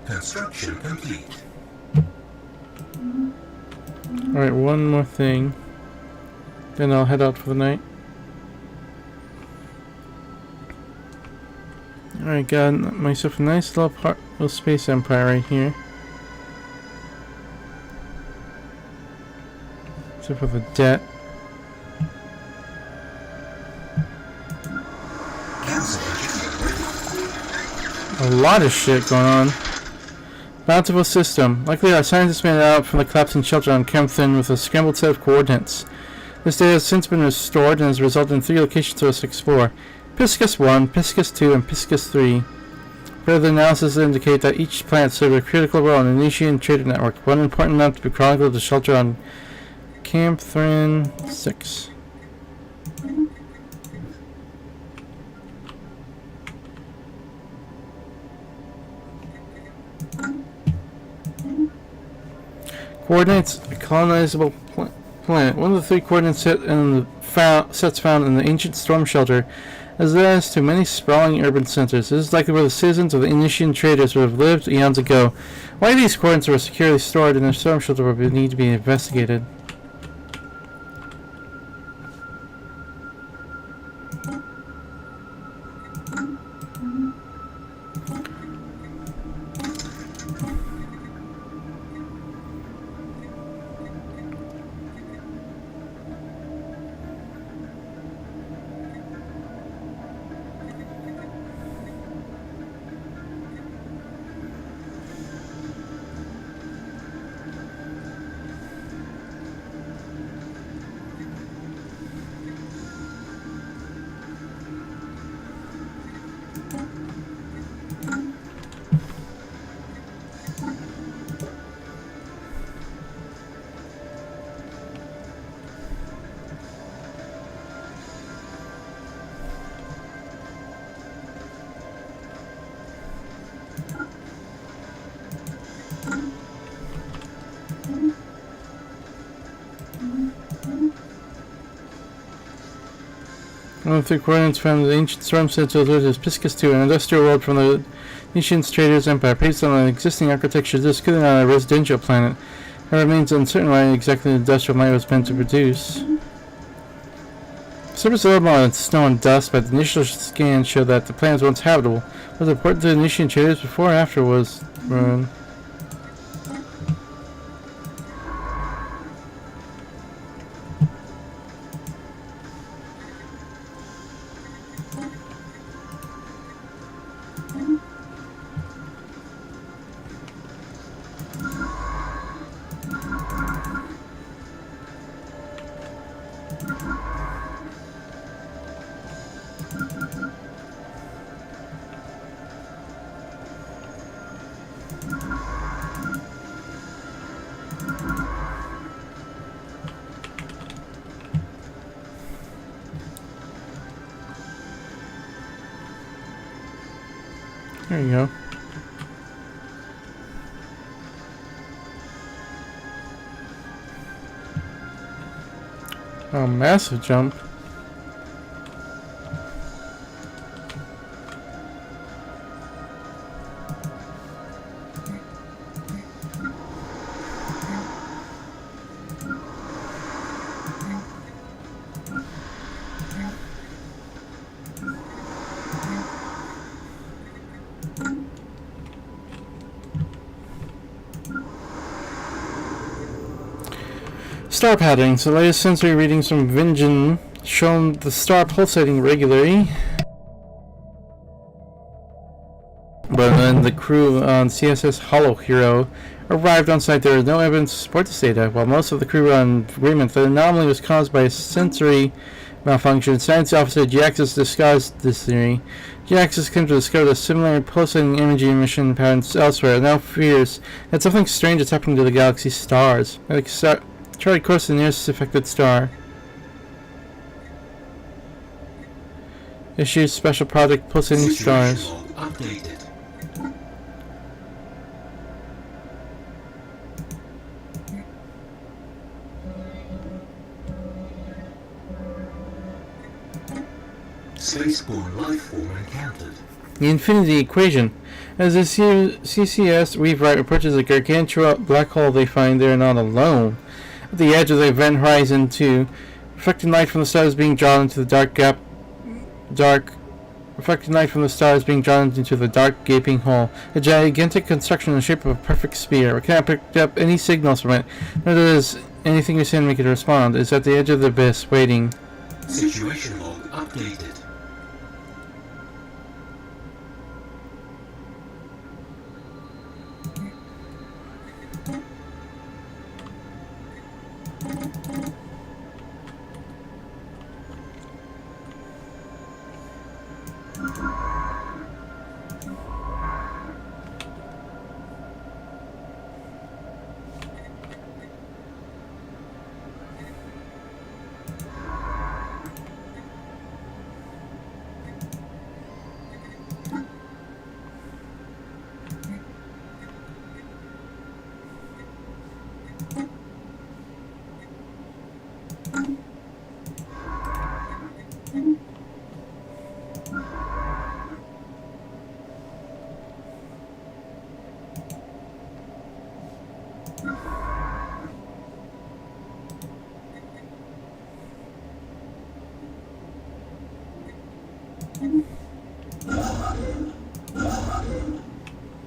Construction complete. Alright, one more thing. Then I'll head out for the night. Alright, got myself a nice little space empire right here. Except for the debt. A lot of shit going on. Bountiful system. Luckily, our scientists made it out from the collapsing shelter on Camthin with a scrambled set of coordinates. This data has since been restored and has resulted in 3 locations for us to explore. Piscus 1, Piscus 2, and Piscus 3. Further analysis indicate that each planet served a critical role in the Initian trader network, one important enough to be chronicled the shelter on Camthin 6. Coordinates a colonizable planet. One of the 3 coordinates sets found in the ancient storm shelter as there is to many sprawling urban centers. This is likely where the citizens of the Initian traders would have lived eons ago. Why these coordinates were securely stored in their storm shelter would need to be investigated. One of the 3 coordinates found in the ancient storm center is Piscus 2, an industrial world from the Nishans Traders Empire. Based on an existing architecture, this could not a residential planet. It remains uncertain why exactly the industrial might was meant to produce. The surface of and snow and dust, but the initial scan showed that the planet was once habitable. Was it important to the Nishan Traders before or after was ruined? There you go. Oh, massive jump. Star patterns. The latest sensory readings from Vinjin shown the star pulsating regularly. But when the crew on CSS Hollow Hero arrived on site, there was no evidence to support this data. While most of the crew were in agreement that the anomaly was caused by a sensory malfunction, Science Officer Jaxus discussed this theory. Jaxus came to discover the similar pulsating imaging emission patterns elsewhere, and now fears that something strange is happening to the galaxy's stars. Try to course the nearest affected star. Issues special project pulsating stars. Updated. Spaceborne life form encountered. The infinity equation. As the CCS Weavewright approaches the gargantuan black hole they find, they are not alone. At the edge of the event horizon, too, reflected light from the stars being drawn into the reflected light from the stars being drawn into the dark gaping hole. A gigantic construction in the shape of a perfect sphere. We cannot pick up any signals from it, nor does anything we send make it respond. It's at the edge of the abyss, waiting. Situation log updated.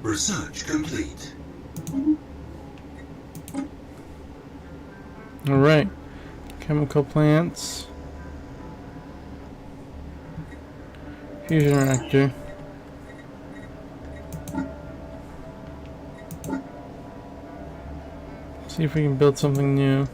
Research complete. Alright. Chemical plants. Fusion reactor. See if we can build something new.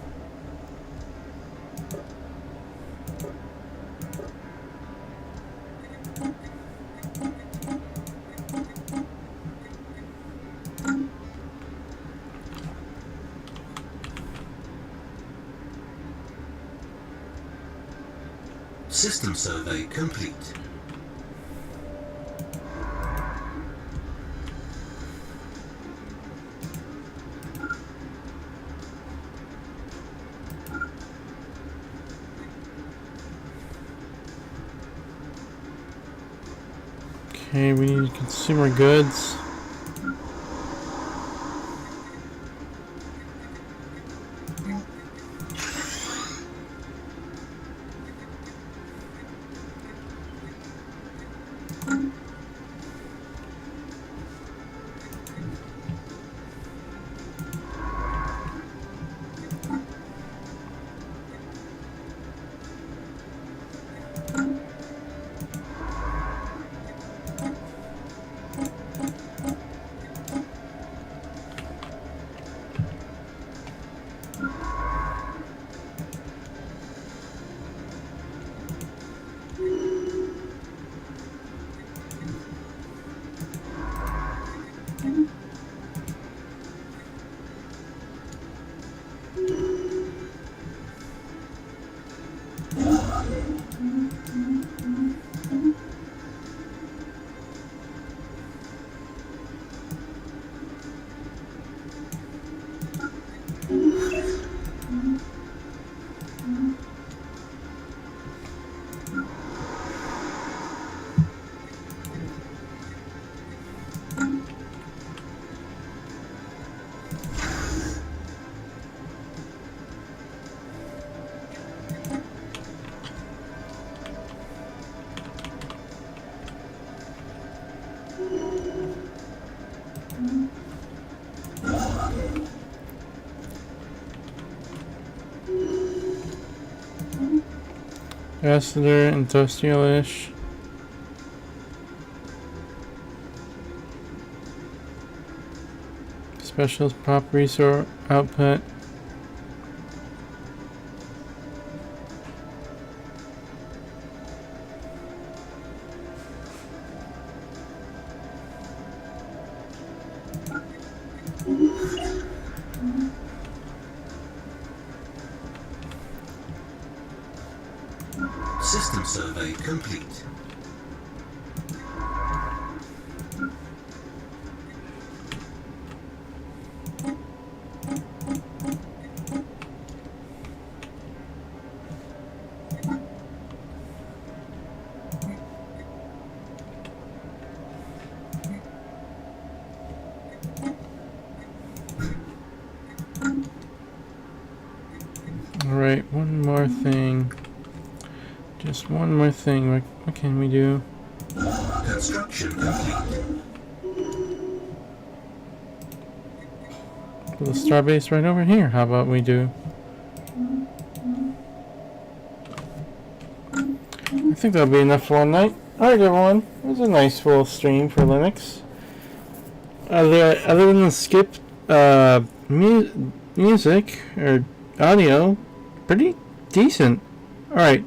System survey complete. Okay, we need consumer goods. Vascular, industrial-ish. Specials, pop resource output. System survey complete. Alright, one more thing. Just one more thing. What can we do? Construction complete. Put the starbase right over here. How about we do? I think that'll be enough for one night. Alright everyone, it was a nice full stream for Linux. Other than the skip music or audio, pretty decent. Alright,